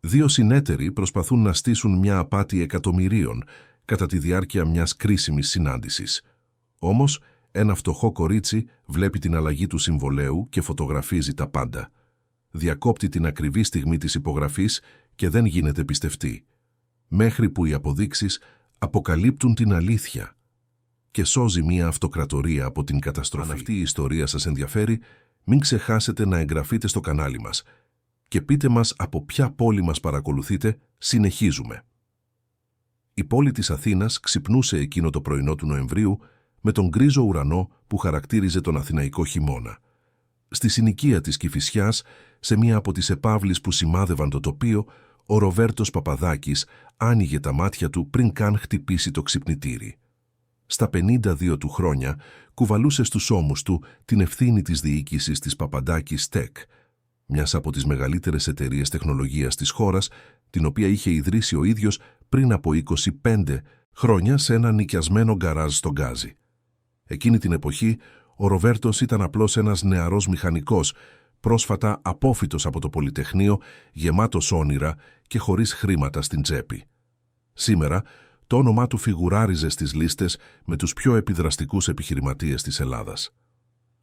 Δύο συνέτεροι προσπαθούν να στήσουν μια απάτη εκατομμυρίων κατά τη διάρκεια μιας κρίσιμης συνάντησης. Όμως, ένα φτωχό κορίτσι βλέπει την αλλαγή του συμβολαίου και φωτογραφίζει τα πάντα. Διακόπτει την ακριβή στιγμή της υπογραφής και δεν γίνεται πιστευτή, μέχρι που οι αποδείξεις αποκαλύπτουν την αλήθεια και σώζει μια αυτοκρατορία από την καταστροφή. Αν αυτή η ιστορία σας ενδιαφέρει, μην ξεχάσετε να εγγραφείτε στο κανάλι μας και πείτε μας από ποια πόλη μας παρακολουθείτε. Συνεχίζουμε. Η πόλη της Αθήνας ξυπνούσε εκείνο το πρωινό του Νοεμβρίου με τον γκρίζο ουρανό που χαρακτήριζε τον αθηναϊκό χειμώνα. Στη συνοικία της Κηφισιάς, σε μία από τις επαύλεις που σημάδευαν το τοπίο, ο Ροβέρτος Παπαδάκης άνοιγε τα μάτια του πριν καν χτυπήσει το ξυπνητήρι. Στα 52 του χρόνια κουβαλούσε στους ώμους του την ευθύνη της διοίκησης της Παπαντάκης Tech, μιας από τις μεγαλύτερες εταιρείες τεχνολογίας της χώρας, την οποία είχε ιδρύσει ο ίδιος πριν από 25 χρόνια σε ένα νοικιασμένο γκαράζ στο Γκάζι. Εκείνη την εποχή, ο Ροβέρτος ήταν απλώς ένας νεαρός μηχανικός, πρόσφατα απόφοιτος από το Πολυτεχνείο, γεμάτος όνειρα και χωρίς χρήματα στην τσέπη. Σήμερα, το όνομά του φιγουράριζε στις λίστες με τους πιο επιδραστικούς επιχειρηματίες της Ελλάδας.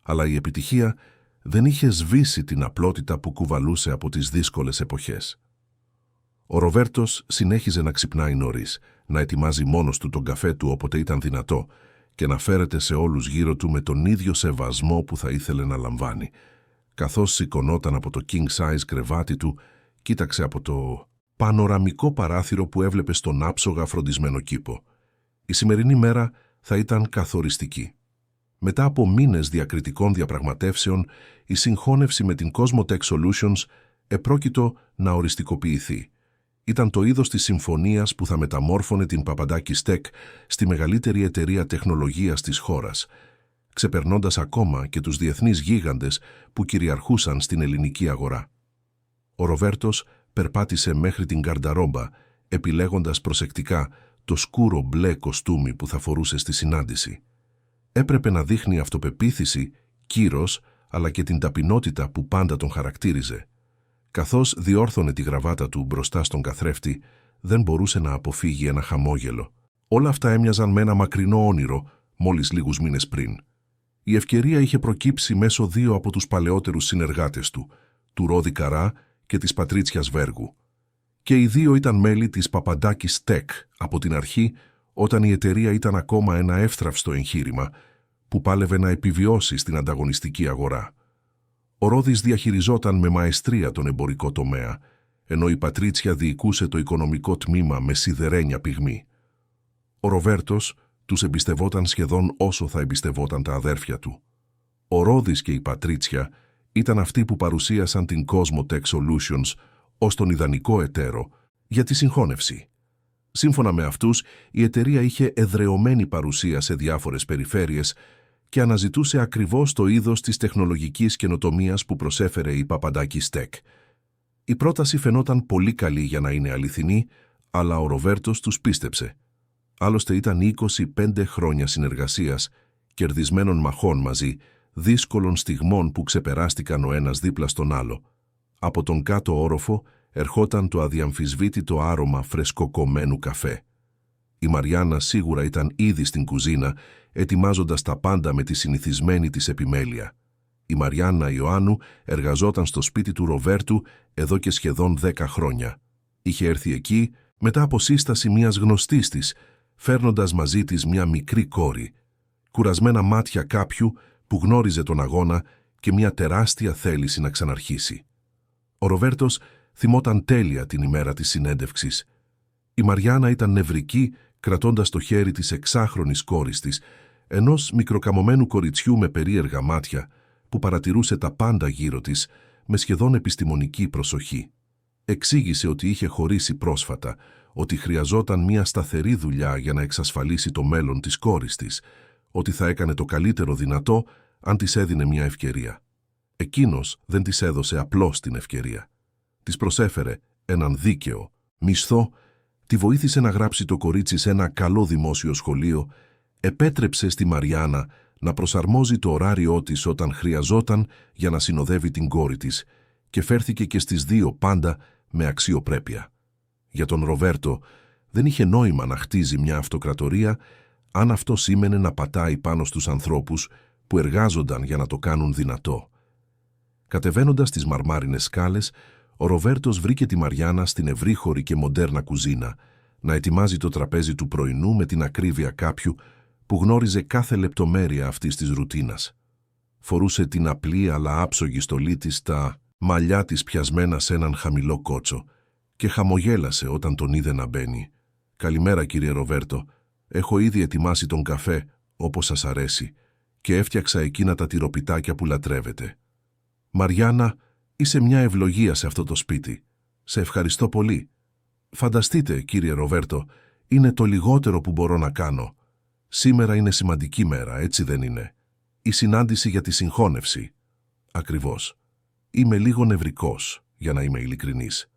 Αλλά η επιτυχία δεν είχε σβήσει την απλότητα που κουβαλούσε από τις δύσκολες εποχές. Ο Ροβέρτος συνέχιζε να ξυπνάει νωρίς, να ετοιμάζει μόνος του τον καφέ του όποτε ήταν δυνατό και να φέρεται σε όλους γύρω του με τον ίδιο σεβασμό που θα ήθελε να λαμβάνει. Καθώς σηκωνόταν από το king size κρεβάτι του, κοίταξε από το πανοραμικό παράθυρο που έβλεπε στον άψογα φροντισμένο κήπο. Η σημερινή μέρα θα ήταν καθοριστική. Μετά από μήνες διακριτικών διαπραγματεύσεων, η συγχώνευση με την Cosmotech Solutions επρόκειτο να οριστικοποιηθεί. Ήταν το είδος της συμφωνίας που θα μεταμόρφωνε την Παπαντάκης Tech στη μεγαλύτερη εταιρεία τεχνολογίας της χώρας, ξεπερνώντας ακόμα και τους διεθνείς γίγαντες που κυριαρχούσαν στην ελληνική αγορά. Ο Ροβέρτος περπάτησε μέχρι την γκαρνταρόμπα, επιλέγοντας προσεκτικά το σκούρο μπλε κοστούμι που θα φορούσε στη συνάντηση. Έπρεπε να δείχνει αυτοπεποίθηση, κύρος, αλλά και την ταπεινότητα που πάντα τον χαρακτήριζε. Καθώς διόρθωνε τη γραβάτα του μπροστά στον καθρέφτη, δεν μπορούσε να αποφύγει ένα χαμόγελο. Όλα αυτά έμοιαζαν με ένα μακρινό όνειρο, μόλις λίγους μήνες πριν. Η ευκαιρία είχε προκύψει μέσω δύο από τους παλαιότερους συνεργάτες του Ρόδη Καρά και της Πατρίτσιας Βέργου. Και οι δύο ήταν μέλη της Παπαντάκης Tech από την αρχή, όταν η εταιρεία ήταν ακόμα ένα εύθραυστο εγχείρημα που πάλευε να επιβιώσει στην ανταγωνιστική αγορά. Ο Ρόδης διαχειριζόταν με μαεστρία τον εμπορικό τομέα, ενώ η Πατρίτσια διοικούσε το οικονομικό τμήμα με σιδερένια πυγμή. Ο Ροβέρτος τους εμπιστευόταν σχεδόν όσο θα εμπιστευόταν τα αδέρφια του. Ο Ρόδης και η Πατρίτσια ήταν αυτοί που παρουσίασαν την Cosmotech Solutions ως τον ιδανικό εταίρο για τη συγχώνευση. Σύμφωνα με αυτούς, η εταιρεία είχε εδρεωμένη παρουσία σε διάφορες περιφέρειες και αναζητούσε ακριβώς το είδος της τεχνολογικής καινοτομίας που προσέφερε η Παπαντάκης Tech. Η πρόταση φαινόταν πολύ καλή για να είναι αληθινή, αλλά ο Ροβέρτος τους πίστεψε. Άλλωστε ήταν 25 χρόνια συνεργασίας, κερδισμένων μαχών μαζί, δύσκολων στιγμών που ξεπεράστηκαν ο ένας δίπλα στον άλλο. Από τον κάτω όροφο ερχόταν το αδιαμφισβήτητο άρωμα φρεσκοκομμένου καφέ. Η Μαριάννα σίγουρα ήταν ήδη στην κουζίνα, ετοιμάζοντας τα πάντα με τη συνηθισμένη της επιμέλεια. Η Μαριάννα Ιωάννου εργαζόταν στο σπίτι του Ροβέρτου εδώ και σχεδόν 10 χρόνια. Είχε έρθει εκεί μετά από σύσταση μιας γνωστής της, φέρνοντας μαζί της μια μικρή κόρη, κουρασμένα μάτια κάποιου που γνώριζε τον αγώνα και μια τεράστια θέληση να ξαναρχίσει. Ο Ροβέρτος θυμόταν τέλεια την ημέρα της συνέντευξης. Η Μαριάννα ήταν νευρική, κρατώντας το χέρι της εξάχρονης κόρης της, ενός μικροκαμωμένου κοριτσιού με περίεργα μάτια, που παρατηρούσε τα πάντα γύρω της με σχεδόν επιστημονική προσοχή. Εξήγησε ότι είχε χωρίσει πρόσφατα, ότι χρειαζόταν μια σταθερή δουλειά για να εξασφαλίσει το μέλλον της κόρης της, ότι θα έκανε το καλύτερο δυνατό αν της έδινε μια ευκαιρία. Εκείνος δεν της έδωσε απλώς την ευκαιρία. Της προσέφερε έναν δίκαιο μισθό, τη βοήθησε να γράψει το κορίτσι σε ένα καλό δημόσιο σχολείο, επέτρεψε στη Μαριάννα να προσαρμόζει το ωράριό της όταν χρειαζόταν για να συνοδεύει την κόρη της και φέρθηκε και στις δύο πάντα με αξιοπρέπεια. Για τον Ροβέρτο δεν είχε νόημα να χτίζει μια αυτοκρατορία αν αυτό σήμαινε να πατάει πάνω στους ανθρώπους που εργάζονταν για να το κάνουν δυνατό. Κατεβαίνοντας τις μαρμάρινες σκάλες, ο Ροβέρτος βρήκε τη Μαριάννα στην ευρύχωρη και μοντέρνα κουζίνα, να ετοιμάζει το τραπέζι του πρωινού με την ακρίβεια κάποιου που γνώριζε κάθε λεπτομέρεια αυτής της ρουτίνας. Φορούσε την απλή αλλά άψογη στολή της, τα μαλλιά της πιασμένα σε έναν χαμηλό κότσο, και χαμογέλασε όταν τον είδε να μπαίνει. «Καλημέρα, κύριε Ροβέρτο. Έχω ήδη ετοιμάσει τον καφέ, όπως σας αρέσει, και έφτιαξα εκείνα τα τυροπιτάκια που λατρεύετε. Μαριάννα, είσαι μια ευλογία σε αυτό το σπίτι. Σε ευχαριστώ πολύ. Φανταστείτε, κύριε Ροβέρτο, είναι το λιγότερο που μπορώ να κάνω. Σήμερα είναι σημαντική μέρα, έτσι δεν είναι? Η συνάντηση για τη συγχώνευση». «Ακριβώς. Είμαι λίγο νευρικός, για να είμαι ειλικρινής».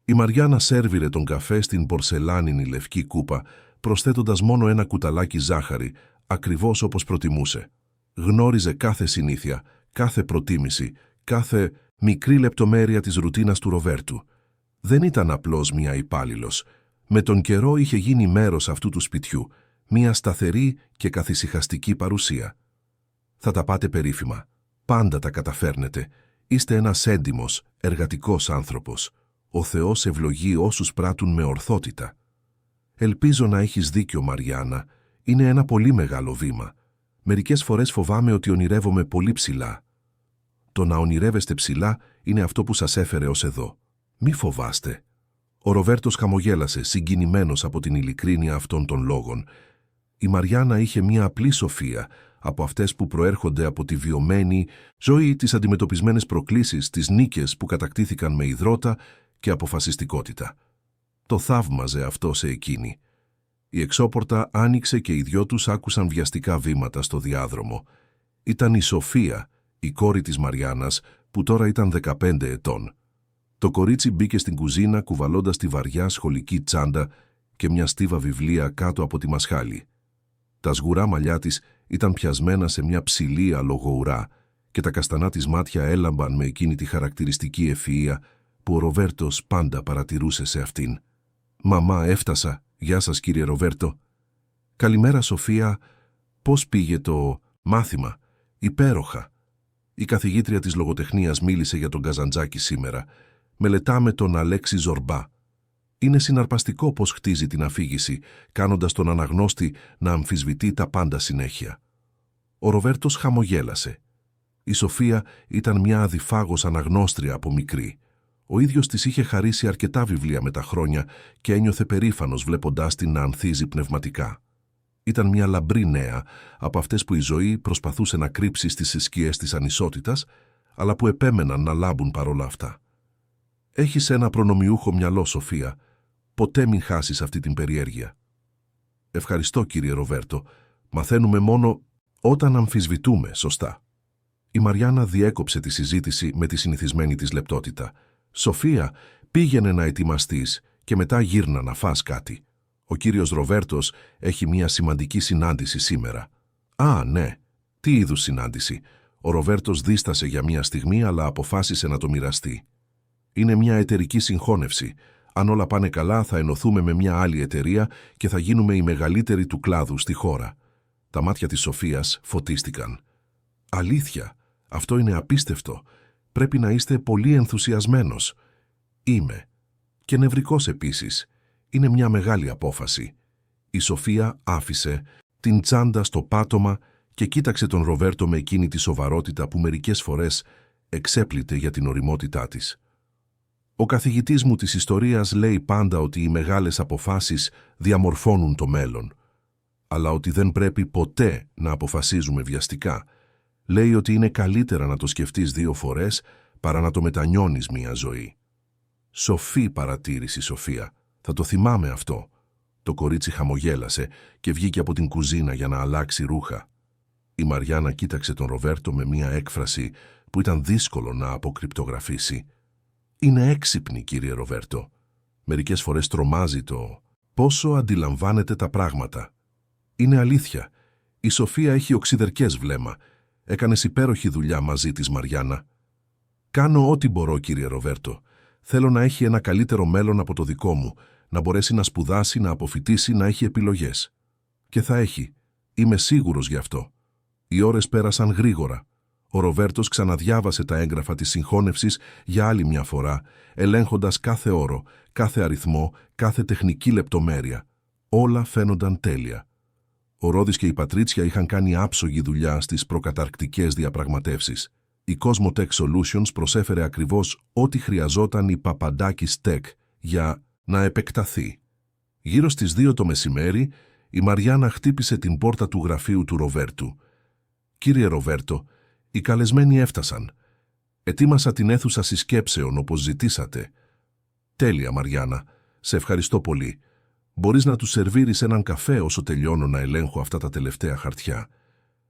Η Μαριάννα σέρβιρε τον καφέ στην πορσελάνινη λευκή κούπα, προσθέτοντας μόνο ένα κουταλάκι ζάχαρη, ακριβώς όπως προτιμούσε. Γνώριζε κάθε συνήθεια, κάθε προτίμηση, κάθε μικρή λεπτομέρεια της ρουτίνας του Ροβέρτου. Δεν ήταν απλώς μια υπάλληλος. Με τον καιρό είχε γίνει μέρος αυτού του σπιτιού, μια σταθερή και καθησυχαστική παρουσία. «Θα τα πάτε περίφημα. Πάντα τα καταφέρνετε. Είστε ένας έντιμος, εργατικός άνθρωπος. Ο Θεός ευλογεί όσους πράττουν με ορθότητα». «Ελπίζω να έχεις δίκιο, Μαριάννα. Είναι ένα πολύ μεγάλο βήμα. Μερικές φορές φοβάμαι ότι ονειρεύομαι πολύ ψηλά». «Το να ονειρεύεστε ψηλά είναι αυτό που σας έφερε ως εδώ. Μη φοβάστε». Ο Ροβέρτος χαμογέλασε, συγκινημένος από την ειλικρίνεια αυτών των λόγων. Η Μαριάννα είχε μια απλή σοφία, από αυτές που προέρχονται από τη βιωμένη ζωή, τις αντιμετωπισμένες προκλήσεις, τις νίκες που κατακτήθηκαν με ιδρώτα και αποφασιστικότητα. Το θαύμαζε αυτό σε εκείνη. Η εξώπορτα άνοιξε και οι δυο τους άκουσαν βιαστικά βήματα στο διάδρομο. Ήταν η Σοφία, η κόρη της Μαριάννας, που τώρα ήταν 15 ετών. Το κορίτσι μπήκε στην κουζίνα κουβαλώντας τη βαριά σχολική τσάντα και μια στίβα βιβλία κάτω από τη μασχάλη. Τα σγουρά μαλλιά της ήταν πιασμένα σε μια ψηλή αλογοουρά και τα καστανά της μάτια έλαμπαν με εκείνη τη χαρακτηριστική ευφυΐα που ο Ροβέρτος πάντα παρατηρούσε σε αυτήν. «Μαμά, έφτασα. Γεια σας, κύριε Ροβέρτο». «Καλημέρα, Σοφία. Πώς πήγε το μάθημα?» «Υπέροχα. Η καθηγήτρια της λογοτεχνίας μίλησε για τον Καζαντζάκη σήμερα. Μελετάμε τον Αλέξη Ζορμπά. Είναι συναρπαστικό πώς χτίζει την αφήγηση, κάνοντας τον αναγνώστη να αμφισβητεί τα πάντα συνέχεια». Ο Ροβέρτος χαμογέλασε. Η Σοφία ήταν μια αδιφάγως αναγνώστρια από μικρή. Ο ίδιος της είχε χαρίσει αρκετά βιβλία με τα χρόνια και ένιωθε περήφανος βλέποντάς την να ανθίζει πνευματικά. Ήταν μια λαμπρή νέα, από αυτές που η ζωή προσπαθούσε να κρύψει στις σκιές της ανισότητας, αλλά που επέμεναν να λάμπουν παρόλα αυτά. «Έχεις ένα προνομιούχο μυαλό, Σοφία. Ποτέ μην χάσεις αυτή την περιέργεια». «Ευχαριστώ, κύριε Ροβέρτο. Μαθαίνουμε μόνο όταν αμφισβητούμε, σωστά». Η Μαριάννα διέκοψε τη συζήτηση με τη συνηθισμένη της λεπτότητα. «Σοφία, πήγαινε να ετοιμαστείς και μετά γύρνα να φας κάτι. Ο κύριος Ροβέρτος έχει μια σημαντική συνάντηση σήμερα». «Α, ναι. Τι είδους συνάντηση?» Ο Ροβέρτος δίστασε για μια στιγμή, αλλά αποφάσισε να το μοιραστεί. «Είναι μια εταιρική συγχώνευση. Αν όλα πάνε καλά, θα ενωθούμε με μια άλλη εταιρεία και θα γίνουμε οι μεγαλύτεροι του κλάδου στη χώρα». Τα μάτια της Σοφίας φωτίστηκαν. «Αλήθεια, αυτό είναι απίστευτο. Πρέπει να είστε πολύ ενθουσιασμένος». «Είμαι. Και νευρικός επίσης. Είναι μια μεγάλη απόφαση». Η Σοφία άφησε την τσάντα στο πάτωμα και κοίταξε τον Ροβέρτο με εκείνη τη σοβαρότητα που μερικές φορές εξέπλητε για την ωριμότητά της. «Ο καθηγητής μου της ιστορίας λέει πάντα ότι οι μεγάλες αποφάσεις διαμορφώνουν το μέλλον, αλλά ότι δεν πρέπει ποτέ να αποφασίζουμε βιαστικά. Λέει ότι είναι καλύτερα να το σκεφτείς 2 φορές παρά να το μετανιώνεις μια ζωή». «Σοφή παρατήρηση, Σοφία. Θα το θυμάμαι αυτό». Το κορίτσι χαμογέλασε και βγήκε από την κουζίνα για να αλλάξει ρούχα. Η Μαριάννα κοίταξε τον Ροβέρτο με μια έκφραση που ήταν δύσκολο να αποκρυπτογραφήσει. «Είναι έξυπνη, κύριε Ροβέρτο. Μερικές φορές τρομάζει το πόσο αντιλαμβάνεται τα πράγματα. Είναι αλήθεια. Η Σοφία έχει οξυδερκές βλέμμα. Έκανες υπέροχη δουλειά μαζί της, Μαριάννα». «Κάνω ό,τι μπορώ, κύριε Ροβέρτο. Θέλω να έχει ένα καλύτερο μέλλον από το δικό μου, να μπορέσει να σπουδάσει, να αποφοιτήσει, να έχει επιλογές. Και θα έχει. Είμαι σίγουρος γι' αυτό. Οι ώρες πέρασαν γρήγορα. Ο Ροβέρτος ξαναδιάβασε τα έγγραφα της συγχώνευσης για άλλη μια φορά, ελέγχοντας κάθε όρο, κάθε αριθμό, κάθε τεχνική λεπτομέρεια. Όλα φαίνονταν τέλεια. Ο Ρόδης και η Πατρίτσια είχαν κάνει άψογη δουλειά στις προκαταρκτικές διαπραγματεύσεις. Η Cosmotech Solutions προσέφερε ακριβώς ό,τι χρειαζόταν η Papadakis Tech για να επεκταθεί. Γύρω στις 2 το μεσημέρι, η Μαριάννα χτύπησε την πόρτα του γραφείου του Ροβέρτου. «Κύριε Ροβέρτο, οι καλεσμένοι έφτασαν. Ετοίμασα την αίθουσα συσκέψεων όπως ζητήσατε». «Τέλεια, Μαριάννα. Σε ευχαριστώ πολύ. Μπορείς να τους σερβίρεις έναν καφέ όσο τελειώνω να ελέγχω αυτά τα τελευταία χαρτιά».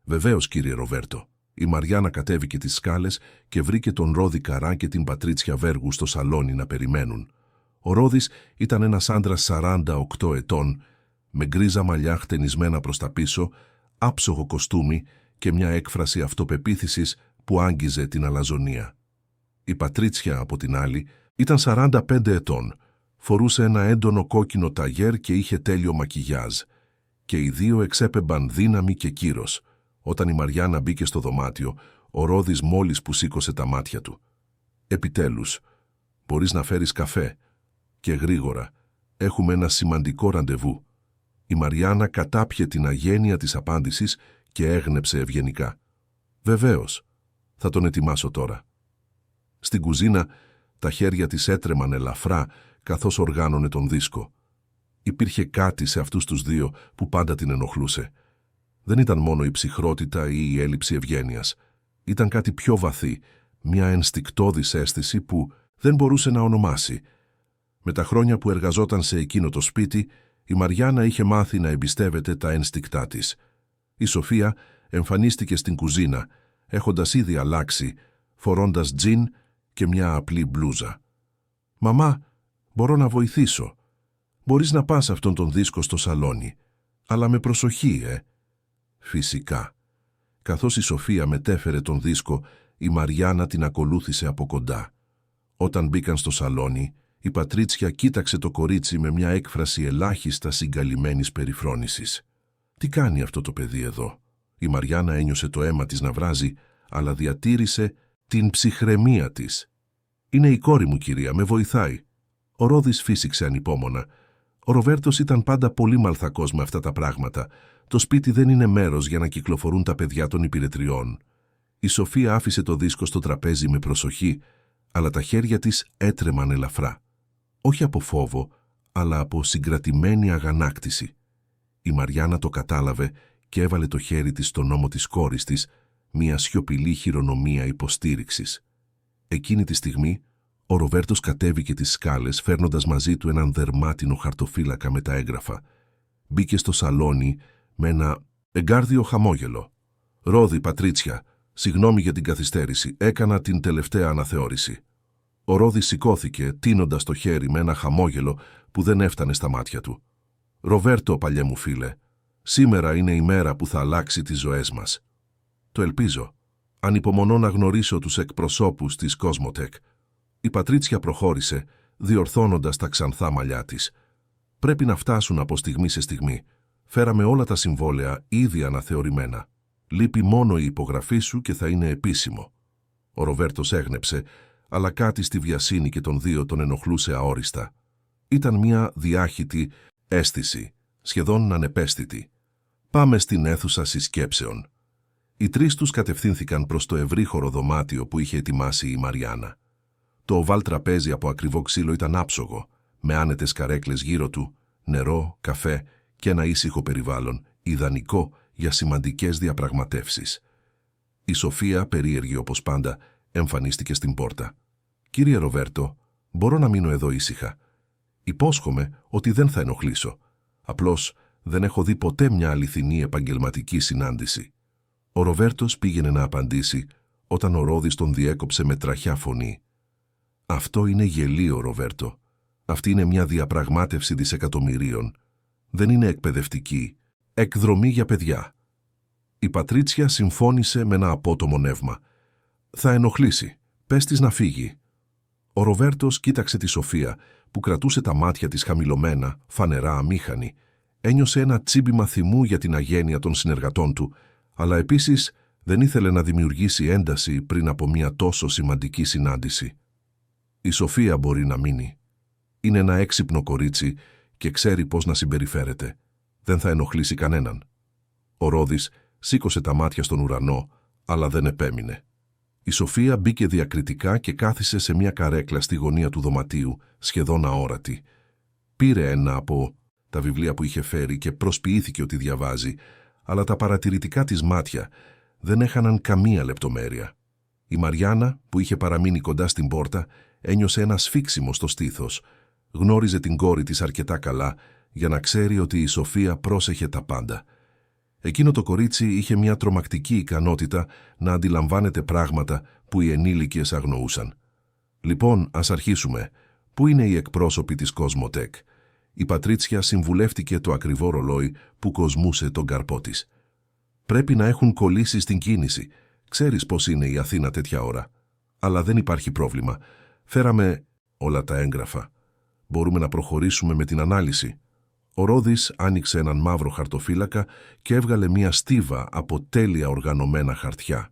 «Βεβαίως, κύριε Ροβέρτο». Η Μαριάννα κατέβηκε τις σκάλες και βρήκε τον Ρόδη Καρά και την Πατρίτσια Βέργου στο σαλόνι να περιμένουν. Ο Ρόδης ήταν ένας άντρας 48 ετών, με γκρίζα μαλλιά χτενισμένα προς τα πίσω, άψογο κοστούμι και μια έκφραση αυτοπεποίθησης που άγγιζε την αλαζονία. Η Πατρίτσια, από την άλλη, ήταν 45 ετών, φορούσε ένα έντονο κόκκινο ταγέρ και είχε τέλειο μακιγιάζ. Και οι δύο εξέπεμπαν δύναμη και κύρος. Όταν η Μαριάννα μπήκε στο δωμάτιο, ο Ρόδης μόλις που σήκωσε τα μάτια του. «Επιτέλους, μπορείς να φέρεις καφέ. Και γρήγορα. Έχουμε ένα σημαντικό ραντεβού». Η Μαριάννα κατάπιε την αγένεια της απάντησης και έγνεψε ευγενικά. «Βεβαίως. Θα τον ετοιμάσω τώρα». Στην κουζίνα, τα χέρια της έτρεμαν ελαφρά καθώς οργάνωνε τον δίσκο. Υπήρχε κάτι σε αυτούς τους δύο που πάντα την ενοχλούσε. Δεν ήταν μόνο η ψυχρότητα ή η έλλειψη ευγένειας. Ήταν κάτι πιο βαθύ, μια ενστικτώδης αίσθηση που δεν μπορούσε να ονομάσει. Με τα χρόνια που εργαζόταν σε εκείνο το σπίτι, η Μαριάννα είχε μάθει να εμπιστεύεται τα ένστικτά της. Η Σοφία εμφανίστηκε στην κουζίνα, έχοντας ήδη αλλάξει, φορώντας τζιν και μια απλή μπλούζα. «Μαμά, μπορώ να βοηθήσω. Μπορείς να πας αυτόν τον δίσκο στο σαλόνι. Αλλά με προσοχή, «Φυσικά». Καθώς η Σοφία μετέφερε τον δίσκο, η Μαριάννα την ακολούθησε από κοντά. Όταν μπήκαν στο σαλόνι, η Πατρίτσια κοίταξε το κορίτσι με μια έκφραση ελάχιστα συγκαλυμμένης περιφρόνησης. «Τι κάνει αυτό το παιδί εδώ?» Η Μαριάννα ένιωσε το αίμα της να βράζει, αλλά διατήρησε την ψυχραιμία της. «Είναι η κόρη μου, κυρία, με βοηθάει». Ο Ρόδης φύσηξε ανυπόμονα. Ο Ροβέρτος ήταν πάντα πολύ μαλθακός με αυτά τα πράγματα. Το σπίτι δεν είναι μέρος για να κυκλοφορούν τα παιδιά των υπηρετριών. Η Σοφία άφησε το δίσκο στο τραπέζι με προσοχή, αλλά τα χέρια της έτρεμαν ελαφρά. Όχι από φόβο, αλλά από συγκρατημένη αγανάκτηση. Η Μαριάννα το κατάλαβε και έβαλε το χέρι της στον ώμο της κόρης της, μια σιωπηλή χειρονομία υποστήριξης. Εκείνη τη στιγμή, ο Ροβέρτος κατέβηκε τις σκάλες, φέρνοντας μαζί του έναν δερμάτινο χαρτοφύλακα με τα έγγραφα. Μπήκε στο σαλόνι με ένα εγκάρδιο χαμόγελο. «Ρόδη, Πατρίτσια, συγγνώμη για την καθυστέρηση, έκανα την τελευταία αναθεώρηση». Ο Ρόδης σηκώθηκε, τίνοντας το χέρι με ένα χαμόγελο που δεν έφτανε στα μάτια του. «Ροβέρτο, παλιέ μου φίλε, σήμερα είναι η μέρα που θα αλλάξει τις ζωές μας». «Το ελπίζω. Ανυπομονώ να γνωρίσω τους εκπροσώπους της Cosmotech». Η Πατρίτσια προχώρησε, διορθώνοντας τα ξανθά μαλλιά της. «Πρέπει να φτάσουν από στιγμή σε στιγμή. Φέραμε όλα τα συμβόλαια ήδη αναθεωρημένα. Λείπει μόνο η υπογραφή σου και θα είναι επίσημο». Ο Ροβέρτος έγνεψε, αλλά κάτι στη βιασύνη και των δύο τον ενοχλούσε αόριστα. Ήταν μια διάχυτη αίσθηση, σχεδόν ανεπαίσθητη. «Πάμε στην αίθουσα συσκέψεων». Οι τρεις τους κατευθύνθηκαν προς το ευρύχωρο δωμάτιο που είχε ετοιμάσει η Μαριάννα. Το οβάλ τραπέζι από ακριβό ξύλο ήταν άψογο, με άνετες καρέκλες γύρω του, νερό, καφέ και ένα ήσυχο περιβάλλον, ιδανικό για σημαντικές διαπραγματεύσεις. Η Σοφία, περίεργη όπως πάντα, εμφανίστηκε στην πόρτα. «Κύριε Ροβέρτο, μπορώ να μείνω εδώ ήσυχα. Υπόσχομαι ότι δεν θα ενοχλήσω. Απλώς δεν έχω δει ποτέ μια αληθινή επαγγελματική συνάντηση». Ο Ροβέρτος πήγαινε να απαντήσει, όταν ο Ρόδης τον διέκοψε με τραχιά φωνή. «Αυτό είναι γελίο, Ροβέρτο. Αυτή είναι μια διαπραγμάτευση δισεκατομμυρίων. Δεν είναι εκπαιδευτική. Εκδρομή για παιδιά». Η Πατρίτσια συμφώνησε με ένα απότομο νεύμα. «Θα ενοχλήσει. Πες της να φύγει». Ο Ροβέρτος κοίταξε τη Σοφία, που κρατούσε τα μάτια της χαμηλωμένα, φανερά αμήχανη. Ένιωσε ένα τσίμπημα θυμού για την αγένεια των συνεργατών του, αλλά επίσης δεν ήθελε να δημιουργήσει ένταση πριν από μια τόσο σημαντική συνάντηση. Η Σοφία μπορεί να μείνει. Είναι ένα έξυπνο κορίτσι και ξέρει πώς να συμπεριφέρεται. Δεν θα ενοχλήσει κανέναν. Ο Ρόδης σήκωσε τα μάτια στον ουρανό, αλλά δεν επέμεινε. Η Σοφία μπήκε διακριτικά και κάθισε σε μια καρέκλα στη γωνία του δωματίου, σχεδόν αόρατη. Πήρε ένα από τα βιβλία που είχε φέρει και προσποιήθηκε ότι διαβάζει, αλλά τα παρατηρητικά της μάτια δεν έχαναν καμία λεπτομέρεια. Η Μαριάννα, που είχε παραμείνει κοντά στην πόρτα, ένιωσε ένα σφίξιμο στο στήθος. Γνώριζε την κόρη της αρκετά καλά για να ξέρει ότι η Σοφία πρόσεχε τα πάντα. Εκείνο το κορίτσι είχε μια τρομακτική ικανότητα να αντιλαμβάνεται πράγματα που οι ενήλικες αγνοούσαν. «Λοιπόν, ας αρχίσουμε. Πού είναι οι εκπρόσωποι της Κοσμοτέκ?» Η Πατρίτσια συμβουλεύτηκε το ακριβό ρολόι που κοσμούσε τον καρπό της. «Πρέπει να έχουν κολλήσει στην κίνηση. Ξέρεις πώς είναι η Αθήνα τέτοια ώρα. Αλλά δεν υπάρχει πρόβλημα. Φέραμε όλα τα έγγραφα. Μπορούμε να προχωρήσουμε με την ανάλυση». Ο Ρόδης άνοιξε έναν μαύρο χαρτοφύλακα και έβγαλε μια στίβα από τέλεια οργανωμένα χαρτιά.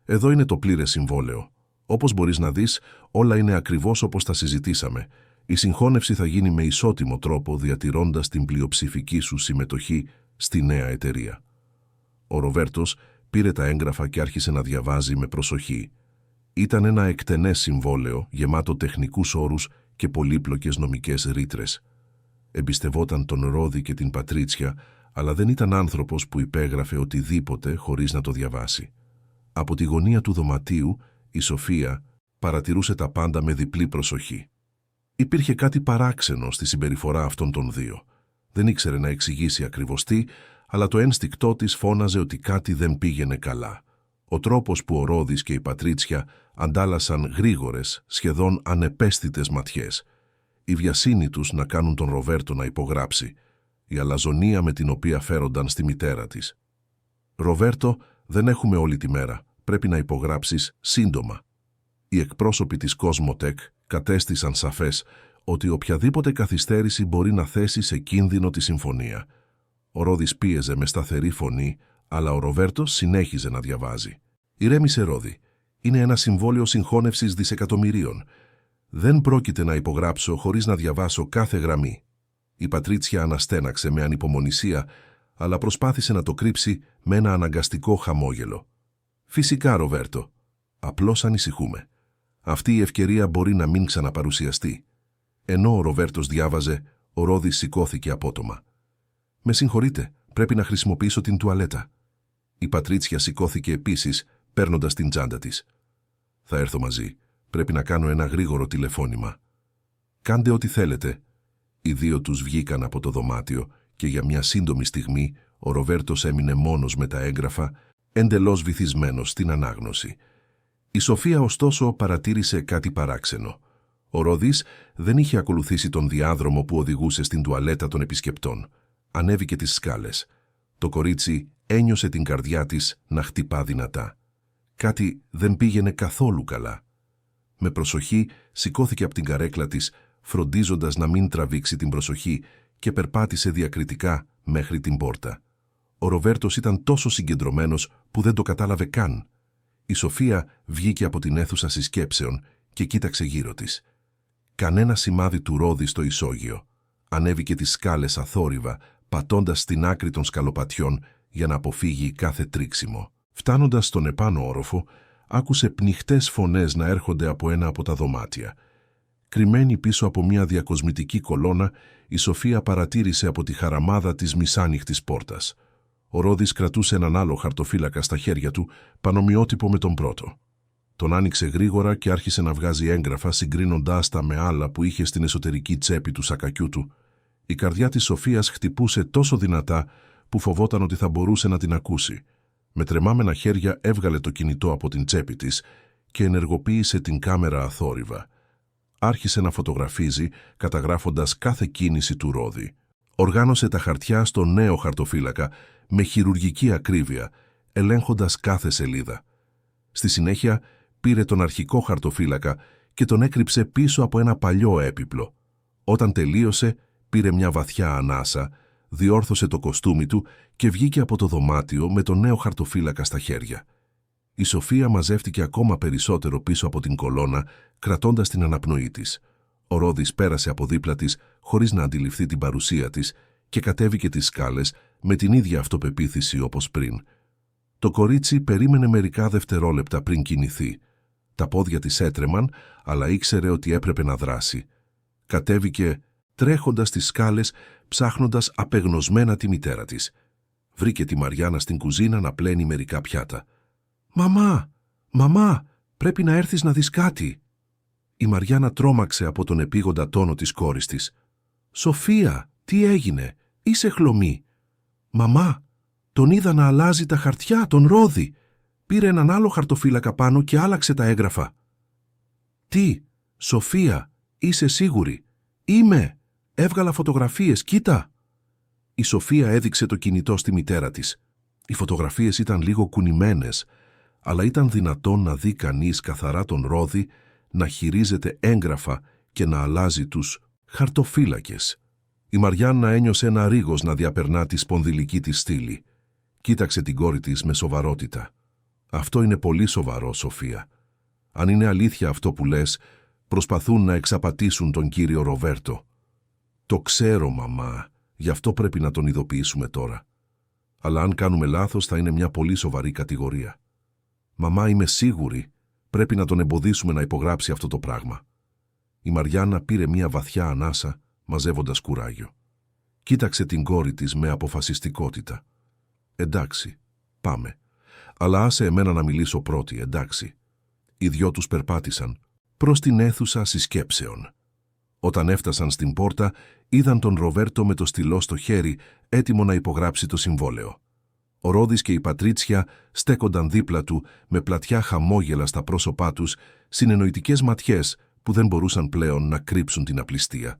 «Εδώ είναι το πλήρες συμβόλαιο. Όπως μπορείς να δεις, όλα είναι ακριβώς όπως τα συζητήσαμε. Η συγχώνευση θα γίνει με ισότιμο τρόπο, διατηρώντας την πλειοψηφική σου συμμετοχή στη νέα εταιρεία». Ο Ροβέρτος πήρε τα έγγραφα και άρχισε να διαβάζει με προσοχή. Ήταν ένα εκτενές συμβόλαιο, γεμάτο τεχνικούς όρους και πολύπλοκες νομικές ρήτρες. Εμπιστευόταν τον Ρόδη και την Πατρίτσια, αλλά δεν ήταν άνθρωπος που υπέγραφε οτιδήποτε χωρίς να το διαβάσει. Από τη γωνία του δωματίου, η Σοφία παρατηρούσε τα πάντα με διπλή προσοχή. Υπήρχε κάτι παράξενο στη συμπεριφορά αυτών των δύο. Δεν ήξερε να εξηγήσει ακριβώς τι, αλλά το ένστικτό της φώναζε ότι κάτι δεν πήγαινε καλά. Ο τρόπος που ο Ρόδης και η Πατρίτσια αντάλλασαν γρήγορες, σχεδόν ανεπαίσθητες ματιές. Η βιασύνη τους να κάνουν τον Ροβέρτο να υπογράψει, η αλαζονία με την οποία φέρονταν στη μητέρα της. «Ροβέρτο, δεν έχουμε όλη τη μέρα. Πρέπει να υπογράψεις σύντομα». Οι εκπρόσωποι της Κοσμοτέκ κατέστησαν σαφές ότι οποιαδήποτε καθυστέρηση μπορεί να θέσει σε κίνδυνο τη συμφωνία. Ο Ρόδης πίεζε με σταθερή φωνή, αλλά ο Ροβέρτος συνέχιζε να διαβάζει. «Ηρέμησε, Ρόδη. Είναι ένα συμβόλαιο συγχώνευσης δισεκατομμυρίων. Δεν πρόκειται να υπογράψω χωρίς να διαβάσω κάθε γραμμή». Η Πατρίτσια αναστέναξε με ανυπομονησία, αλλά προσπάθησε να το κρύψει με ένα αναγκαστικό χαμόγελο. «Φυσικά, Ροβέρτο. Απλώς ανησυχούμε. Αυτή η ευκαιρία μπορεί να μην ξαναπαρουσιαστεί». Ενώ ο Ροβέρτος διάβαζε, ο Ρόδης σηκώθηκε απότομα. «Με συγχωρείτε, πρέπει να χρησιμοποιήσω την τουαλέτα». Η Πατρίτσια σηκώθηκε επίσης, παίρνοντας την τσάντα της. «Θα έρθω μαζί. Πρέπει να κάνω ένα γρήγορο τηλεφώνημα». «Κάντε ό,τι θέλετε». Οι δύο τους βγήκαν από το δωμάτιο και για μια σύντομη στιγμή ο Ροβέρτος έμεινε μόνος με τα έγγραφα, εντελώς βυθισμένος στην ανάγνωση. Η Σοφία ωστόσο παρατήρησε κάτι παράξενο. Ο Ρόδης δεν είχε ακολουθήσει τον διάδρομο που οδηγούσε στην τουαλέτα των επισκεπτών. Ανέβηκε τις σκάλες. Το κορίτσι ένιωσε την καρδιά της να χτυπά δυνατά. Κάτι δεν πήγαινε καθόλου καλά. Με προσοχή σηκώθηκε από την καρέκλα της, φροντίζοντας να μην τραβήξει την προσοχή, και περπάτησε διακριτικά μέχρι την πόρτα. Ο Ροβέρτος ήταν τόσο συγκεντρωμένος που δεν το κατάλαβε καν. Η Σοφία βγήκε από την αίθουσα συσκέψεων και κοίταξε γύρω της. Κανένα σημάδι του Ρόδη στο ισόγειο. Ανέβηκε τις σκάλες αθόρυβα, πατώντας στην άκρη των σκαλοπατιών για να αποφύγει κάθε τρίξιμο. Φτάνοντας στον επάνω όροφο, άκουσε πνιχτές φωνές να έρχονται από ένα από τα δωμάτια. Κρυμμένη πίσω από μια διακοσμητική κολόνα, η Σοφία παρατήρησε από τη χαραμάδα της μισάνυχτης πόρτας. Ο Ρόδης κρατούσε έναν άλλο χαρτοφύλακα στα χέρια του, πανομοιότυπο με τον πρώτο. Τον άνοιξε γρήγορα και άρχισε να βγάζει έγγραφα, συγκρίνοντάς τα με άλλα που είχε στην εσωτερική τσέπη του σακακιού του. Η καρδιά της Σοφίας χτυπούσε τόσο δυνατά που φοβόταν ότι θα μπορούσε να την ακούσει. Με τρεμάμενα χέρια έβγαλε το κινητό από την τσέπη της και ενεργοποίησε την κάμερα αθόρυβα. Άρχισε να φωτογραφίζει, καταγράφοντας κάθε κίνηση του Ρόδη. Οργάνωσε τα χαρτιά στο νέο χαρτοφύλακα με χειρουργική ακρίβεια, ελέγχοντας κάθε σελίδα. Στη συνέχεια πήρε τον αρχικό χαρτοφύλακα και τον έκρυψε πίσω από ένα παλιό έπιπλο. Όταν τελείωσε, πήρε μια βαθιά ανάσα, διόρθωσε το κοστούμι του και βγήκε από το δωμάτιο με τον νέο χαρτοφύλακα στα χέρια. Η Σοφία μαζεύτηκε ακόμα περισσότερο πίσω από την κολόνα, κρατώντας την αναπνοή της. Ο Ρόδης πέρασε από δίπλα της, χωρίς να αντιληφθεί την παρουσία της, και κατέβηκε τις σκάλες με την ίδια αυτοπεποίθηση όπως πριν. Το κορίτσι περίμενε μερικά δευτερόλεπτα πριν κινηθεί. Τα πόδια της έτρεμαν, αλλά ήξερε ότι έπρεπε να δράσει. Κατέβηκε τρέχοντας τις σκάλες, ψάχνοντας απεγνωσμένα τη μητέρα της. Βρήκε τη Μαριάννα στην κουζίνα να πλένει μερικά πιάτα. «Μαμά! Μαμά! Πρέπει να έρθεις να δεις κάτι!» Η Μαριάννα τρόμαξε από τον επίγοντα τόνο της κόρης της. «Σοφία, τι έγινε? Είσαι χλωμή!» «Μαμά, τον είδα να αλλάζει τα χαρτιά, τον Ρόδη. Πήρε έναν άλλο χαρτοφύλακα πάνω και άλλαξε τα έγγραφα». «Τι, Σοφία, είσαι σίγουρη?» «Είμαι. Έβγαλα φωτογραφίες, κοίτα». Η Σοφία έδειξε το κινητό στη μητέρα της. Οι φωτογραφίες ήταν λίγο κουνημένες, αλλά ήταν δυνατόν να δει κανείς καθαρά τον Ρόδη να χειρίζεται έγγραφα και να αλλάζει τους χαρτοφύλακες. Η Μαριάννα ένιωσε ένα ρίγος να διαπερνά τη σπονδυλική της στήλη. Κοίταξε την κόρη της με σοβαρότητα. «Αυτό είναι πολύ σοβαρό, Σοφία. Αν είναι αλήθεια αυτό που λες, προσπαθούν να εξαπατήσουν τον κύριο Ροβέρτο». «Το ξέρω, μαμά. Γι' αυτό πρέπει να τον ειδοποιήσουμε τώρα. Αλλά αν κάνουμε λάθος θα είναι μια πολύ σοβαρή κατηγορία. Μαμά, είμαι σίγουρη, πρέπει να τον εμποδίσουμε να υπογράψει αυτό το πράγμα». Η Μαριάννα πήρε μια βαθιά ανάσα, μαζεύοντας κουράγιο. Κοίταξε την κόρη της με αποφασιστικότητα. «Εντάξει, πάμε. Αλλά άσε εμένα να μιλήσω πρώτη, εντάξει». Οι δυο τους περπάτησαν προς την αίθουσα συσκέψεων. Όταν έφτασαν στην πόρτα, είδαν τον Ροβέρτο με το στυλό στο χέρι, έτοιμο να υπογράψει το συμβόλαιο. Ο Ρόδης και η Πατρίτσια στέκονταν δίπλα του με πλατιά χαμόγελα στα πρόσωπά τους, συνεννοητικές ματιές που δεν μπορούσαν πλέον να κρύψουν την απληστία.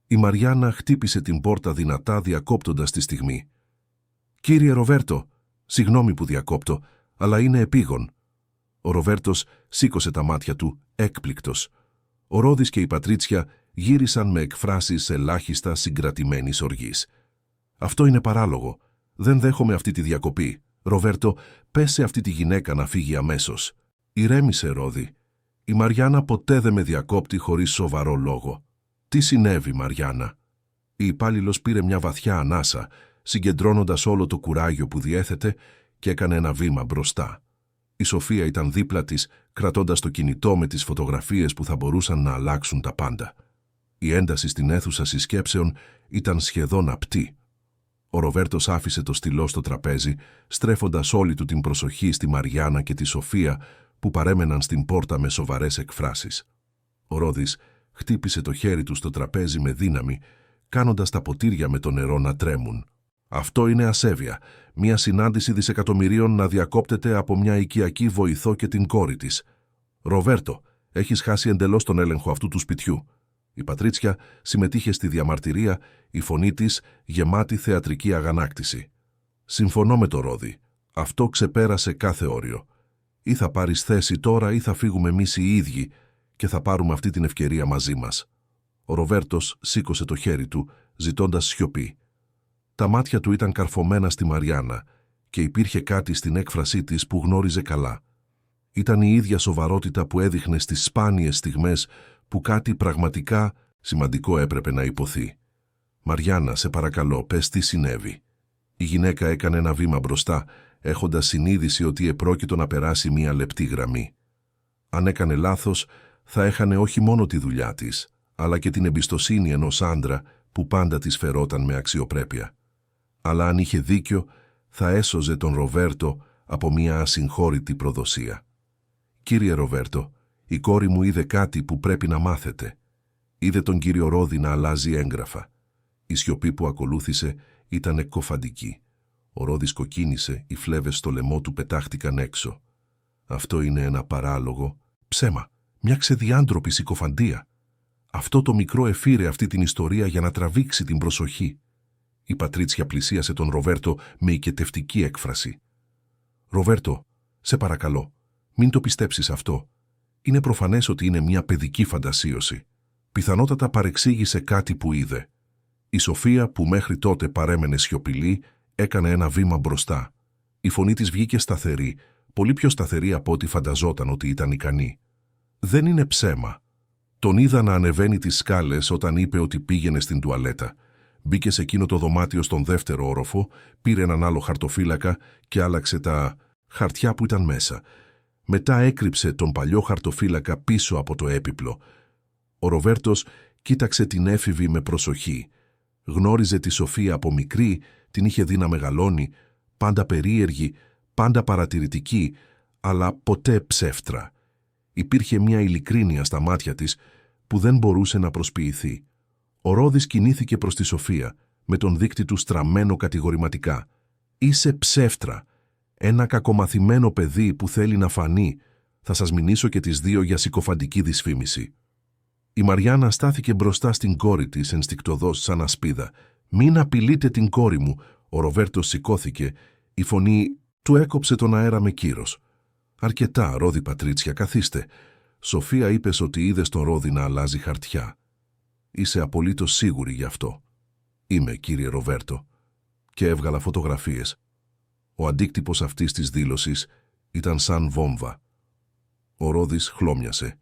Η Μαριάννα χτύπησε την πόρτα δυνατά, διακόπτοντας τη στιγμή. «Κύριε Ροβέρτο, συγγνώμη που διακόπτω, αλλά είναι επίγον». Ο Ροβέρτος σήκωσε τα μάτια του, έκπληκτος. Ο Ρόδης και η Πατρίτσια γύρισαν με εκφράσεις ελάχιστα συγκρατημένης οργής. «Αυτό είναι παράλογο. Δεν δέχομαι αυτή τη διακοπή. Ροβέρτο, πες σε αυτή τη γυναίκα να φύγει αμέσως». «Ηρέμησε, Ρόδη. Η Μαριάννα ποτέ δεν με διακόπτει χωρίς σοβαρό λόγο». «Τι συνέβη, Μαριάννα?» Η υπάλληλος πήρε μια βαθιά ανάσα, συγκεντρώνοντας όλο το κουράγιο που διέθετε, και έκανε ένα βήμα μπροστά. Η Σοφία ήταν δίπλα της, κρατώντας το κινητό με τις φωτογραφίες που θα μπορούσαν να αλλάξουν τα πάντα. Η ένταση στην αίθουσα συσκέψεων ήταν σχεδόν απτή. Ο Ροβέρτος άφησε το στυλό στο τραπέζι, στρέφοντας όλη του την προσοχή στη Μαριάννα και τη Σοφία, που παρέμεναν στην πόρτα με σοβαρές εκφράσεις. Ο Ρόδης χτύπησε το χέρι του στο τραπέζι με δύναμη, κάνοντας τα ποτήρια με το νερό να τρέμουν. «Αυτό είναι ασέβεια. Μια συνάντηση δισεκατομμυρίων να διακόπτεται από μια οικιακή βοηθό και την κόρη της. Ροβέρτο, έχεις χάσει εντελώς τον έλεγχο αυτού του σπιτιού». Η Πατρίτσια συμμετείχε στη διαμαρτυρία, η φωνή της γεμάτη θεατρική αγανάκτηση. «Συμφωνώ με το Ρόδη. Αυτό ξεπέρασε κάθε όριο. Ή θα πάρεις θέση τώρα ή θα φύγουμε εμείς οι ίδιοι και θα πάρουμε αυτή την ευκαιρία μαζί μας». Ο Ροβέρτος σήκωσε το χέρι του, ζητώντας σιωπή. Τα μάτια του ήταν καρφωμένα στη Μαριάννα και υπήρχε κάτι στην έκφρασή της που γνώριζε καλά. Ήταν η ίδια σοβαρότητα που έδειχνε στις σπάνιες στιγμές που κάτι πραγματικά σημαντικό έπρεπε να υποθεί. «Μαριάννα, σε παρακαλώ, πες τι συνέβη». Η γυναίκα έκανε ένα βήμα μπροστά, έχοντας συνείδηση ότι επρόκειτο να περάσει μία λεπτή γραμμή. Αν έκανε λάθος, θα έχανε όχι μόνο τη δουλειά της, αλλά και την εμπιστοσύνη ενός άντρα που πάντα της φερόταν με αξιοπρέπεια. Αλλά αν είχε δίκιο, θα έσωζε τον Ροβέρτο από μία ασυγχώρητη προδοσία. «Κύριε Ροβέρτο, η κόρη μου είδε κάτι που πρέπει να μάθετε. Είδε τον κύριο Ρόδη να αλλάζει έγγραφα». Η σιωπή που ακολούθησε ήταν εκκοφαντική. Ο Ρόδης κοκκίνησε, οι φλέβες στο λαιμό του πετάχτηκαν έξω. «Αυτό είναι ένα παράλογο ψέμα, μια ξεδιάντροπη συκοφαντία. Αυτό το μικρό εφήρε αυτή την ιστορία για να τραβήξει την προσοχή». Η Πατρίτσια πλησίασε τον Ροβέρτο με οικετευτική έκφραση. «Ροβέρτο, σε παρακαλώ, μην το πιστέψεις αυτό. Είναι προφανές ότι είναι μια παιδική φαντασίωση. Πιθανότατα παρεξήγησε κάτι που είδε. Η Σοφία, που μέχρι τότε παρέμενε σιωπηλή, έκανε ένα βήμα μπροστά. Η φωνή της βγήκε σταθερή, πολύ πιο σταθερή από ό,τι φανταζόταν ότι ήταν ικανή. Δεν είναι ψέμα. Τον είδα να ανεβαίνει τις σκάλες όταν είπε ότι πήγαινε στην τουαλέτα. Μπήκε σε εκείνο το δωμάτιο στον δεύτερο όροφο, πήρε έναν άλλο χαρτοφύλακα και άλλαξε τα χαρτιά που ήταν μέσα. Μετά έκρυψε τον παλιό χαρτοφύλακα πίσω από το έπιπλο. Ο Ροβέρτος κοίταξε την έφηβη με προσοχή. Γνώριζε τη Σοφία από μικρή, την είχε δει να μεγαλώνει, πάντα περίεργη, πάντα παρατηρητική, αλλά ποτέ ψεύτρα. Υπήρχε μια ειλικρίνεια στα μάτια της που δεν μπορούσε να προσποιηθεί. Ο Ρόδης κινήθηκε προς τη Σοφία, με τον δείκτη του στραμμένο κατηγορηματικά. «Είσαι ψεύτρα. Ένα κακομαθημένο παιδί που θέλει να φανεί. Θα σας μηνύσω και τις δύο για συκοφαντική δυσφήμιση». Η Μαριάννα στάθηκε μπροστά στην κόρη της, ενστικτωδώς σαν ασπίδα. «Μην απειλείτε την κόρη μου». Ο Ροβέρτος σηκώθηκε. Η φωνή του έκοψε τον αέρα με κύρος. «Αρκετά, Ρόδη Πατρίτσια, καθίστε. Σοφία, είπες ότι είδες τον Ρόδη να αλλάζει χαρτιά. Είσαι απολύτως σίγουρη γι' αυτό?» «Είμαι, κύριε Ροβέρτο». Και έβγαλα φωτογραφίες. Ο αντίκτυπος αυτής της δήλωσης ήταν σαν βόμβα. Ο Ρόδης χλώμιασε.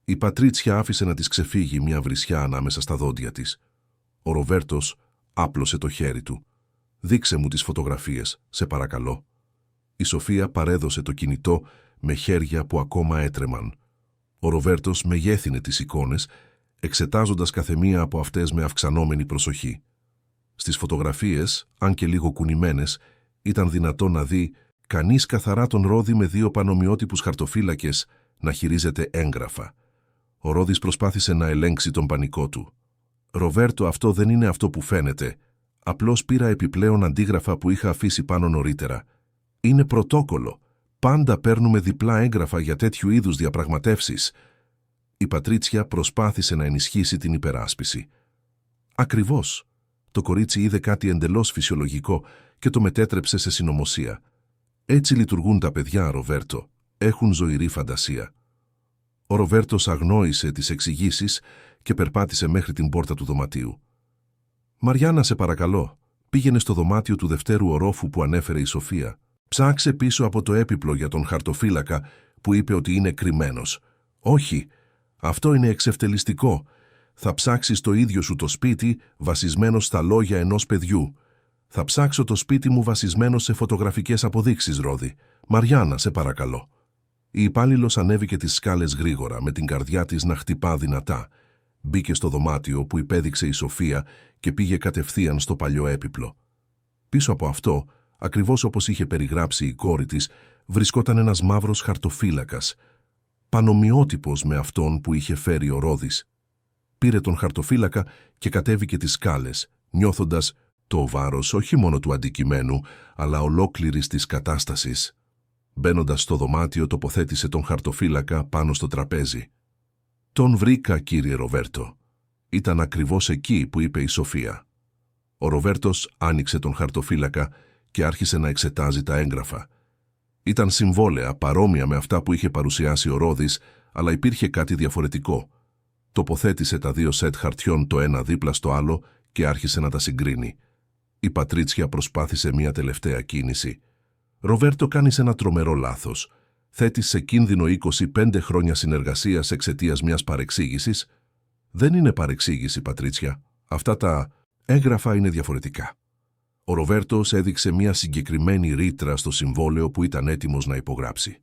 Η Πατρίτσια άφησε να της ξεφύγει μια βρισιά ανάμεσα στα δόντια της. Ο Ροβέρτος άπλωσε το χέρι του. «Δείξε μου τις φωτογραφίες, σε παρακαλώ». Η Σοφία παρέδωσε το κινητό με χέρια που ακόμα έτρεμαν. Ο Ροβέρτος μεγέθυνε τις εικόνες, εξετάζοντας καθεμία από αυτές με αυξανόμενη προσοχή. Στις φωτογραφίες, αν και λίγο κουνημένες, ήταν δυνατό να δει κανείς καθαρά τον Ρόδη με δύο πανομοιότυπους χαρτοφύλακες να χειρίζεται έγγραφα. Ο Ρόδης προσπάθησε να ελέγξει τον πανικό του. «Ροβέρτο, αυτό δεν είναι αυτό που φαίνεται. Απλώς πήρα επιπλέον αντίγραφα που είχα αφήσει πάνω νωρίτερα. Είναι πρωτόκολλο. Πάντα παίρνουμε διπλά έγγραφα για τέτοιου είδους διαπραγματεύσεις». Η Πατρίτσια προσπάθησε να ενισχύσει την υπεράσπιση. «Ακριβώς». Το κορίτσι είδε κάτι εντελώς φυσιολογικό και το μετέτρεψε σε συνωμοσία. «Έτσι λειτουργούν τα παιδιά, Ροβέρτο. Έχουν ζωηρή φαντασία». Ο Ροβέρτος αγνόησε τις εξηγήσεις και περπάτησε μέχρι την πόρτα του δωματίου. «Μαριάννα, σε παρακαλώ, πήγαινε στο δωμάτιο του δευτέρου ορόφου που ανέφερε η Σοφία. Ψάξε πίσω από το έπιπλο για τον χαρτοφύλακα που είπε ότι είναι κρυμμένος». «Όχι, αυτό είναι εξευτελιστικό. Θα ψάξεις το ίδιο σου το σπίτι βασισμένο στα λόγια ενός παιδιού». «Θα ψάξω το σπίτι μου βασισμένο σε φωτογραφικές αποδείξεις, Ρόδη. Μαριάννα, σε παρακαλώ». Η υπάλληλος ανέβηκε τις σκάλες γρήγορα, με την καρδιά της να χτυπά δυνατά. Μπήκε στο δωμάτιο που υπέδειξε η Σοφία και πήγε κατευθείαν στο παλιό έπιπλο. Πίσω από αυτό, ακριβώς όπως είχε περιγράψει η κόρη της, βρισκόταν ένας μαύρος χαρτοφύλακας, πανομοιότυπος με αυτόν που είχε φέρει ο Ρόδης. Πήρε τον χαρτοφύλακα και κατέβηκε τις σκάλες, νιώθοντας το βάρος όχι μόνο του αντικειμένου, αλλά ολόκληρης της κατάστασης. Μπαίνοντας στο δωμάτιο, τοποθέτησε τον χαρτοφύλακα πάνω στο τραπέζι. «Τον βρήκα, κύριε Ροβέρτο. Ήταν ακριβώς εκεί που είπε η Σοφία». Ο Ροβέρτος άνοιξε τον χαρτοφύλακα και άρχισε να εξετάζει τα έγγραφα. Ήταν συμβόλαια παρόμοια με αυτά που είχε παρουσιάσει ο Ρόδης, αλλά υπήρχε κάτι διαφορετικό. Τοποθέτησε τα δύο σετ χαρτιών το ένα δίπλα στο άλλο και άρχισε να τα συγκρίνει. Η Πατρίτσια προσπάθησε μια τελευταία κίνηση. «Ροβέρτο, κάνεις ένα τρομερό λάθος. Θέτεις σε κίνδυνο 25 χρόνια συνεργασίας εξαιτίας μιας παρεξήγησης». «Δεν είναι παρεξήγηση, Πατρίτσια. Αυτά τα έγγραφα είναι διαφορετικά». Ο Ροβέρτος έδειξε μια συγκεκριμένη ρήτρα στο συμβόλαιο που ήταν έτοιμος να υπογράψει.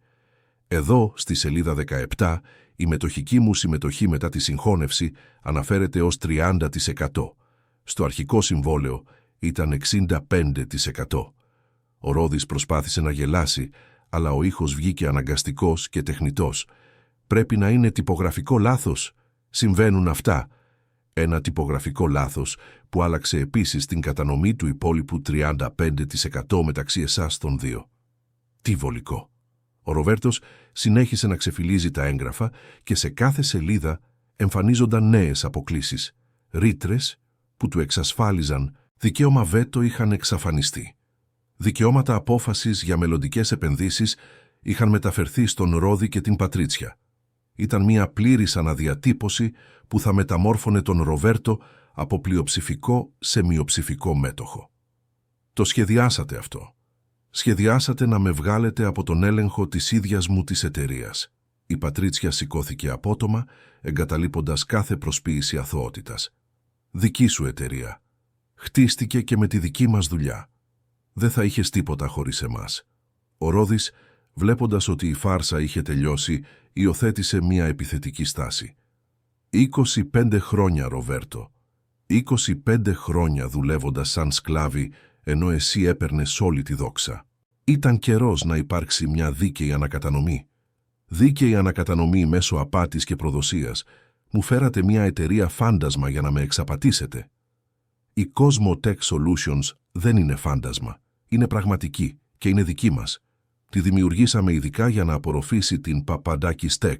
Εδώ, στη σελίδα 17, η μετοχική μου συμμετοχή μετά τη συγχώνευση αναφέρεται ως 30%. Στο αρχικό συμβόλαιο ήταν 65%. Ο Ρόδης προσπάθησε να γελάσει, αλλά ο ήχος βγήκε αναγκαστικός και τεχνητός. «Πρέπει να είναι τυπογραφικό λάθος. Συμβαίνουν αυτά». Ένα τυπογραφικό λάθος που άλλαξε επίσης την κατανομή του υπόλοιπου 35% μεταξύ εσάς των δύο. Τι βολικό. Ο Ροβέρτος συνέχισε να ξεφυλίζει τα έγγραφα και σε κάθε σελίδα εμφανίζονταν νέες αποκλίσεις. Ρήτρες που του εξασφάλιζαν δικαίωμα βέτο είχαν εξαφανιστεί. Δικαιώματα απόφασης για μελλοντικές επενδύσεις είχαν μεταφερθεί στον Ρόδη και την Πατρίτσια. Ήταν μια πλήρης αναδιατύπωση που θα μεταμόρφωνε τον Ροβέρτο από πλειοψηφικό σε μειοψηφικό μέτοχο. Το σχεδιάσατε αυτό. Σχεδιάσατε να με βγάλετε από τον έλεγχο της ίδιας μου της εταιρείας. Η Πατρίτσια σηκώθηκε απότομα, εγκαταλείποντας κάθε προσποίηση αθωότητας. Δική σου εταιρεία. Χτίστηκε και με τη δική μας δουλειά. Δεν θα είχες τίποτα χωρίς εμάς. Ο Ρόδης, βλέποντας ότι η φάρσα είχε τελειώσει, υιοθέτησε μια επιθετική στάση. 25 χρόνια, Ροβέρτο. 25 χρόνια δουλεύοντας σαν σκλάβη, ενώ εσύ έπαιρνες όλη τη δόξα. Ήταν καιρός να υπάρξει μια δίκαιη ανακατανομή. Δίκαιη ανακατανομή μέσω απάτης και προδοσίας. Μου φέρατε μια εταιρεία φάντασμα για να με εξαπατήσετε. Η Cosmotech Solutions δεν είναι φάντασμα. Είναι πραγματική και είναι δική μας. Τη δημιουργήσαμε ειδικά για να απορροφήσει την Papadakis Tech.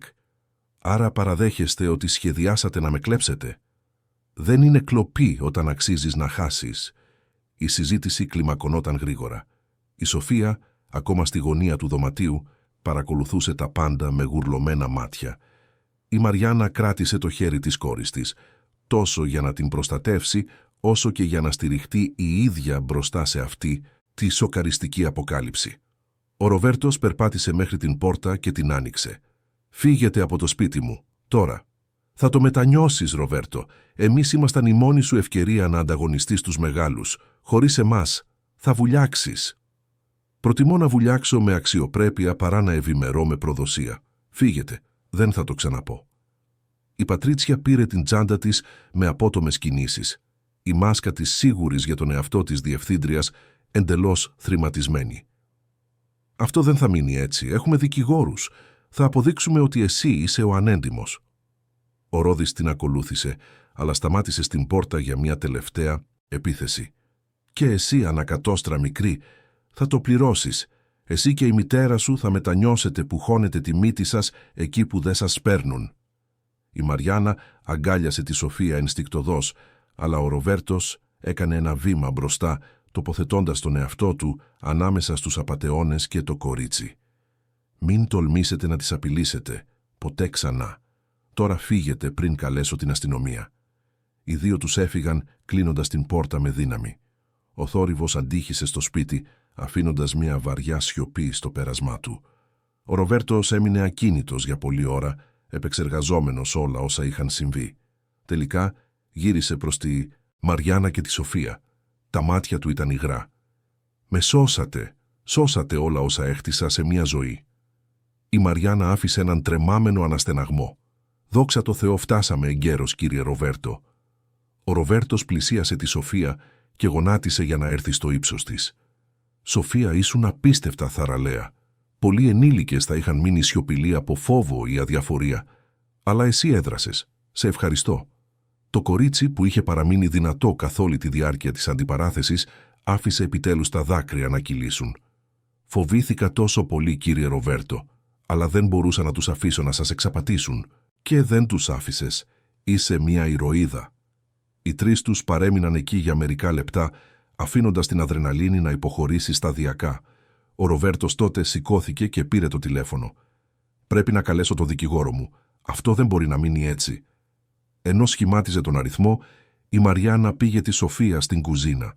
Άρα παραδέχεστε ότι σχεδιάσατε να με κλέψετε. Δεν είναι κλοπή όταν αξίζεις να χάσεις. Η συζήτηση κλιμακωνόταν γρήγορα. Η Σοφία, ακόμα στη γωνία του δωματίου, παρακολουθούσε τα πάντα με γουρλωμένα μάτια. Η Μαριάννα κράτησε το χέρι της κόρης της, τόσο για να την προστατεύσει, όσο και για να στηριχτεί η ίδια μπροστά σε αυτή τη σοκαριστική αποκάλυψη. Ο Ροβέρτος περπάτησε μέχρι την πόρτα και την άνοιξε. «Φύγετε από το σπίτι μου, τώρα». «Θα το μετανιώσεις, Ροβέρτο. Εμείς ήμασταν η μόνη σου ευκαιρία να ανταγωνιστείς τους μεγάλους. Χωρίς εμάς θα βουλιάξεις». «Προτιμώ να βουλιάξω με αξιοπρέπεια παρά να ευημερώ με προδοσία. Φύγετε, δεν θα το ξαναπώ». Η Πατρίτσια πήρε την τσάντα της με απότομες κινήσεις. Η μάσκα της σίγουρης για τον εαυτό της διευθύντριας εντελώς θρηματισμένη. «Αυτό δεν θα μείνει έτσι. Έχουμε δικηγόρους. Θα αποδείξουμε ότι εσύ είσαι ο ανέντιμος». Ο Ρόδης την ακολούθησε, αλλά σταμάτησε στην πόρτα για μια τελευταία επίθεση. «Και εσύ, ανακατόστρα μικρή, θα το πληρώσεις. Εσύ και η μητέρα σου θα μετανιώσετε που χώνετε τη μύτη σας εκεί που δεν σας παίρνουν». Η Μαριάννα αγκάλιασε τη Σοφία ενστικτωδώς, αλλά ο Ροβέρτος έκανε ένα βήμα μπροστά, τοποθετώντας τον εαυτό του ανάμεσα στους απατεώνες και το κορίτσι. «Μην τολμήσετε να τις απειλήσετε. Ποτέ ξανά. Τώρα φύγετε πριν καλέσω την αστυνομία». Οι δύο τους έφυγαν, κλείνοντας την πόρτα με δύναμη. Ο θόρυβος αντίχησε στο σπίτι, αφήνοντας μια βαριά σιωπή στο πέρασμά του. Ο Ροβέρτος έμεινε ακίνητος για πολλή ώρα, επεξεργαζόμενος όλα όσα είχαν συμβεί. Τελικά γύρισε προς τη Μαριάννα και τη Σοφία. Τα μάτια του ήταν υγρά. «Με σώσατε. Σώσατε όλα όσα έχτισα σε μια ζωή». Η Μαριάννα άφησε έναν τρεμάμενο αναστεναγμό. «Δόξα τω Θεώ, φτάσαμε εγκαίρος, κύριε Ροβέρτο». Ο Ροβέρτος πλησίασε τη Σοφία και γονάτισε για να έρθει στο ύψος της. «Σοφία, ήσουν απίστευτα θαραλέα. Πολλοί ενήλικες θα είχαν μείνει σιωπηλοί από φόβο ή αδιαφορία. Αλλά εσύ έδρασες. Σε ευχαριστώ». Το κορίτσι, που είχε παραμείνει δυνατό καθ' όλη τη διάρκεια της αντιπαράθεσης, άφησε επιτέλους τα δάκρυα να κυλήσουν. «Φοβήθηκα τόσο πολύ, κύριε Ροβέρτο, αλλά δεν μπορούσα να τους αφήσω να σας εξαπατήσουν». «Και δεν τους άφησες. Είσαι μια ηρωίδα». Οι τρεις τους παρέμειναν εκεί για μερικά λεπτά, αφήνοντας την αδρεναλίνη να υποχωρήσει σταδιακά. Ο Ροβέρτος τότε σηκώθηκε και πήρε το τηλέφωνο. «Πρέπει να καλέσω το δικηγόρο μου. Αυτό δεν μπορεί να μείνει έτσι». Ενώ σχημάτιζε τον αριθμό, η Μαριάννα πήγε τη Σοφία στην κουζίνα.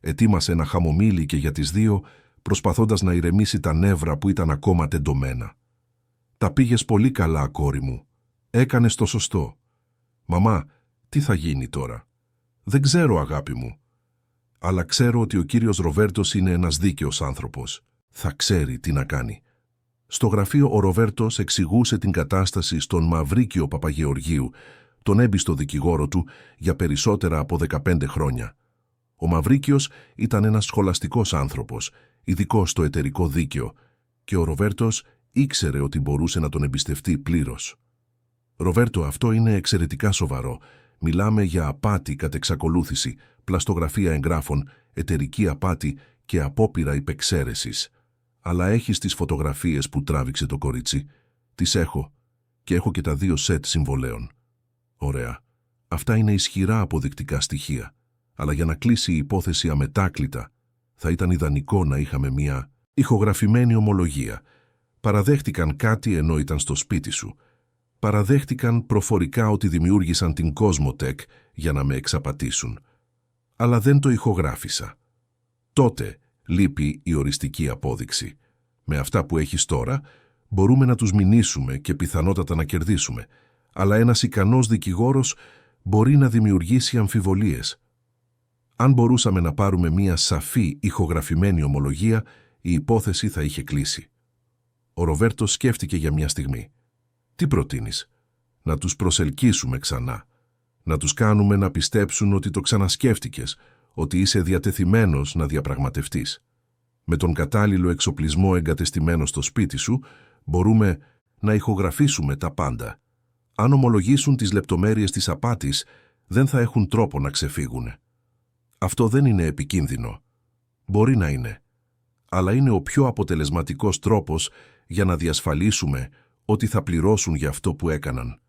Ετοίμασε ένα χαμομήλι και για τις δύο, προσπαθώντας να ηρεμήσει τα νεύρα που ήταν ακόμα τεντωμένα. «Τα πήγες πολύ καλά, κόρη μου. Έκανες το σωστό». «Μαμά, τι θα γίνει τώρα?» «Δεν ξέρω, αγάπη μου. Αλλά ξέρω ότι ο κύριος Ροβέρτος είναι ένας δίκαιος άνθρωπος. Θα ξέρει τι να κάνει». Στο γραφείο ο Ροβέρτος εξηγούσε την κατάσταση στον Μαυρίκιο Παπαγεωργίου, τον έμπιστο δικηγόρο του, για περισσότερα από 15 χρόνια. Ο Μαυρίκιος ήταν ένας σχολαστικός άνθρωπος, ειδικός στο εταιρικό δίκαιο, και ο Ροβέρτος ήξερε ότι μπορούσε να τον εμπιστευτεί πλήρως. «Ροβέρτο, αυτό είναι εξαιρετικά σοβαρό. Μιλάμε για απάτη κατ' εξακολούθηση, πλαστογραφία εγγράφων, εταιρική απάτη και απόπειρα υπεξαίρεσης. Αλλά έχεις τις φωτογραφίες που τράβηξε το κορίτσι?» «Τις έχω. Και έχω και τα 2 σετ συμβολέων». «Ωραία. Αυτά είναι ισχυρά αποδεικτικά στοιχεία. Αλλά για να κλείσει η υπόθεση αμετάκλητα, θα ήταν ιδανικό να είχαμε μια ηχογραφημένη ομολογία. Παραδέχτηκαν κάτι ενώ ήταν στο σπίτι σου. Παραδέχτηκαν προφορικά ότι δημιούργησαν την Cosmotech για να με εξαπατήσουν. Αλλά δεν το ηχογράφησα. Τότε λείπει η οριστική απόδειξη. Με αυτά που έχεις τώρα, μπορούμε να τους μηνύσουμε και πιθανότατα να κερδίσουμε, αλλά ένας ικανός δικηγόρος μπορεί να δημιουργήσει αμφιβολίες. Αν μπορούσαμε να πάρουμε μία σαφή ηχογραφημένη ομολογία, η υπόθεση θα είχε κλείσει. Ο Ροβέρτο σκέφτηκε για μια στιγμή. Τι προτείνεις? Να τους προσελκύσουμε ξανά. Να τους κάνουμε να πιστέψουν ότι το ξανασκέφτηκες, ότι είσαι διατεθειμένος να διαπραγματευτείς. Με τον κατάλληλο εξοπλισμό εγκατεστημένο στο σπίτι σου, μπορούμε να ηχογραφήσουμε τα πάντα. Αν ομολογήσουν τις λεπτομέρειες της απάτης, δεν θα έχουν τρόπο να ξεφύγουν. Αυτό δεν είναι επικίνδυνο. Μπορεί να είναι. Αλλά είναι ο πιο αποτελεσματικός τρόπος για να διασφαλίσουμε ότι θα πληρώσουν για αυτό που έκαναν.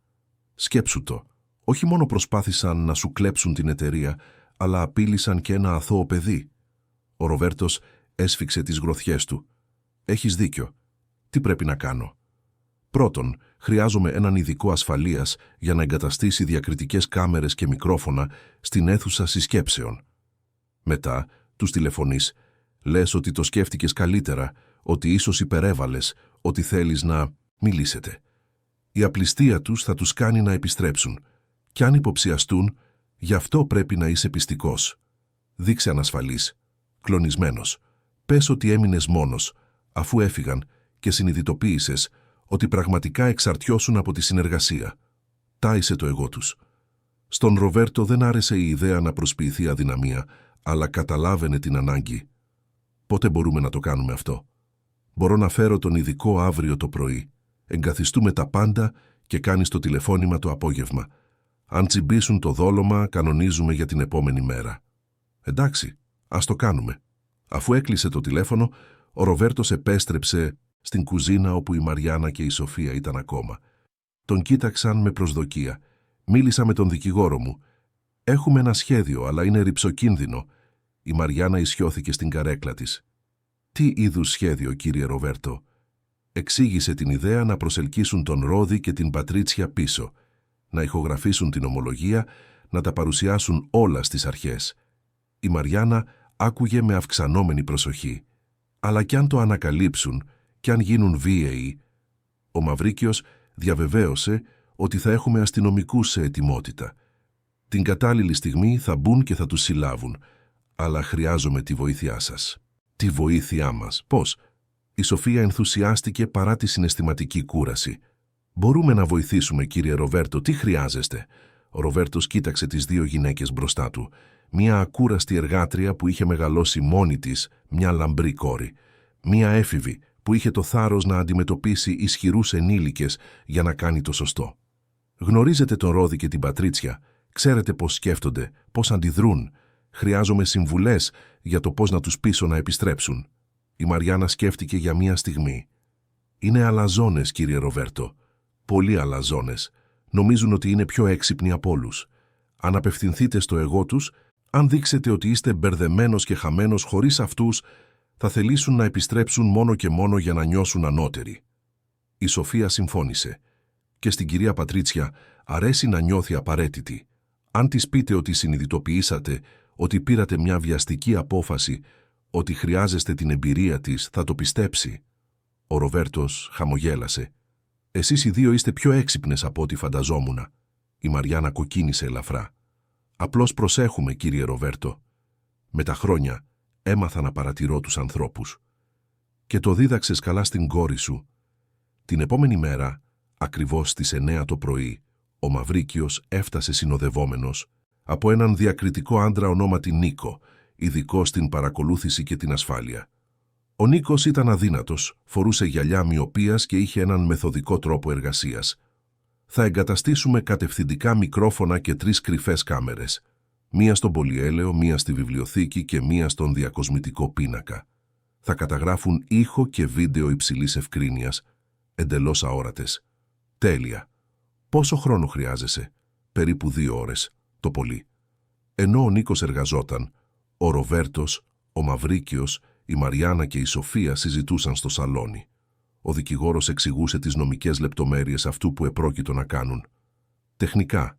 Σκέψου το. Όχι μόνο προσπάθησαν να σου κλέψουν την εταιρεία, αλλά απείλησαν και ένα αθώο παιδί. Ο Ροβέρτος έσφιξε τις γροθιές του. Έχεις δίκιο. Τι πρέπει να κάνω? Πρώτον, χρειάζομαι έναν ειδικό ασφαλείας για να εγκαταστήσει διακριτικές κάμερες και μικρόφωνα στην αίθουσα συσκέψεων. Μετά, τους τηλεφωνείς, λες ότι το σκέφτηκες καλύτερα, ότι ίσως υπερέβαλες, ότι θέλεις να μιλήσετε. Η απληστία τους θα τους κάνει να επιστρέψουν. Κι αν υποψιαστούν, γι' αυτό πρέπει να είσαι πιστικός. Δείξε ανασφαλής, κλονισμένος. Πες ότι έμεινες μόνος, αφού έφυγαν, και συνειδητοποίησες ότι πραγματικά εξαρτιώσουν από τη συνεργασία. Τάισε το εγώ τους. Στον Ροβέρτο δεν άρεσε η ιδέα να προσποιηθεί αδυναμία, αλλά καταλάβαινε την ανάγκη. Πότε μπορούμε να το κάνουμε αυτό? Μπορώ να φέρω τον ειδικό αύριο το πρωί. Εγκαθιστούμε τα πάντα και κάνεις το τηλεφώνημα το απόγευμα. Αν τσιμπήσουν το δόλωμα, κανονίζουμε για την επόμενη μέρα. Εντάξει, ας το κάνουμε. Αφού έκλεισε το τηλέφωνο, ο Ροβέρτος επέστρεψε στην κουζίνα όπου η Μαριάννα και η Σοφία ήταν ακόμα. Τον κοίταξαν με προσδοκία. Μίλησα με τον δικηγόρο μου. Έχουμε ένα σχέδιο, αλλά είναι ρυψοκίνδυνο. Η Μαριάννα ισιώθηκε στην καρέκλα της. Τι είδους σχέδιο, κύριε Ροβέρτο? Εξήγησε την ιδέα να προσελκύσουν τον Ρόδι και την Πατρίτσια πίσω, να ηχογραφήσουν την ομολογία, να τα παρουσιάσουν όλα στις αρχές. Η Μαριάννα άκουγε με αυξανόμενη προσοχή. Αλλά κι αν το ανακαλύψουν, κι αν γίνουν βίαιοι, ο Μαυρίκιος διαβεβαίωσε ότι θα έχουμε αστυνομικούς σε ετοιμότητα. Την κατάλληλη στιγμή θα μπουν και θα τους συλλάβουν, αλλά χρειάζομαι τη βοήθειά σας. Τη βοήθειά μας? Πώς? Η Σοφία ενθουσιάστηκε παρά τη συναισθηματική κούραση. Μπορούμε να βοηθήσουμε, κύριε Ροβέρτο, τι χρειάζεστε? Ο Ροβέρτος κοίταξε τις δύο γυναίκες μπροστά του. Μία ακούραστη εργάτρια που είχε μεγαλώσει μόνη της μια λαμπρή κόρη. Μία έφηβη που είχε το θάρρος να αντιμετωπίσει ισχυρούς ενήλικες για να κάνει το σωστό. Γνωρίζετε τον Ρόδι και την Πατρίτσια. Ξέρετε πώς σκέφτονται, πώς αντιδρούν. Χρειάζομαι συμβουλές για το πώς να τους πείσω να επιστρέψουν. Η Μαριάννα σκέφτηκε για μία στιγμή. Είναι αλαζόνες, κύριε Ροβέρτο. Πολύ αλαζόνες. Νομίζουν ότι είναι πιο έξυπνοι από όλους. Αν απευθυνθείτε στο εγώ τους, αν δείξετε ότι είστε μπερδεμένος και χαμένος χωρίς αυτούς, θα θελήσουν να επιστρέψουν μόνο και μόνο για να νιώσουν ανώτεροι. Η Σοφία συμφώνησε. Και στην κυρία Πατρίτσια αρέσει να νιώθει απαραίτητη. Αν της πείτε ότι συνειδητοποιήσατε, ότι πήρατε μια βιαστική απόφαση, ότι χρειάζεστε την εμπειρία της, θα το πιστέψει. Ο Ροβέρτος χαμογέλασε. Εσείς οι δύο είστε πιο έξυπνες από ό,τι φανταζόμουν. Η Μαριάννα κοκκίνησε ελαφρά. Απλώς προσέχουμε, κύριε Ροβέρτο. Με τα χρόνια έμαθα να παρατηρώ τους ανθρώπους. Και το δίδαξες καλά στην κόρη σου. Την επόμενη μέρα, ακριβώς στις 9 το πρωί, ο Μαυρίκιος έφτασε συνοδευόμενος από έναν διακριτικό άντρα ονόματι Νίκο, ειδικό στην παρακολούθηση και την ασφάλεια. Ο Νίκος ήταν αδύνατος, φορούσε γυαλιά μοιοπίας και είχε έναν μεθοδικό τρόπο εργασίας. Θα εγκαταστήσουμε κατευθυντικά μικρόφωνα και 3 κρυφές κάμερες. Μία στον πολυέλαιο, μία στη βιβλιοθήκη και μία στον διακοσμητικό πίνακα. Θα καταγράφουν ήχο και βίντεο υψηλής ευκρίνειας, εντελώς αόρατες. Τέλεια. Πόσο χρόνο χρειάζεσαι? Περίπου 2 ώρες, το πολύ. Ενώ ο Νίκος εργαζόταν, ο Ροβέρτος, ο Μαυρίκιος, η Μαριάννα και η Σοφία συζητούσαν στο σαλόνι. Ο δικηγόρος εξηγούσε τις νομικές λεπτομέρειες αυτού που επρόκειτο να κάνουν. Τεχνικά,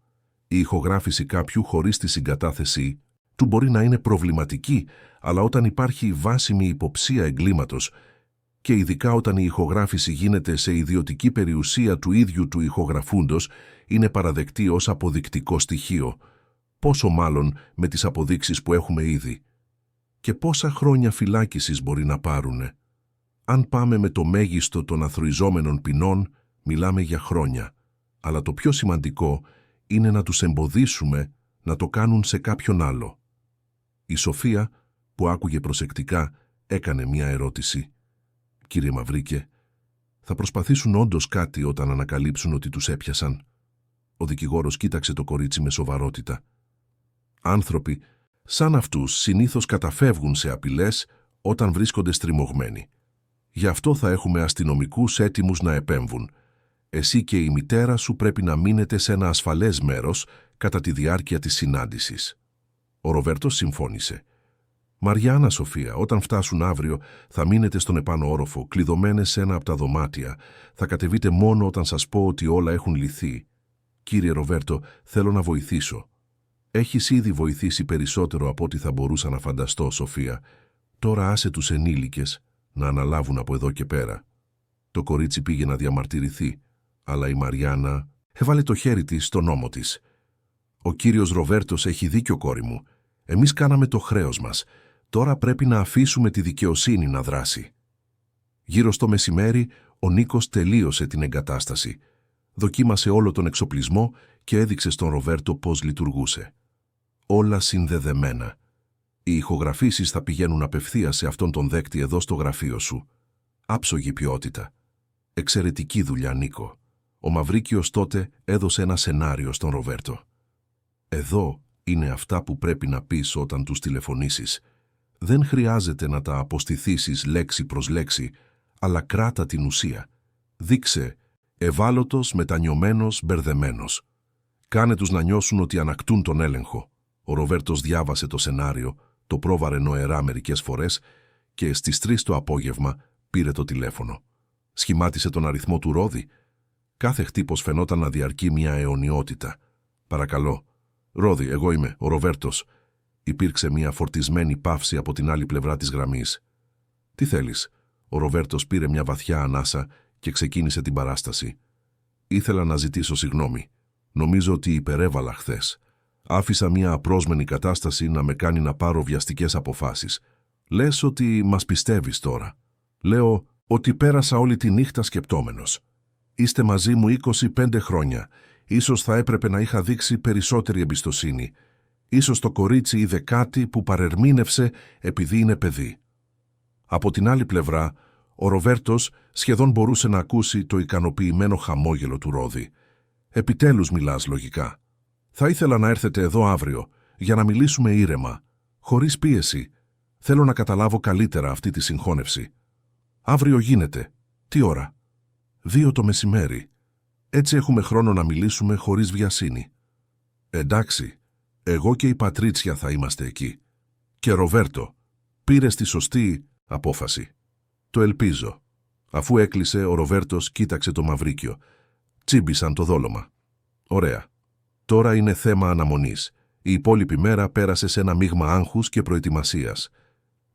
η ηχογράφηση κάποιου χωρίς τη συγκατάθεσή του μπορεί να είναι προβληματική, αλλά όταν υπάρχει βάσιμη υποψία εγκλήματος και ειδικά όταν η ηχογράφηση γίνεται σε ιδιωτική περιουσία του ίδιου του ηχογραφούντος, είναι παραδεκτή ως αποδεικτικό στοιχείο, πόσο μάλλον με τις αποδείξεις που έχουμε ήδη. Και πόσα χρόνια φυλάκισης μπορεί να πάρουνε. Αν πάμε με το μέγιστο των αθροιζόμενων ποινών, μιλάμε για χρόνια. Αλλά το πιο σημαντικό είναι να τους εμποδίσουμε να το κάνουν σε κάποιον άλλο. Η Σοφία, που άκουγε προσεκτικά, έκανε μια ερώτηση. «Κύριε Μαυρίκε, θα προσπαθήσουν όντως κάτι όταν ανακαλύψουν ότι τους έπιασαν?» Ο δικηγόρος κοίταξε το κορίτσι με σοβαρότητα. «Άνθρωποι σαν αυτούς συνήθως καταφεύγουν σε απειλές όταν βρίσκονται στριμωγμένοι. Γι' αυτό θα έχουμε αστυνομικούς έτοιμους να επέμβουν. Εσύ και η μητέρα σου πρέπει να μείνετε σε ένα ασφαλές μέρος κατά τη διάρκεια της συνάντησης». Ο Ροβέρτος συμφώνησε. «Μαριάννα, Σοφία, όταν φτάσουν αύριο θα μείνετε στον επάνω όροφο, κλειδωμένες σε ένα από τα δωμάτια. Θα κατεβείτε μόνο όταν σας πω ότι όλα έχουν λυθεί. Κύριε Ροβέρτο, θέλω να βοηθήσω». «Έχεις ήδη βοηθήσει περισσότερο από ό,τι θα μπορούσα να φανταστώ, Σοφία. Τώρα άσε τους ενήλικες να αναλάβουν από εδώ και πέρα». Το κορίτσι πήγε να διαμαρτυρηθεί, αλλά η Μαριάννα έβαλε το χέρι της στον ώμο της. «Ο κύριος Ροβέρτος έχει δίκιο, κόρη μου. Εμείς κάναμε το χρέος μας. Τώρα πρέπει να αφήσουμε τη δικαιοσύνη να δράσει». Γύρω στο μεσημέρι, ο Νίκος τελείωσε την εγκατάσταση. Δοκίμασε όλο τον εξοπλισμό και έδειξε στον Ροβέρτο πώς λειτουργούσε. Όλα συνδεδεμένα. Οι ηχογραφήσεις θα πηγαίνουν απευθείας σε αυτόν τον δέκτη εδώ στο γραφείο σου. Άψογη ποιότητα. Εξαιρετική δουλειά, Νίκο. Ο Μαυρίκιος τότε έδωσε ένα σενάριο στον Ροβέρτο. «Εδώ είναι αυτά που πρέπει να πεις όταν τους τηλεφωνήσεις. Δεν χρειάζεται να τα αποστηθήσεις λέξη προς λέξη, αλλά κράτα την ουσία. Δείξε ευάλωτος, μετανιωμένος, μπερδεμένος. Κάνε τους να νιώσουν ότι ανακτούν τον έλεγχο». Ο Ροβέρτος διάβασε το σενάριο, το πρόβαρε νοερά μερικές φορές και στις 3 το απόγευμα πήρε το τηλέφωνο. Σχημάτισε τον αριθμό του Ρόδη. Κάθε χτύπος φαινόταν να διαρκεί μια αιωνιότητα. «Παρακαλώ». «Ρόδη, εγώ είμαι, ο Ροβέρτος». Υπήρξε μια φορτισμένη παύση από την άλλη πλευρά της γραμμής. «Τι θέλεις?» Ο Ροβέρτος πήρε μια βαθιά ανάσα και ξεκίνησε την παράσταση. «Ήθελα να ζητήσω συγγνώμη. Νομίζω ότι υπερέβαλα χθες. Άφησα μια απρόσμενη κατάσταση να με κάνει να πάρω βιαστικές αποφάσεις. Λες ότι μας πιστεύεις τώρα. Λέω ότι πέρασα όλη τη νύχτα σκεπτόμενος. Είστε μαζί μου 25 χρόνια. Ίσως θα έπρεπε να είχα δείξει περισσότερη εμπιστοσύνη. Ίσως το κορίτσι είδε κάτι που παρερμήνευσε επειδή είναι παιδί». Από την άλλη πλευρά, ο Ροβέρτος σχεδόν μπορούσε να ακούσει το ικανοποιημένο χαμόγελο του Ρόδη. «Επιτέλους μιλάς λογικά. Θα ήθελα να έρθετε εδώ αύριο για να μιλήσουμε ήρεμα, χωρίς πίεση. Θέλω να καταλάβω καλύτερα αυτή τη συγχώνευση. Αύριο γίνεται. Τι ώρα?» 2 το μεσημέρι. Έτσι έχουμε χρόνο να μιλήσουμε χωρίς βιασύνη». «Εντάξει, εγώ και η Πατρίτσια θα είμαστε εκεί. Και Ροβέρτο, πήρες τη σωστή απόφαση». «Το ελπίζω». Αφού έκλεισε, ο Ροβέρτος κοίταξε το Μαυρίκιο. Τσίμπησαν το δόλωμα. «Ωραία. Τώρα είναι θέμα αναμονής. Η υπόλοιπη μέρα πέρασε σε ένα μείγμα άγχους και προετοιμασίας.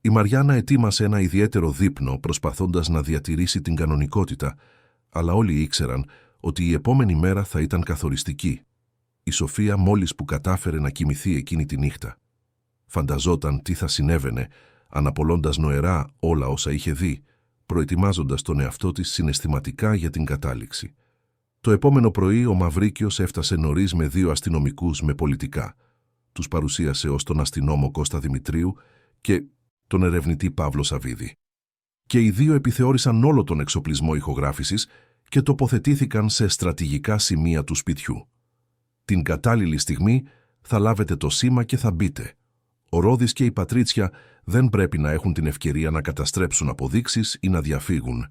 Η Μαριάννα ετοίμασε ένα ιδιαίτερο δείπνο προσπαθώντας να διατηρήσει την κανονικότητα, αλλά όλοι ήξεραν ότι η επόμενη μέρα θα ήταν καθοριστική. Η Σοφία μόλις που κατάφερε να κοιμηθεί εκείνη τη νύχτα. Φανταζόταν τι θα συνέβαινε, αναπολώντας νοερά όλα όσα είχε δει, προετοιμάζοντας τον εαυτό της συναισθηματικά για την κατάληξη. Το επόμενο πρωί ο Μαυρίκιος έφτασε νωρίς με 2 αστυνομικούς με πολιτικά. Τους παρουσίασε ως τον αστυνόμο Κώστα Δημητρίου και τον ερευνητή Παύλο Σαββίδη. Και οι 2 επιθεώρησαν όλο τον εξοπλισμό ηχογράφησης και τοποθετήθηκαν σε στρατηγικά σημεία του σπιτιού. Την κατάλληλη στιγμή θα λάβετε το σήμα και θα μπείτε. Ο Ρόδης και η Πατρίτσια δεν πρέπει να έχουν την ευκαιρία να καταστρέψουν αποδείξεις ή να διαφύγουν.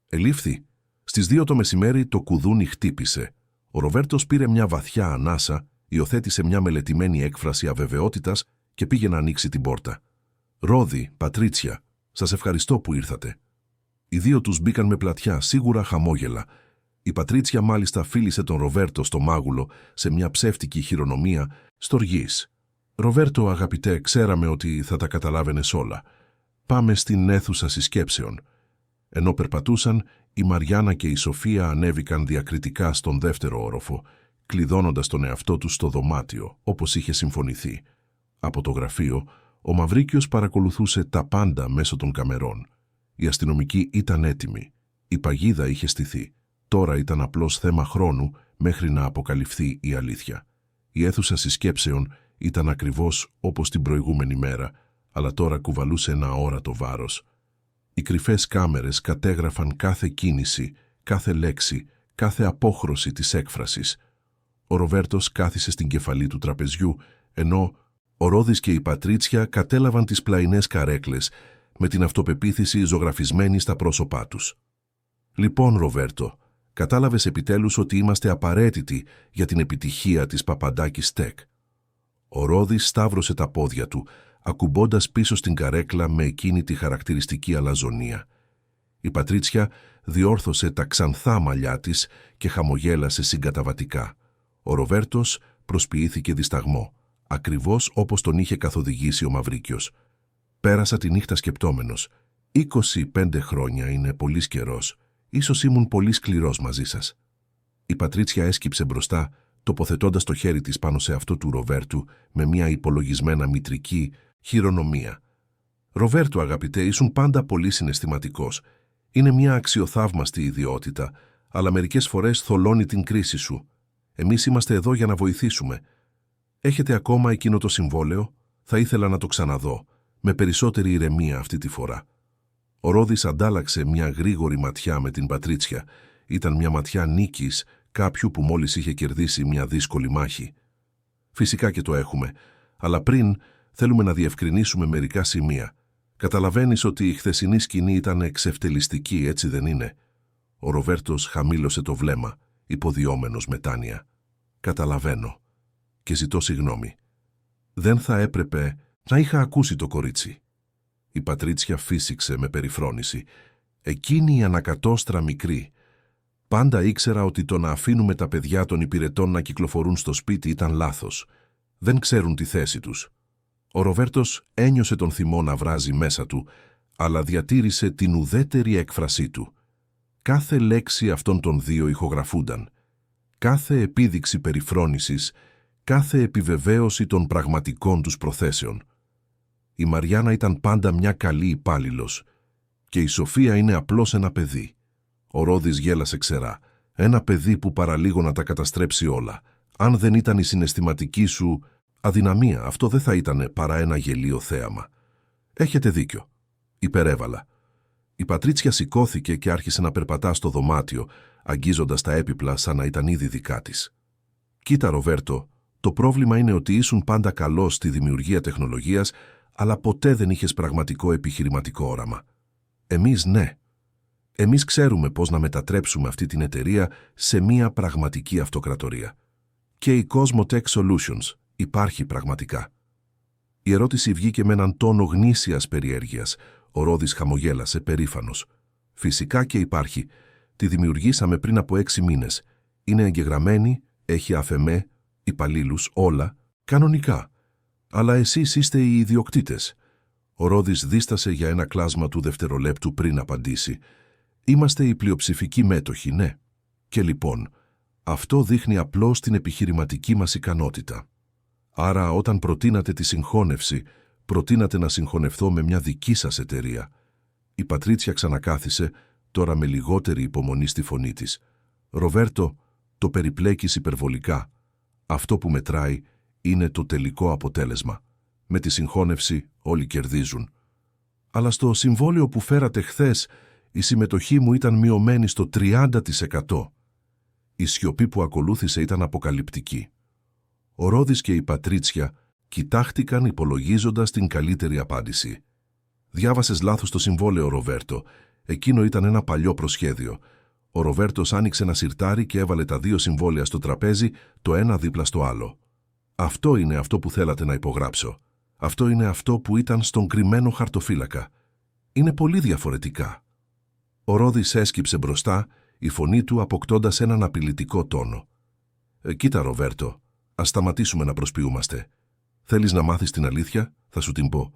Ελήφθη. Στις 2 το μεσημέρι το κουδούνι χτύπησε. Ο Ροβέρτος πήρε μια βαθιά ανάσα, υιοθέτησε μια μελετημένη έκφραση αβεβαιότητας και πήγε να ανοίξει την πόρτα. «Ρόδη, Πατρίτσια, σας ευχαριστώ που ήρθατε». Οι δύο τους μπήκαν με πλατιά, σίγουρα χαμόγελα. Η Πατρίτσια μάλιστα φίλησε τον Ροβέρτο στο μάγουλο σε μια ψεύτικη χειρονομία στοργής. «Ροβέρτο, αγαπητέ, ξέραμε ότι θα τα καταλάβαινες όλα. Πάμε στην αίθουσα συσκέψεων». Ενώ περπατούσαν, η Μαριάννα και η Σοφία ανέβηκαν διακριτικά στον δεύτερο όροφο, κλειδώνοντας τον εαυτό τους στο δωμάτιο, όπως είχε συμφωνηθεί. Από το γραφείο, ο Μαυρίκιος παρακολουθούσε τα πάντα μέσω των καμερών. Οι αστυνομικοί ήταν έτοιμοι. Η παγίδα είχε στηθεί. Τώρα ήταν απλώς θέμα χρόνου μέχρι να αποκαλυφθεί η αλήθεια. Η αίθουσα συσκέψεων ήταν ακριβώς όπως την προηγούμενη μέρα, αλλά τώρα κουβαλούσε ένα αόρατο βάρος. Οι κρυφές κάμερες κατέγραφαν κάθε κίνηση, κάθε λέξη, κάθε απόχρωση της έκφρασης. Ο Ροβέρτος κάθισε στην κεφαλή του τραπεζιού, ενώ ο Ρόδης και η Πατρίτσια κατέλαβαν τις πλαϊνές καρέκλες με την αυτοπεποίθηση ζωγραφισμένη στα πρόσωπά τους. «Λοιπόν, Ροβέρτο, κατάλαβες επιτέλους ότι είμαστε απαραίτητοι για την επιτυχία της Παπαντάκης Τεκ». Ο Ρόδης σταύρωσε τα πόδια του, ακουμπώντας πίσω στην καρέκλα με εκείνη τη χαρακτηριστική αλαζονία. Η Πατρίτσια διόρθωσε τα ξανθά μαλλιά της και χαμογέλασε συγκαταβατικά. Ο Ροβέρτος προσποιήθηκε δισταγμό, ακριβώς όπως τον είχε καθοδηγήσει ο Μαυρίκιος. «Πέρασα τη νύχτα σκεπτόμενος. 25 χρόνια είναι πολύς καιρός. Ίσως ήμουν πολύ σκληρός μαζί σας». Η Πατρίτσια έσκυψε μπροστά, τοποθετώντας το χέρι της πάνω σε αυτό του Ροβέρτου με μια υπολογισμένα μητρική χειρονομία. «Ροβέρτου, αγαπητέ, ήσουν πάντα πολύ συναισθηματικός. Είναι μια αξιοθαύμαστη ιδιότητα, αλλά μερικές φορές θολώνει την κρίση σου. Εμείς είμαστε εδώ για να βοηθήσουμε. Έχετε ακόμα εκείνο το συμβόλαιο? Θα ήθελα να το ξαναδώ, με περισσότερη ηρεμία αυτή τη φορά». Ο Ρόδης αντάλλαξε μια γρήγορη ματιά με την Πατρίτσια. Ήταν μια ματιά νίκης κάποιου που μόλις είχε κερδίσει μια δύσκολη μάχη. «Φυσικά και το έχουμε, αλλά πριν θέλουμε να διευκρινίσουμε μερικά σημεία. Καταλαβαίνεις ότι η χθεσινή σκηνή ήταν εξευτελιστική, έτσι δεν είναι?» Ο Ροβέρτος χαμήλωσε το βλέμμα, υποδιόμενος μετάνοια. «Καταλαβαίνω και ζητώ συγγνώμη. Δεν θα έπρεπε να είχα ακούσει το κορίτσι». Η Πατρίτσια φύσηξε με περιφρόνηση. «Εκείνη η ανακατόστρα μικρή. Πάντα ήξερα ότι το να αφήνουμε τα παιδιά των υπηρετών να κυκλοφορούν στο σπίτι ήταν λάθος. Δεν ξέρουν τη θέση τους». Ο Ροβέρτος ένιωσε τον θυμό να βράζει μέσα του, αλλά διατήρησε την ουδέτερη έκφρασή του. Κάθε λέξη αυτών των δύο ηχογραφούνταν. Κάθε επίδειξη περιφρόνησης, κάθε επιβεβαίωση των πραγματικών τους προθέσεων. Η Μαριάννα ήταν πάντα μια καλή υπάλληλος και η Σοφία είναι απλώς ένα παιδί. Ο Ρόδης γέλασε ξερά. «Ένα παιδί που παραλίγο να τα καταστρέψει όλα. Αν δεν ήταν η συναισθηματική σου αδυναμία, αυτό δεν θα ήταν παρά ένα γελίο θέαμα». «Έχετε δίκιο», υπερέβαλα. Η Πατρίτσια σηκώθηκε και άρχισε να περπατά στο δωμάτιο, αγγίζοντας τα έπιπλα σαν να ήταν ήδη δικά της. «Κοίτα, Ροβέρτο, το πρόβλημα είναι ότι ήσουν πάντα καλός στη δημιουργία τεχνολογίας, αλλά ποτέ δεν είχες πραγματικό επιχειρηματικό όραμα. Εμείς ναι. Εμείς ξέρουμε πώς να μετατρέψουμε αυτή την εταιρεία σε μια πραγματική αυτοκρατορία. Και η Cosmotech Solutions υπάρχει πραγματικά». Η ερώτηση βγήκε με έναν τόνο γνήσιας περιέργειας. Ο Ρόδης χαμογέλασε περήφανος. «Φυσικά και υπάρχει. Τη δημιουργήσαμε πριν από 6 μήνες. Είναι εγγεγραμμένη, έχει αφεμέ, υπαλλήλους, όλα, κανονικά. Αλλά εσείς είστε οι ιδιοκτήτες». Ο Ρόδης δίστασε για ένα κλάσμα του δευτερολέπτου πριν απαντήσει. «Είμαστε οι πλειοψηφικοί μέτοχοι, ναι. Και λοιπόν, αυτό δείχνει απλώς την επιχειρηματική μας ικανότητα. Άρα όταν προτείνατε τη συγχώνευση, προτείνατε να συγχωνευτώ με μια δική σας εταιρεία». Η Πατρίτσια ξανακάθισε, τώρα με λιγότερη υπομονή στη φωνή της. «Ροβέρτο, το περιπλέκεις υπερβολικά. Αυτό που μετράει είναι το τελικό αποτέλεσμα. Με τη συγχώνευση όλοι κερδίζουν. Αλλά στο συμβόλαιο που φέρατε χθες, η συμμετοχή μου ήταν μειωμένη στο 30%. Η σιωπή που ακολούθησε ήταν αποκαλυπτική. Ο Ρόδης και η Πατρίτσια κοιτάχτηκαν υπολογίζοντας την καλύτερη απάντηση. «Διάβασες λάθος το συμβόλαιο, Ροβέρτο. Εκείνο ήταν ένα παλιό προσχέδιο». Ο Ροβέρτος άνοιξε ένα σιρτάρι και έβαλε τα δύο συμβόλαια στο τραπέζι, το ένα δίπλα στο άλλο. «Αυτό είναι αυτό που θέλατε να υπογράψω. Αυτό είναι αυτό που ήταν στον κρυμμένο χαρτοφύλακα. Είναι πολύ διαφορετικά». Ο Ρόδης έσκυψε μπροστά, η φωνή του αποκτώντας έναν απειλητικό τόνο. «Κοίτα, Ροβέρτο, ας σταματήσουμε να προσποιούμαστε. Θέλεις να μάθεις την αλήθεια, θα σου την πω.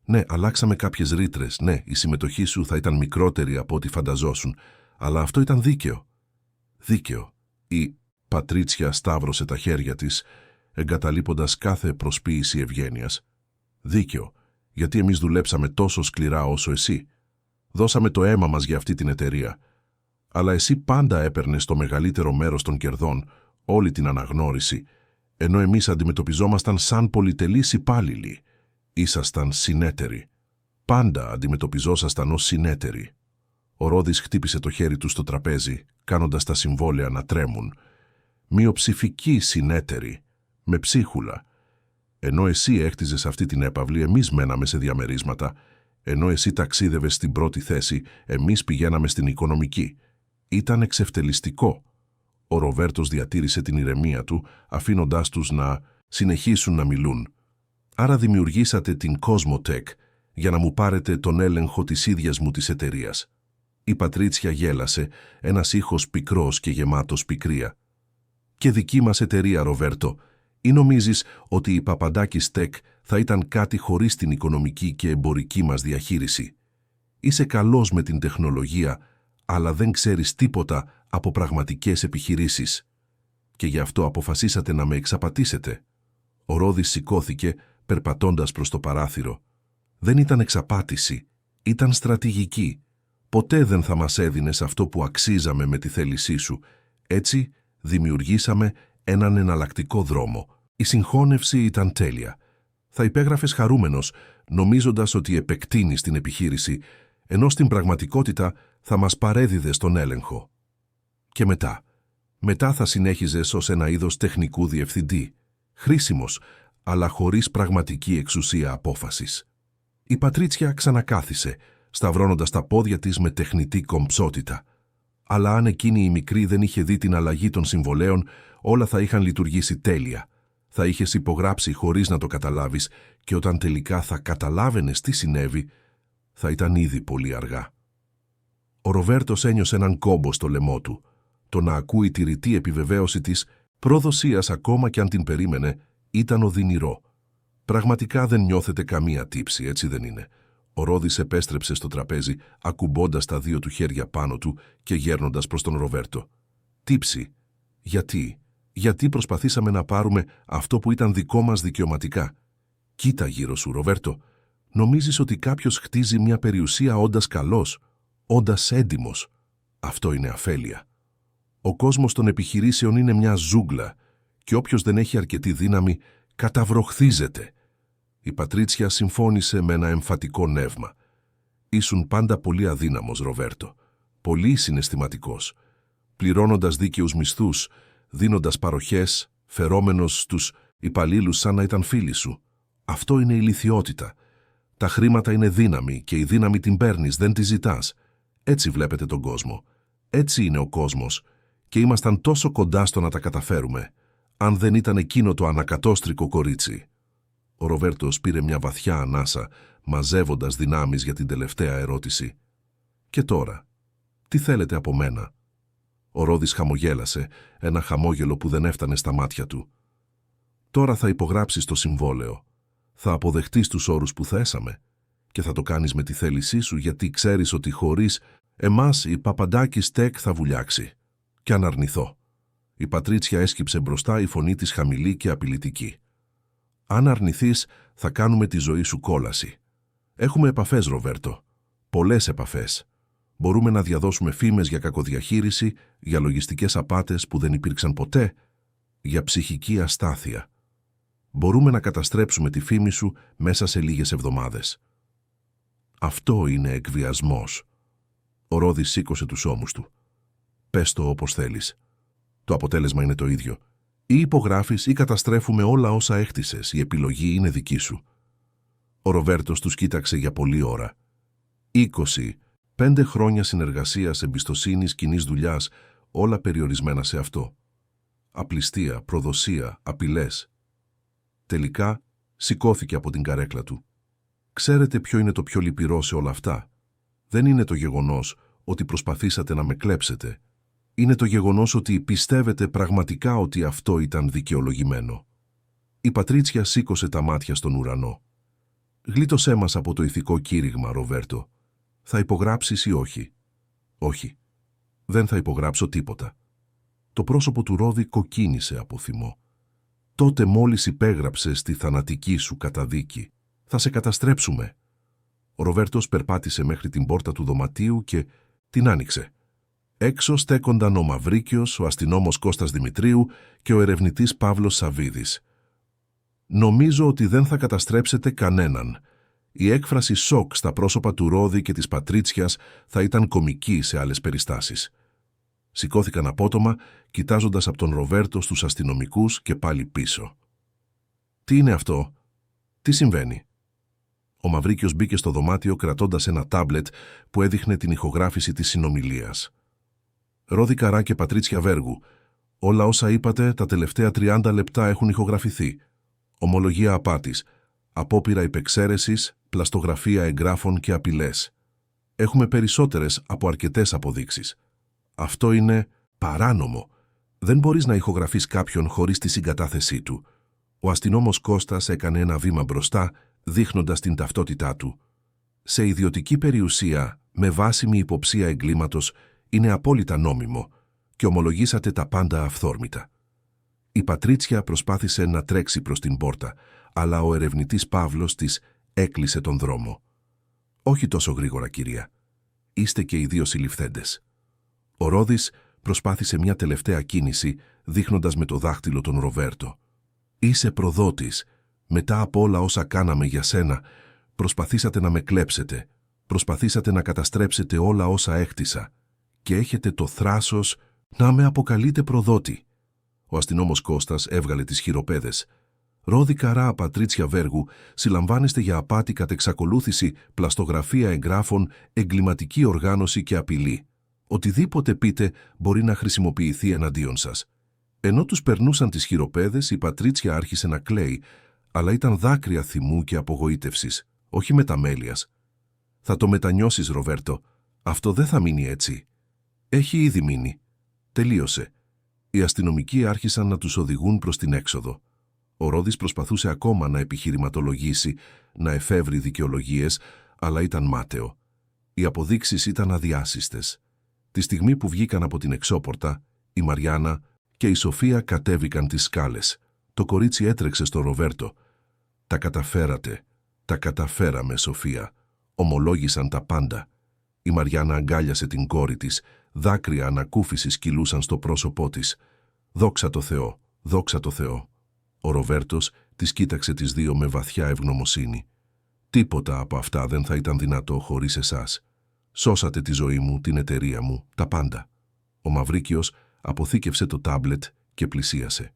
Ναι, αλλάξαμε κάποιες ρήτρες, ναι, η συμμετοχή σου θα ήταν μικρότερη από ό,τι φανταζόσουν, αλλά αυτό ήταν δίκαιο». «Δίκαιο». Η Πατρίτσια σταύρωσε τα χέρια της, εγκαταλείποντας κάθε προσποίηση ευγένειας. «Δίκαιο, γιατί εμείς δουλέψαμε τόσο σκληρά όσο εσύ. Δώσαμε το αίμα μας για αυτή την εταιρεία. Αλλά εσύ πάντα έπαιρνες το μεγαλύτερο μέρος των κερδών, όλη την αναγνώριση, ενώ εμείς αντιμετωπιζόμασταν σαν πολυτελείς υπάλληλοι. Ήσασταν συνέτεροι. Πάντα αντιμετωπιζόσασταν ως συνέτεροι». Ο Ρόδης χτύπησε το χέρι του στο τραπέζι, κάνοντας τα συμβόλαια να τρέμουν. «Μειοψηφικοί συνέτεροι, με ψίχουλα. Ενώ εσύ έκτιζες αυτή την έπαυλη, εμείς μέναμε σε διαμερίσματα. Ενώ εσύ ταξίδευες στην πρώτη θέση, εμείς πηγαίναμε στην οικονομική. Ήταν εξευτελιστικό». Ο Ροβέρτος διατήρησε την ηρεμία του, αφήνοντάς τους να συνεχίσουν να μιλούν. «Άρα δημιουργήσατε την Cosmotech για να μου πάρετε τον έλεγχο της ίδιας μου της εταιρείας». Η Πατρίτσια γέλασε, ένας ήχος πικρός και γεμάτος πικρία. «Και δική μας εταιρεία, Ροβέρτο. Ή νομίζεις ότι η Παπαντάκης Tech θα ήταν κάτι χωρίς την οικονομική και εμπορική μας διαχείριση? Είσαι καλός με την τεχνολογία, αλλά δεν ξέρεις τίποτα από πραγματικές επιχειρήσεις. Και γι' αυτό αποφασίσατε να με εξαπατήσετε». Ο Ρόδης σηκώθηκε, περπατώντας προς το παράθυρο. «Δεν ήταν εξαπάτηση, ήταν στρατηγική. Ποτέ δεν θα μας έδινες αυτό που αξίζαμε με τη θέλησή σου. Έτσι δημιουργήσαμε έναν εναλλακτικό δρόμο. Η συγχώνευση ήταν τέλεια. Θα υπέγραφες χαρούμενος, νομίζοντας ότι επεκτείνεις την επιχείρηση, ενώ στην πραγματικότητα θα μας παρέδιδες τον έλεγχο. Και μετά θα συνέχιζες ως ένα είδος τεχνικού διευθυντή, χρήσιμος, αλλά χωρίς πραγματική εξουσία απόφασης». Η Πατρίτσια ξανακάθισε, σταυρώνοντας τα πόδια της με τεχνητή κομψότητα. Αλλά αν εκείνη η μικρή δεν είχε δει την αλλαγή των συμβολέων, όλα θα είχαν λειτουργήσει τέλεια. Θα είχες υπογράψει χωρίς να το καταλάβεις και όταν τελικά θα καταλάβαινες τι συνέβη, θα ήταν ήδη πολύ αργά. Ο Ροβέρτος ένιωσε έναν κόμπο στο λαιμό του. Το να ακούει τη ρητή επιβεβαίωση της προδοσίας, ακόμα κι αν την περίμενε, ήταν οδυνηρό. «Πραγματικά δεν νιώθετε καμία τύψη, έτσι δεν είναι?» Ο Ρόδης επέστρεψε στο τραπέζι, ακουμπώντας τα δύο του χέρια πάνω του και γέρνοντας προς τον Ροβέρτο. «Τύψη? Γιατί προσπαθήσαμε να πάρουμε αυτό που ήταν δικό μας δικαιωματικά. Κοίτα γύρω σου, Ροβέρτο. Νομίζεις ότι κάποιος χτίζει μια περιουσία όντας καλός, όντας έντιμος? Αυτό είναι αφέλεια. Ο κόσμος των επιχειρήσεων είναι μια ζούγκλα και όποιος δεν έχει αρκετή δύναμη καταβροχθίζεται». Η Πατρίτσια συμφώνησε με ένα εμφατικό νεύμα. «Ήσουν πάντα πολύ αδύναμος, Ροβέρτο. Πολύ συναισθηματικός. Πληρώνοντας δίκαιους μισθούς, δίνοντας παροχές, φερόμενος στους υπαλλήλους σαν να ήταν φίλοι σου. Αυτό είναι ηλιθιότητα. Τα χρήματα είναι δύναμη και η δύναμη την παίρνεις, δεν τη ζητάς. Έτσι βλέπετε τον κόσμο. Έτσι είναι ο κόσμος. Και ήμασταν τόσο κοντά στο να τα καταφέρουμε, αν δεν ήταν εκείνο το ανακατόστρικο κορίτσι». Ο Ροβέρτος πήρε μια βαθιά ανάσα, μαζεύοντας δυνάμεις για την τελευταία ερώτηση. «Και τώρα, τι θέλετε από μένα?» Ο Ρόδης χαμογέλασε, ένα χαμόγελο που δεν έφτανε στα μάτια του. «Τώρα θα υπογράψεις το συμβόλαιο. Θα αποδεχτείς τους όρους που θέσαμε και θα το κάνεις με τη θέλησή σου, γιατί ξέρεις ότι χωρίς εμάς η Παπαντάκης Tech θα βουλιάξει. Κι αν αρνηθώ?» Η Πατρίτσια έσκυψε μπροστά, η φωνή της χαμηλή και απειλητική. «Αν αρνηθείς, θα κάνουμε τη ζωή σου κόλαση. Έχουμε επαφές, Ροβέρτο. Πολλές επαφές. Μπορούμε να διαδώσουμε φήμες για κακοδιαχείριση, για λογιστικές απάτες που δεν υπήρξαν ποτέ, για ψυχική αστάθεια. Μπορούμε να καταστρέψουμε τη φήμη σου μέσα σε λίγες εβδομάδες». «Αυτό είναι εκβιασμός». Ο Ρόδης σήκωσε τους ώμους του. «Πες το όπως θέλεις. Το αποτέλεσμα είναι το ίδιο. Ή υπογράφεις ή καταστρέφουμε όλα όσα έχτισες. Η επιλογή είναι δική σου». Ο Ροβέρτος τους κοίταξε για πολλή ώρα. 5 χρόνια συνεργασίας, εμπιστοσύνης, κοινής δουλειάς, όλα περιορισμένα σε αυτό. Απληστία, προδοσία, απειλές. Τελικά σηκώθηκε από την καρέκλα του. «Ξέρετε ποιο είναι το πιο λυπηρό σε όλα αυτά? Δεν είναι το γεγονός ότι προσπαθήσατε να με κλέψετε. Είναι το γεγονός ότι πιστεύετε πραγματικά ότι αυτό ήταν δικαιολογημένο. Η Πατρίτσια σήκωσε τα μάτια στον ουρανό. «Γλίτωσέ μας από το ηθικό κήρυγμα, Ροβέρτο. Θα υπογράψεις ή όχι?» «Όχι. Δεν θα υπογράψω τίποτα». Το πρόσωπο του Ρόδι κοκκίνησε από θυμό. «Τότε μόλις υπέγραψες τη θανατική σου καταδίκη. Θα σε καταστρέψουμε». Ο Ροβέρτος περπάτησε μέχρι την πόρτα του δωματίου και την άνοιξε. Έξω στέκονταν ο Μαυρίκιος, ο αστυνόμος Κώστας Δημητρίου και ο ερευνητής Παύλος Σαβίδης. «Νομίζω ότι δεν θα καταστρέψετε κανέναν». Η έκφραση σοκ στα πρόσωπα του Ρόδι και της Πατρίτσιας θα ήταν κωμική σε άλλες περιστάσεις. Σηκώθηκαν απότομα, κοιτάζοντας από τον Ροβέρτο στους αστυνομικούς και πάλι πίσω. «Τι είναι αυτό? Τι συμβαίνει?» Ο Μαυρίκιος μπήκε στο δωμάτιο κρατώντας ένα τάμπλετ που έδειχνε την ηχογράφηση της συνομιλίας. «Ρόδι Καρά και Πατρίτσια Βέργου, όλα όσα είπατε τα τελευταία 30 λεπτά έχουν ηχογραφηθεί. Ομολογία απάτης, απόπειρα υπεξαίρεσης, πλαστογραφία εγγράφων και απειλές. Έχουμε περισσότερες από αρκετές αποδείξεις. Αυτό είναι παράνομο. Δεν μπορείς να ηχογραφείς κάποιον χωρίς τη συγκατάθεσή του». Ο αστυνόμος Κώστας έκανε ένα βήμα μπροστά, δείχνοντας την ταυτότητά του. «Σε ιδιωτική περιουσία, με βάσιμη υποψία εγκλήματος, είναι απόλυτα νόμιμο και ομολογήσατε τα πάντα αυθόρμητα». Η Πατρίτσια προσπάθησε να τρέξει προς την πόρτα, αλλά ο ερευνητής Παύλος της έκλεισε τον δρόμο. «Όχι τόσο γρήγορα, κυρία. Είστε και οι δύο συλληφθέντες». Ο Ρόδης προσπάθησε μια τελευταία κίνηση, δείχνοντας με το δάχτυλο τον Ροβέρτο. «Είσαι προδότης. Μετά από όλα όσα κάναμε για σένα, προσπαθήσατε να με κλέψετε. Προσπαθήσατε να καταστρέψετε όλα όσα έκτισα. Και έχετε το θράσος να με αποκαλείτε προδότη». Ο αστυνόμος Κώστας έβγαλε τις χειροπέδες. «Ρόδι Καρά, Πατρίτσια Βέργου, συλλαμβάνεστε για απάτη κατ' εξακολούθηση, πλαστογραφία εγγράφων, εγκληματική οργάνωση και απειλή. Οτιδήποτε πείτε μπορεί να χρησιμοποιηθεί εναντίον σας». Ενώ τους περνούσαν τις χειροπέδες, η Πατρίτσια άρχισε να κλαίει, αλλά ήταν δάκρυα θυμού και απογοήτευσης, όχι μεταμέλειας. «Θα το μετανιώσεις, Ροβέρτο. Αυτό δεν θα μείνει έτσι». «Έχει ήδη μείνει. Τελείωσε». Οι αστυνομικοί άρχισαν να τους οδηγούν προς την έξοδο. Ο Ρόδης προσπαθούσε ακόμα να επιχειρηματολογήσει, να εφεύρει δικαιολογίες, αλλά ήταν μάταιο. Οι αποδείξεις ήταν αδιάσιστες. Τη στιγμή που βγήκαν από την εξώπορτα, η Μαριάννα και η Σοφία κατέβηκαν τις σκάλες. Το κορίτσι έτρεξε στο Ροβέρτο. «Τα καταφέρατε. Τα καταφέραμε, Σοφία». Ομολόγησαν τα πάντα. Η Μαριάννα αγκάλιασε την κόρη της. Δάκρυα ανακούφισης κυλούσαν στο πρόσωπό της. «Δόξα τω Θεώ, δόξα τω Θεώ». Ο Ροβέρτος τις κοίταξε τις δύο με βαθιά ευγνωμοσύνη. «Τίποτα από αυτά δεν θα ήταν δυνατό χωρίς εσάς. Σώσατε τη ζωή μου, την εταιρεία μου, τα πάντα». Ο Μαυρίκιος αποθήκευσε το τάμπλετ και πλησίασε.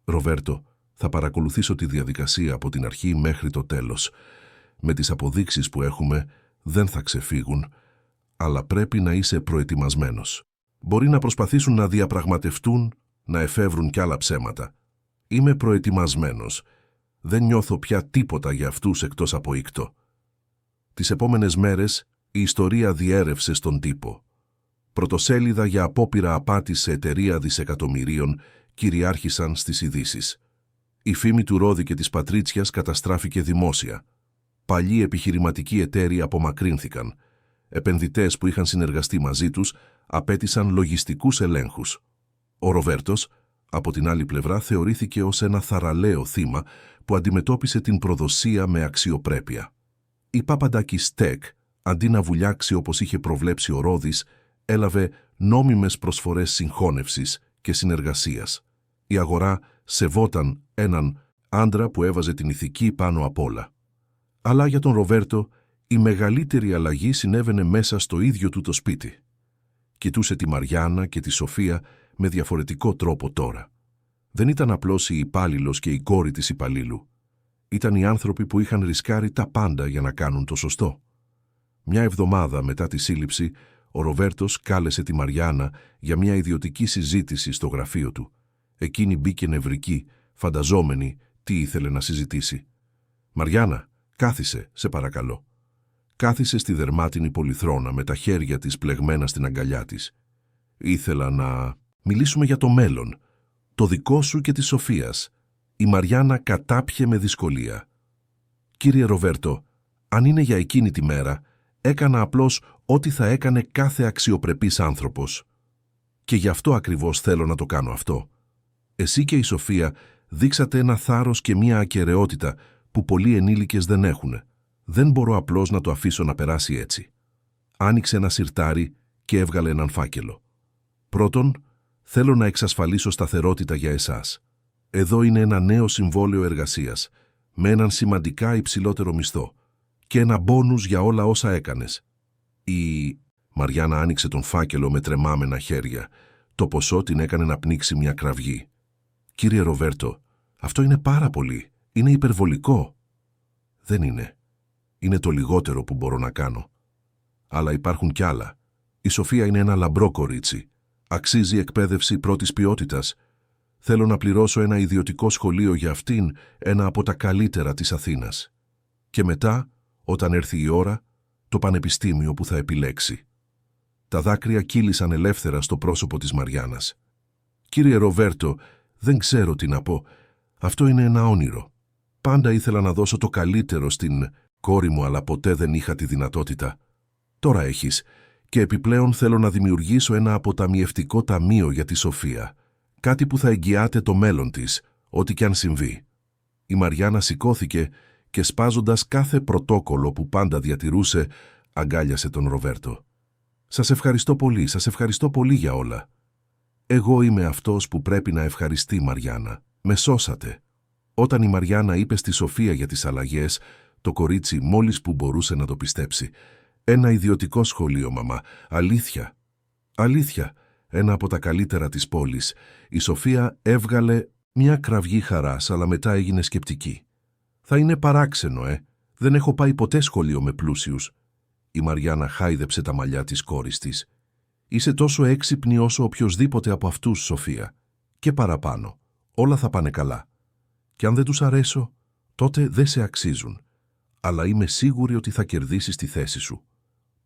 «Ροβέρτο, θα παρακολουθήσω τη διαδικασία από την αρχή μέχρι το τέλος. Με τις αποδείξεις που έχουμε δεν θα ξεφύγουν, αλλά πρέπει να είσαι προετοιμασμένος. Μπορεί να προσπαθήσουν να διαπραγματευτούν, να εφεύρουν κι άλλα ψέματα. Είμαι προετοιμασμένος. Δεν νιώθω πια τίποτα για αυτούς εκτός από ήκτο». Τις επόμενες μέρες η ιστορία διέρευσε στον τύπο. Πρωτοσέλιδα για απόπειρα απάτης σε εταιρεία δισεκατομμυρίων κυριάρχησαν στις ειδήσεις. Η φήμη του Ρόδη και της Πατρίτσιας καταστράφηκε δημόσια. Παλιοί επιχειρηματικοί εταίροι απομακρύνθηκαν. Επενδυτές που είχαν συνεργαστεί μαζί τους απέτησαν λογιστικούς ελέγχους. Ο Ροβέρτος, από την άλλη πλευρά, θεωρήθηκε ως ένα θαραλέο θύμα που αντιμετώπισε την προδοσία με αξιοπρέπεια. Η Παπαντάκη Στεκ, αντί να βουλιάξει όπως είχε προβλέψει ο Ρόδης, έλαβε νόμιμες προσφορές συγχώνευσης και συνεργασίας. Η αγορά σεβόταν έναν άντρα που έβαζε την ηθική πάνω απ' όλα. Αλλά για τον Ροβέρτο η μεγαλύτερη αλλαγή συνέβαινε μέσα στο ίδιο του το σπίτι. Κοιτούσε τη Μαριάννα και τη Σοφία με διαφορετικό τρόπο τώρα. Δεν ήταν απλώς η υπάλληλος και η κόρη της υπαλλήλου. Ήταν οι άνθρωποι που είχαν ρισκάρει τα πάντα για να κάνουν το σωστό. Μια εβδομάδα μετά τη σύλληψη, ο Ροβέρτος κάλεσε τη Μαριάννα για μια ιδιωτική συζήτηση στο γραφείο του. Εκείνη μπήκε νευρική, φανταζόμενη τι ήθελε να συζητήσει. «Μαριάννα, κάθισε, σε παρακαλώ». Κάθισε στη δερμάτινη πολυθρόνα με τα χέρια της πλεγμένα στην αγκαλιά της. «Ήθελα να μιλήσουμε για το μέλλον, το δικό σου και της Σοφίας». Η Μαριάννα κατάπιε με δυσκολία. «Κύριε Ροβέρτο, αν είναι για εκείνη τη μέρα, έκανα απλώς ό,τι θα έκανε κάθε αξιοπρεπής άνθρωπος. Και γι' αυτό ακριβώς θέλω να το κάνω αυτό. Εσύ και η Σοφία δείξατε ένα θάρρος και μία ακεραιότητα που πολλοί ενήλικες δεν έχουν. Δεν μπορώ απλώς να το αφήσω να περάσει έτσι». Άνοιξε ένα σιρτάρι και έβγαλε έναν φάκελο. «Πρώτον, θέλω να εξασφαλίσω σταθερότητα για εσάς. Εδώ είναι ένα νέο συμβόλαιο εργασίας, με έναν σημαντικά υψηλότερο μισθό και ένα μπόνους για όλα όσα έκανες». Η Μαριάννα άνοιξε τον φάκελο με τρεμάμενα χέρια. Το ποσό την έκανε να πνίξει μια κραυγή. «Κύριε Ροβέρτο, αυτό είναι πάρα πολύ. Είναι υπερβολικό». «Δεν είναι. Είναι το λιγότερο που μπορώ να κάνω. Αλλά υπάρχουν κι άλλα. Η Σοφία είναι ένα λαμπρό κορίτσι. Αξίζει εκπαίδευση πρώτης ποιότητας. Θέλω να πληρώσω ένα ιδιωτικό σχολείο για αυτήν, ένα από τα καλύτερα της Αθήνας. Και μετά, όταν έρθει η ώρα, το πανεπιστήμιο που θα επιλέξει». Τα δάκρυα κύλησαν ελεύθερα στο πρόσωπο της Μαριάννας. «Κύριε Ροβέρτο, δεν ξέρω τι να πω. Αυτό είναι ένα όνειρο. Πάντα ήθελα να δώσω το καλύτερο στην κόρη μου, αλλά ποτέ δεν είχα τη δυνατότητα. Τώρα έχεις. Και επιπλέον θέλω να δημιουργήσω ένα αποταμιευτικό ταμείο για τη Σοφία. Κάτι που θα εγγυάται το μέλλον της, ό,τι κι αν συμβεί». Η Μαριάννα σηκώθηκε και σπάζοντας κάθε πρωτόκολλο που πάντα διατηρούσε, αγκάλιασε τον Ροβέρτο. «Σας ευχαριστώ πολύ για όλα. Εγώ είμαι αυτός που πρέπει να ευχαριστεί, Μαριάννα. Με σώσατε». Όταν η Μαριάννα είπε στη Σοφία για τις αλλαγές, το κορίτσι μόλις που μπορούσε να το πιστέψει. «Ένα ιδιωτικό σχολείο, μαμά. Αλήθεια». «Αλήθεια. Ένα από τα καλύτερα της πόλης». Η Σοφία έβγαλε μια κραυγή χαράς, αλλά μετά έγινε σκεπτική. «Θα είναι παράξενο, Δεν έχω πάει ποτέ σχολείο με πλούσιους». Η Μαριάννα χάιδεψε τα μαλλιά της κόρης της. «Είσαι τόσο έξυπνη όσο οποιοσδήποτε από αυτούς, Σοφία. Και παραπάνω. Όλα θα πάνε καλά. Και αν δεν τους αρέσω, τότε δεν σε αξίζουν. Αλλά είμαι σίγουρη ότι θα κερδίσεις τη θέση σου.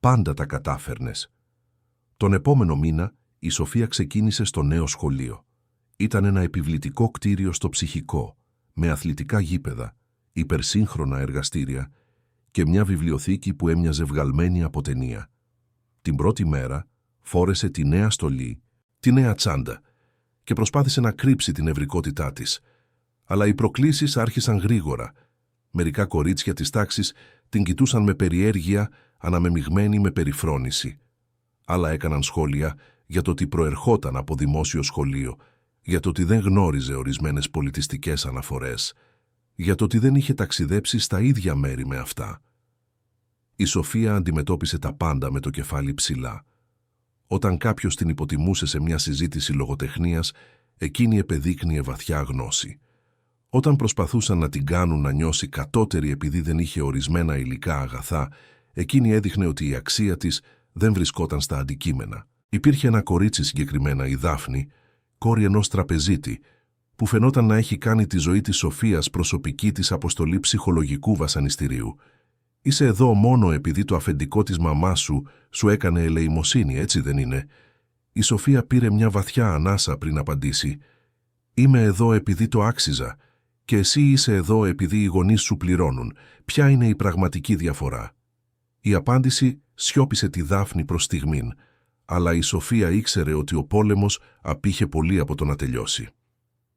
Πάντα τα κατάφερνες». Τον επόμενο μήνα, η Σοφία ξεκίνησε στο νέο σχολείο. Ήταν ένα επιβλητικό κτίριο στο Ψυχικό, με αθλητικά γήπεδα, υπερσύγχρονα εργαστήρια και μια βιβλιοθήκη που έμοιαζε βγαλμένη από ταινία. Την πρώτη μέρα φόρεσε τη νέα στολή, τη νέα τσάντα και προσπάθησε να κρύψει την ευρικότητά της. Αλλά οι προκλήσεις άρχισαν γρήγορα. Μερικά κορίτσια της τάξης την κοιτούσαν με περιέργεια, αναμεμειγμένη με περιφρόνηση. Άλλα έκαναν σχόλια για το ότι προερχόταν από δημόσιο σχολείο, για το ότι δεν γνώριζε ορισμένες πολιτιστικές αναφορές, για το ότι δεν είχε ταξιδέψει στα ίδια μέρη με αυτά. Η Σοφία αντιμετώπισε τα πάντα με το κεφάλι ψηλά. Όταν κάποιος την υποτιμούσε σε μια συζήτηση λογοτεχνίας, εκείνη επεδείκνυε βαθιά γνώση. Όταν προσπαθούσαν να την κάνουν να νιώσει κατώτερη επειδή δεν είχε ορισμένα υλικά αγαθά, εκείνη έδειχνε ότι η αξία της δεν βρισκόταν στα αντικείμενα. Υπήρχε ένα κορίτσι, συγκεκριμένα η Δάφνη, κόρη ενός τραπεζίτη, που φαινόταν να έχει κάνει τη ζωή της Σοφίας προσωπική της αποστολή ψυχολογικού βασανιστηρίου. «Είσαι εδώ μόνο επειδή το αφεντικό της μαμάς σου έκανε ελεημοσύνη, έτσι δεν είναι?» Η Σοφία πήρε μια βαθιά ανάσα πριν απαντήσει. «Είμαι εδώ επειδή το άξιζα και εσύ είσαι εδώ επειδή οι γονείς σου πληρώνουν. Ποια είναι η πραγματική διαφορά?» Η απάντηση σιώπησε τη Δάφνη προς στιγμήν, αλλά η Σοφία ήξερε ότι ο πόλεμος απήχε πολύ από το να τελειώσει.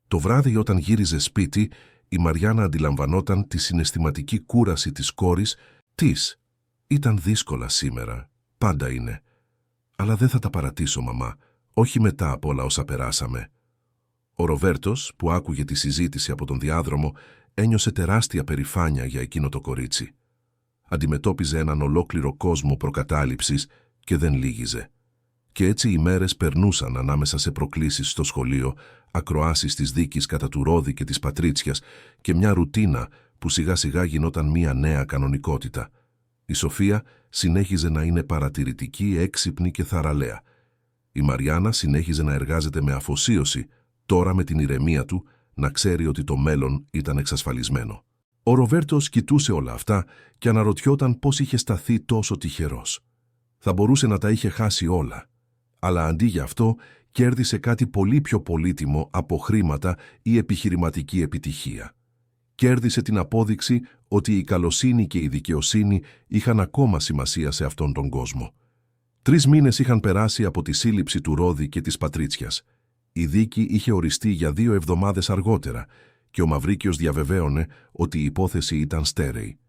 Το βράδυ όταν γύριζε σπίτι, η Μαριάννα αντιλαμβανόταν τη συναισθηματική κούραση της κόρης της. «Ήταν δύσκολα σήμερα, πάντα είναι. Αλλά δεν θα τα παρατήσω, μαμά, όχι μετά από όλα όσα περάσαμε». Ο Ροβέρτος, που άκουγε τη συζήτηση από τον διάδρομο, ένιωσε τεράστια περηφάνεια για εκείνο το κορίτσι. Αντιμετώπιζε έναν ολόκληρο κόσμο προκατάληψης και δεν λύγιζε. Και έτσι οι μέρες περνούσαν ανάμεσα σε προκλήσεις στο σχολείο, ακροάσεις της δίκης κατά του Ρόδη και της Πατρίτσιας και μια ρουτίνα που σιγά σιγά γινόταν μια νέα κανονικότητα. Η Σοφία συνέχιζε να είναι παρατηρητική, έξυπνη και θαραλέα. Η Μαριάννα συνέχιζε να εργάζεται με αφοσίωση, τώρα με την ηρεμία του, να ξέρει ότι το μέλλον ήταν εξασφαλισμένο. Ο Ροβέρτος κοιτούσε όλα αυτά και αναρωτιόταν πώς είχε σταθεί τόσο τυχερός. Θα μπορούσε να τα είχε χάσει όλα, αλλά αντί για αυτό κέρδισε κάτι πολύ πιο πολύτιμο από χρήματα ή επιχειρηματική επιτυχία. Κέρδισε την απόδειξη ότι η καλοσύνη και η δικαιοσύνη είχαν ακόμα σημασία σε αυτόν τον κόσμο. 3 μήνες είχαν περάσει από τη σύλληψη του Ρόδη και της Πατρίτσιας. Η δίκη είχε οριστεί για 2 εβδομάδες αργότερα και ο Μαυρίκιος διαβεβαίωνε ότι η υπόθεση ήταν στέρεη.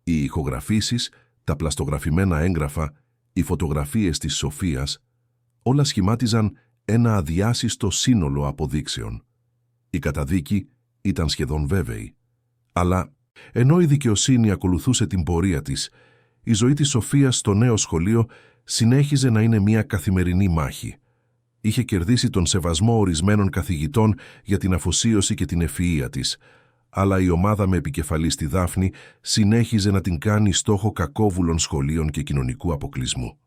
Οι ηχογραφήσεις, τα πλαστογραφημένα έγγραφα, οι φωτογραφίες της Σοφίας, όλα σχημάτιζαν ένα αδιάσυστο σύνολο αποδείξεων. Η καταδίκη ήταν σχεδόν βέβαιη. Αλλά, ενώ η δικαιοσύνη ακολουθούσε την πορεία της, η ζωή της Σοφίας στο νέο σχολείο συνέχιζε να είναι μια καθημερινή μάχη. Είχε κερδίσει τον σεβασμό ορισμένων καθηγητών για την αφοσίωση και την ευφυΐα της, αλλά η ομάδα με επικεφαλή στη Δάφνη συνέχιζε να την κάνει στόχο κακόβουλων σχολείων και κοινωνικού αποκλεισμού.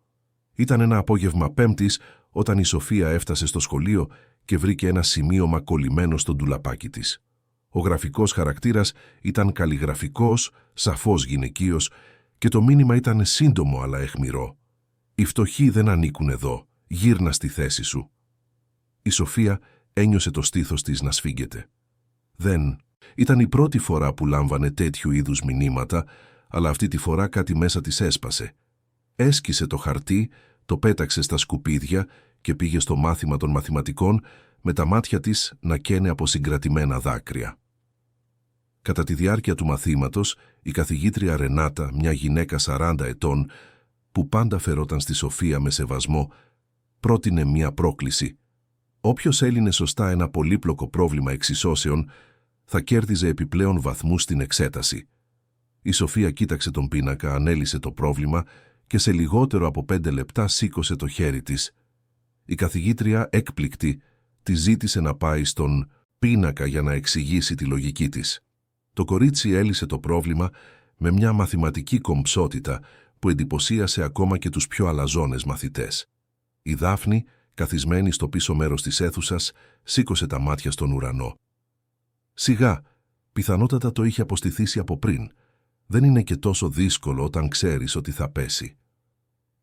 Ήταν ένα απόγευμα Πέμπτης όταν η Σοφία έφτασε στο σχολείο και βρήκε ένα σημείωμα κολλημένο στο ντουλαπάκι της. Ο γραφικός χαρακτήρας ήταν καλλιγραφικός, σαφώς γυναικείος και το μήνυμα ήταν σύντομο αλλά αιχμηρό. «Οι φτωχοί δεν ανήκουν εδώ, γύρνα στη θέση σου». Η Σοφία ένιωσε το στήθος της να σφίγγεται. Δεν ήταν η πρώτη φορά που λάμβανε τέτοιου είδους μηνύματα, αλλά αυτή τη φορά κάτι μέσα της έσπασε. Έσκησε το χαρτί, το πέταξε στα σκουπίδια και πήγε στο μάθημα των μαθηματικών με τα μάτια της να καίνε από συγκρατημένα δάκρυα. Κατά τη διάρκεια του μαθήματος, η καθηγήτρια Ρενάτα, μια γυναίκα 40 ετών, που πάντα φερόταν στη Σοφία με σεβασμό, πρότεινε μια πρόκληση. Όποιος έλυνε σωστά ένα πολύπλοκο πρόβλημα εξισώσεων, θα κέρδιζε επιπλέον βαθμούς στην εξέταση. Η Σοφία κοίταξε τον πίνακα, ανέλυσε το πρόβλημα και σε λιγότερο από 5 λεπτά σήκωσε το χέρι της. Η καθηγήτρια, έκπληκτη, τη ζήτησε να πάει στον πίνακα για να εξηγήσει τη λογική της. Το κορίτσι έλυσε το πρόβλημα με μια μαθηματική κομψότητα που εντυπωσίασε ακόμα και τους πιο αλαζόνες μαθητές. Η Δάφνη, καθισμένη στο πίσω μέρος της αίθουσας, σήκωσε τα μάτια στον ουρανό. «Σιγά, πιθανότατα το είχε αποστηθήσει από πριν. Δεν είναι και τόσο δύσκολο όταν ξέρεις ότι θα πέσει».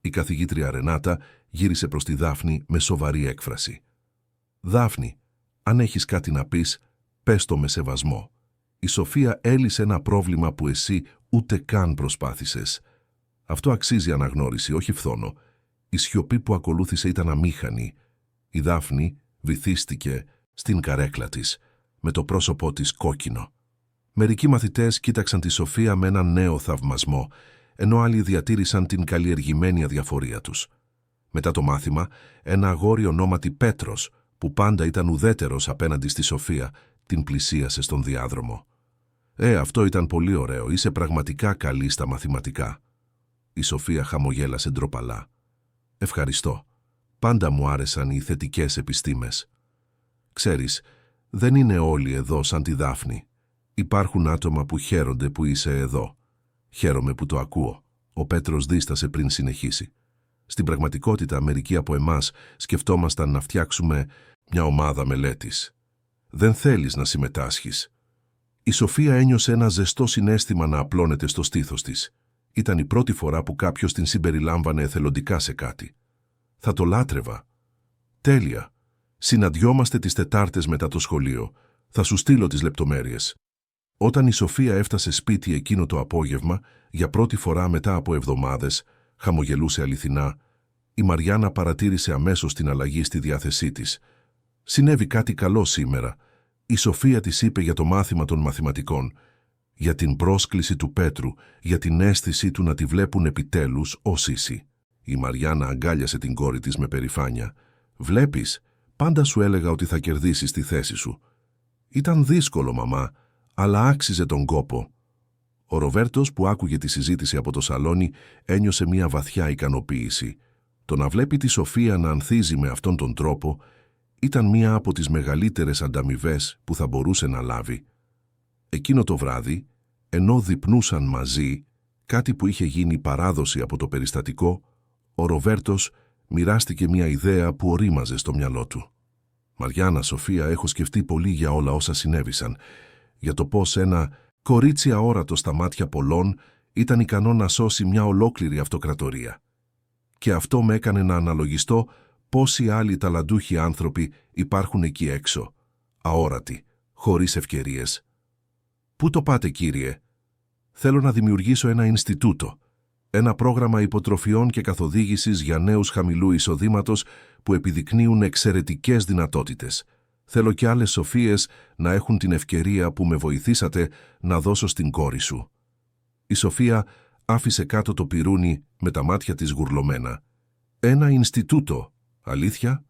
Η καθηγήτρια Ρενάτα γύρισε προς τη Δάφνη με σοβαρή έκφραση. «Δάφνη, αν έχεις κάτι να πεις, πες το με σεβασμό. Η Σοφία έλυσε ένα πρόβλημα που εσύ ούτε καν προσπάθησες. Αυτό αξίζει αναγνώριση, όχι φθόνο». Η σιωπή που ακολούθησε ήταν αμήχανη. Η Δάφνη βυθίστηκε στην καρέκλα της, με το πρόσωπό της κόκκινο. Μερικοί μαθητές κοίταξαν τη Σοφία με έναν νέο θαυμασμό, ενώ άλλοι διατήρησαν την καλλιεργημένη αδιαφορία τους. Μετά το μάθημα, ένα αγόρι ονόματι Πέτρος, που πάντα ήταν ουδέτερος απέναντι στη Σοφία, την πλησίασε στον διάδρομο. Αυτό ήταν πολύ ωραίο, είσαι πραγματικά καλή στα μαθηματικά». Η Σοφία χαμογέλασε ντροπαλά. «Ευχαριστώ. Πάντα μου άρεσαν οι θετικές επιστήμες. Ξέρεις, δεν είναι όλοι εδώ σαν τη Δάφνη. Υπάρχουν άτομα που χαίρονται που είσαι εδώ. Χαίρομαι που το ακούω». Ο Πέτρος δίστασε πριν συνεχίσει. «Στην πραγματικότητα, μερικοί από εμάς σκεφτόμασταν να φτιάξουμε μια ομάδα μελέτης. Δεν θέλεις να συμμετάσχεις?» Η Σοφία ένιωσε ένα ζεστό συναίσθημα να απλώνεται στο στήθος της. Ήταν η πρώτη φορά που κάποιος την συμπεριλάμβανε εθελοντικά σε κάτι. «Θα το λάτρευα». «Τέλεια. Συναντιόμαστε τις Τετάρτες μετά το σχολείο. Θα σου στείλω τις λεπτομέρειες». Όταν η Σοφία έφτασε σπίτι εκείνο το απόγευμα, για πρώτη φορά μετά από εβδομάδες, χαμογελούσε αληθινά. Η Μαριάννα παρατήρησε αμέσως την αλλαγή στη διάθεσή της. «Συνέβη κάτι καλό σήμερα». Η Σοφία της είπε για το μάθημα των μαθηματικών, για την πρόσκληση του Πέτρου, για την αίσθηση του να τη βλέπουν επιτέλους ως ίση. Η Μαριάννα αγκάλιασε την κόρη της με περηφάνεια. «Βλέπεις, πάντα σου έλεγα ότι θα κερδίσεις τη θέση σου». «Ήταν δύσκολο, μαμά, αλλά άξιζε τον κόπο». Ο Ροβέρτος, που άκουγε τη συζήτηση από το σαλόνι, ένιωσε μια βαθιά ικανοποίηση. Το να βλέπει τη Σοφία να ανθίζει με αυτόν τον τρόπο ήταν μία από τις μεγαλύτερες ανταμοιβές που θα μπορούσε να λάβει. Εκείνο το βράδυ, ενώ δειπνούσαν μαζί, κάτι που είχε γίνει παράδοση από το περιστατικό, ο Ροβέρτος μοιράστηκε μια ιδέα που ορίμαζε στο μυαλό του. «Μαριάννα, Σοφία, έχω σκεφτεί πολύ για όλα όσα συνέβησαν, για το πώς ένα Κορίτσι αόρατο στα μάτια πολλών, ήταν ικανό να σώσει μια ολόκληρη αυτοκρατορία. Και αυτό με έκανε να αναλογιστώ πόσοι άλλοι ταλαντούχοι άνθρωποι υπάρχουν εκεί έξω, αόρατοι, χωρίς ευκαιρίες. «Πού το πάτε, κύριε?» «Θέλω να δημιουργήσω ένα Ινστιτούτο, ένα πρόγραμμα υποτροφιών και καθοδήγησης για νέους χαμηλού εισοδήματος που επιδεικνύουν εξαιρετικές δυνατότητες. Θέλω και άλλες Σοφίες να έχουν την ευκαιρία που με βοηθήσατε να δώσω στην κόρη σου». Η Σοφία άφησε κάτω το πιρούνι με τα μάτια της γουρλωμένα. «Ένα Ινστιτούτο, αλήθεια?»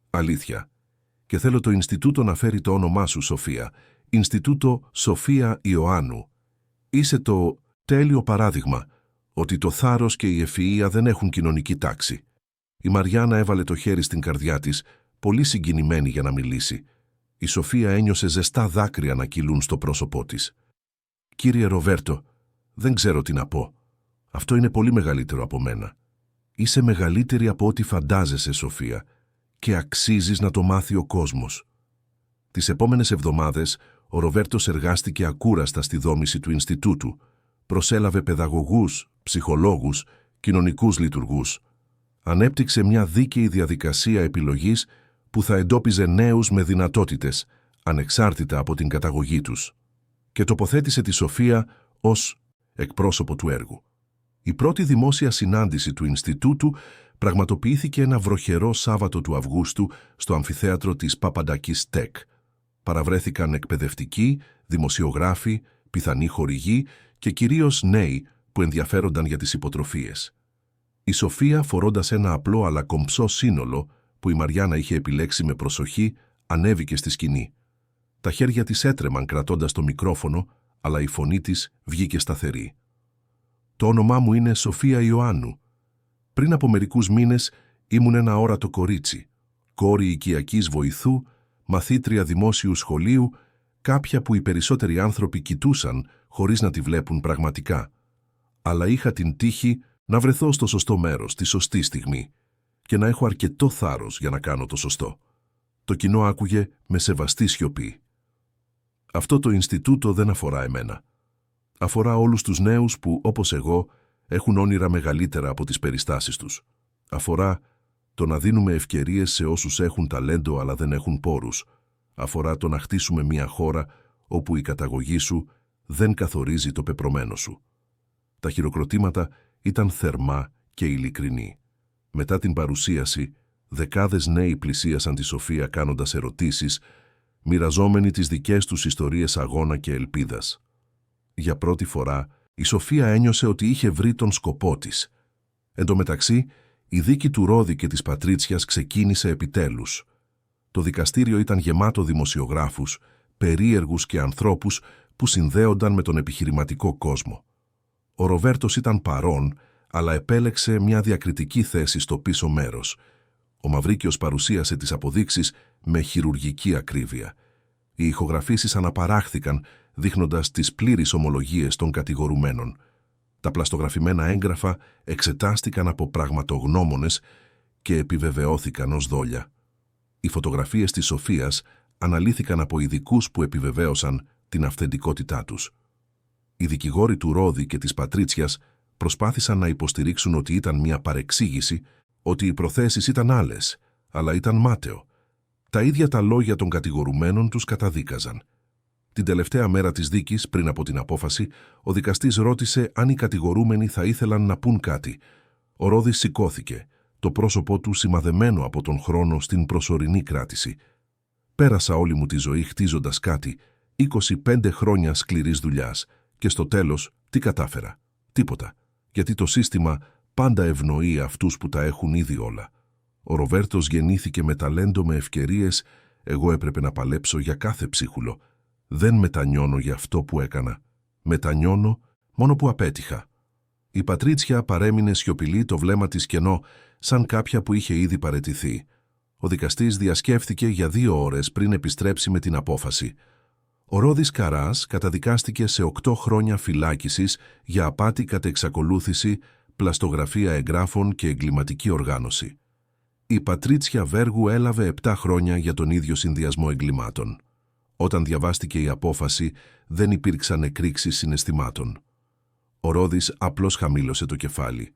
«Αλήθεια. Και θέλω το Ινστιτούτο να φέρει το όνομά σου, Σοφία. Ινστιτούτο Σοφία Ιωάννου. Είσαι το τέλειο παράδειγμα ότι το θάρρος και η ευφυΐα δεν έχουν κοινωνική τάξη». Η Μαριάννα έβαλε το χέρι στην καρδιά της, πολύ συγκινημένη για να μιλήσει. Η Σοφία ένιωσε ζεστά δάκρυα να κυλούν στο πρόσωπό της. «Κύριε Ροβέρτο, δεν ξέρω τι να πω. Αυτό είναι πολύ μεγαλύτερο από μένα. Είσαι μεγαλύτερη από ό,τι φαντάζεσαι, Σοφία, και αξίζεις να το μάθει ο κόσμος». Τις επόμενες εβδομάδες, ο Ροβέρτος εργάστηκε ακούραστα στη δόμηση του Ινστιτούτου. Προσέλαβε παιδαγωγούς, ψυχολόγους, κοινωνικούς λειτουργούς. Ανέπτυξε μια δίκαιη διαδικασία επιλογής που θα εντόπιζε νέους με δυνατότητες, ανεξάρτητα από την καταγωγή τους. Και τοποθέτησε τη Σοφία ως εκπρόσωπο του έργου. Η πρώτη δημόσια συνάντηση του Ινστιτούτου πραγματοποιήθηκε ένα βροχερό Σάββατο του Αυγούστου στο αμφιθέατρο της Παπαντακής ΤΕΚ. Παραβρέθηκαν εκπαιδευτικοί, δημοσιογράφοι, πιθανοί χορηγοί και κυρίως νέοι που ενδιαφέρονταν για τις υποτροφίες. Η Σοφία, φορώντας ένα απλό αλλά κομψό σύνολο που η Μαριάννα είχε επιλέξει με προσοχή, ανέβηκε στη σκηνή. Τα χέρια της έτρεμαν κρατώντας το μικρόφωνο, αλλά η φωνή της βγήκε σταθερή. «Το όνομά μου είναι Σοφία Ιωάννου. Πριν από μερικούς μήνες ήμουν ένα αόρατο κορίτσι, κόρη οικιακής βοηθού, μαθήτρια δημόσιου σχολείου, κάποια που οι περισσότεροι άνθρωποι κοιτούσαν χωρίς να τη βλέπουν πραγματικά. Αλλά είχα την τύχη να βρεθώ στο σωστό μέρος, τη σωστή στιγμή, και να έχω αρκετό θάρρος για να κάνω το σωστό». Το κοινό άκουγε με σεβαστή σιωπή. «Αυτό το Ινστιτούτο δεν αφορά εμένα. Αφορά όλους τους νέους που, όπως εγώ, έχουν όνειρα μεγαλύτερα από τις περιστάσεις τους. Αφορά το να δίνουμε ευκαιρίες σε όσους έχουν ταλέντο αλλά δεν έχουν πόρους. Αφορά το να χτίσουμε μια χώρα όπου η καταγωγή σου δεν καθορίζει το πεπρωμένο σου». Τα χειροκροτήματα ήταν θερμά και ειλικρινή. Μετά την παρουσίαση, δεκάδες νέοι πλησίασαν τη Σοφία κάνοντας ερωτήσεις, μοιραζόμενοι τις δικές τους ιστορίες αγώνα και ελπίδας. Για πρώτη φορά, η Σοφία ένιωσε ότι είχε βρει τον σκοπό της. Εν τω μεταξύ, η δίκη του Ρόδη και της Πατρίτσιας ξεκίνησε επιτέλους. Το δικαστήριο ήταν γεμάτο δημοσιογράφους, περίεργους και ανθρώπους που συνδέονταν με τον επιχειρηματικό κόσμο. Ο Ροβέρτος ήταν παρόν, αλλά επέλεξε μια διακριτική θέση στο πίσω μέρος. Ο Μαυρίκιος παρουσίασε τις αποδείξεις με χειρουργική ακρίβεια. Οι ηχογραφήσεις αναπαράχθηκαν, δείχνοντας τις πλήρεις ομολογίες των κατηγορουμένων. Τα πλαστογραφημένα έγγραφα εξετάστηκαν από πραγματογνώμονες και επιβεβαιώθηκαν ως δόλια. Οι φωτογραφίες της Σοφίας αναλύθηκαν από ειδικούς που επιβεβαίωσαν την αυθεντικότητά τους. Οι δικηγόροι του Ρόδη και της Πατρίτσιας προσπάθησαν να υποστηρίξουν ότι ήταν μια παρεξήγηση, ότι οι προθέσεις ήταν άλλες, αλλά ήταν μάταιο. Τα ίδια τα λόγια των κατηγορουμένων τους καταδίκαζαν. Την τελευταία μέρα της δίκης, πριν από την απόφαση, ο δικαστής ρώτησε αν οι κατηγορούμενοι θα ήθελαν να πούν κάτι. Ο Ρόδης σηκώθηκε, το πρόσωπό του σημαδεμένο από τον χρόνο στην προσωρινή κράτηση. «Πέρασα όλη μου τη ζωή χτίζοντας κάτι, 25 χρόνια σκληρής δουλειάς, και στο τέλος τι κατάφερα? Τίποτα, γιατί το σύστημα πάντα ευνοεί αυτούς που τα έχουν ήδη όλα. Ο Ροβέρτος γεννήθηκε με ταλέντο, με ευκαιρίες, εγώ έπρεπε να παλέψω για κάθε ψίχουλο. Δεν μετανιώνω για αυτό που έκανα. Μετανιώνω μόνο που απέτυχα». Η Πατρίτσια παρέμεινε σιωπηλή, το βλέμμα της κενό, σαν κάποια που είχε ήδη παραιτηθεί. Ο δικαστής διασκέφθηκε για 2 ώρες πριν επιστρέψει με την απόφαση. Ο Ρόδης Καράς καταδικάστηκε σε 8 χρόνια φυλάκισης για απάτη κατ' εξακολούθηση, πλαστογραφία εγγράφων και εγκληματική οργάνωση. Η Πατρίτσια Βέργου έλαβε 7 χρόνια για τον ίδιο συνδυασμό εγκλημάτων. Όταν διαβάστηκε η απόφαση, δεν υπήρξαν εκρήξεις συναισθημάτων. Ο Ρόδης απλώς χαμήλωσε το κεφάλι.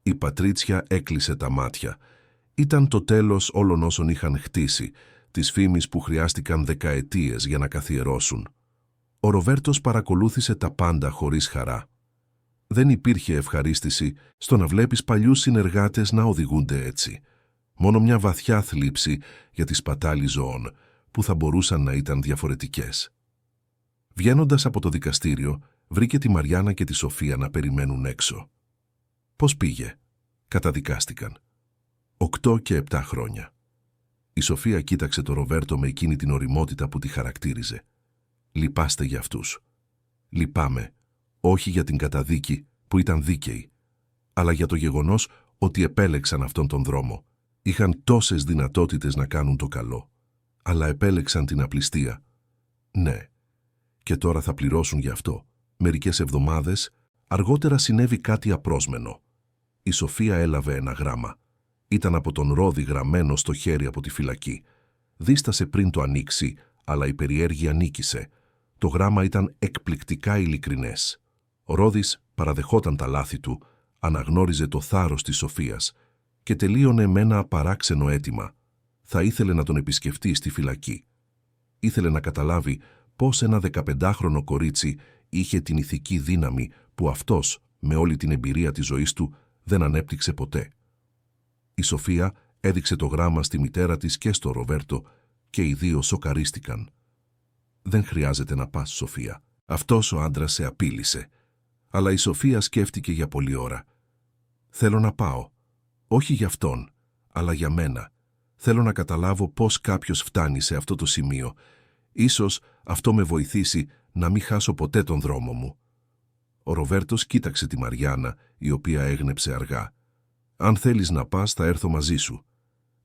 Η Πατρίτσια έκλεισε τα μάτια. Ήταν το τέλος όλων όσων είχαν χτίσει, της φήμης που χρειάστηκαν δεκαετίες για να καθιερώσουν. Ο Ροβέρτος παρακολούθησε τα πάντα χωρίς χαρά. Δεν υπήρχε ευχαρίστηση στο να βλέπεις παλιούς συνεργάτες να οδηγούνται έτσι. Μόνο μια βαθιά θλίψη για τη σπατάλη ζωών, που θα μπορούσαν να ήταν διαφορετικές. Βγαίνοντας από το δικαστήριο, βρήκε τη Μαριάννα και τη Σοφία να περιμένουν έξω. «Πώς πήγε?» Καταδικάστηκαν. 8 και 7 χρόνια. Η Σοφία κοίταξε το Ροβέρτο με εκείνη την ωριμότητα που τη χαρακτήριζε. «Λυπάστε για αυτούς». «Λυπάμαι, όχι για την καταδίκη που ήταν δίκαιη, αλλά για το γεγονός ότι επέλεξαν αυτόν τον δρόμο. Είχαν τόσες δυνατότητες να κάνουν το καλό, αλλά επέλεξαν την απληστία. Ναι, και τώρα θα πληρώσουν γι' αυτό. Μερικές εβδομάδες αργότερα συνέβη κάτι απρόσμενο. Η Σοφία έλαβε ένα γράμμα. Ήταν από τον Ρόδη γραμμένο στο χέρι από τη φυλακή. Δίστασε πριν το ανοίξει, αλλά η περιέργεια νίκησε. Το γράμμα ήταν εκπληκτικά ειλικρινές. Ο Ρόδης παραδεχόταν τα λάθη του, αναγνώριζε το θάρρος της Σοφίας και τελείωνε με ένα παράξενο αίτημα. Θα ήθελε να τον επισκεφτεί στη φυλακή. Ήθελε να καταλάβει πώς ένα 15χρονο κορίτσι είχε την ηθική δύναμη που αυτός, με όλη την εμπειρία της ζωής του, δεν ανέπτυξε ποτέ. Η Σοφία έδειξε το γράμμα στη μητέρα της και στο Ροβέρτο και οι δύο σοκαρίστηκαν. «Δεν χρειάζεται να πας, Σοφία. Αυτός ο άντρας σε απείλησε». Αλλά η Σοφία σκέφτηκε για πολλή ώρα. «Θέλω να πάω. Όχι για αυτόν, αλλά για μένα. Θέλω να καταλάβω πώς κάποιος φτάνει σε αυτό το σημείο. Ίσως αυτό με βοηθήσει να μην χάσω ποτέ τον δρόμο μου». Ο Ροβέρτος κοίταξε τη Μαριάννα, η οποία έγνεψε αργά. «Αν θέλεις να πας, θα έρθω μαζί σου».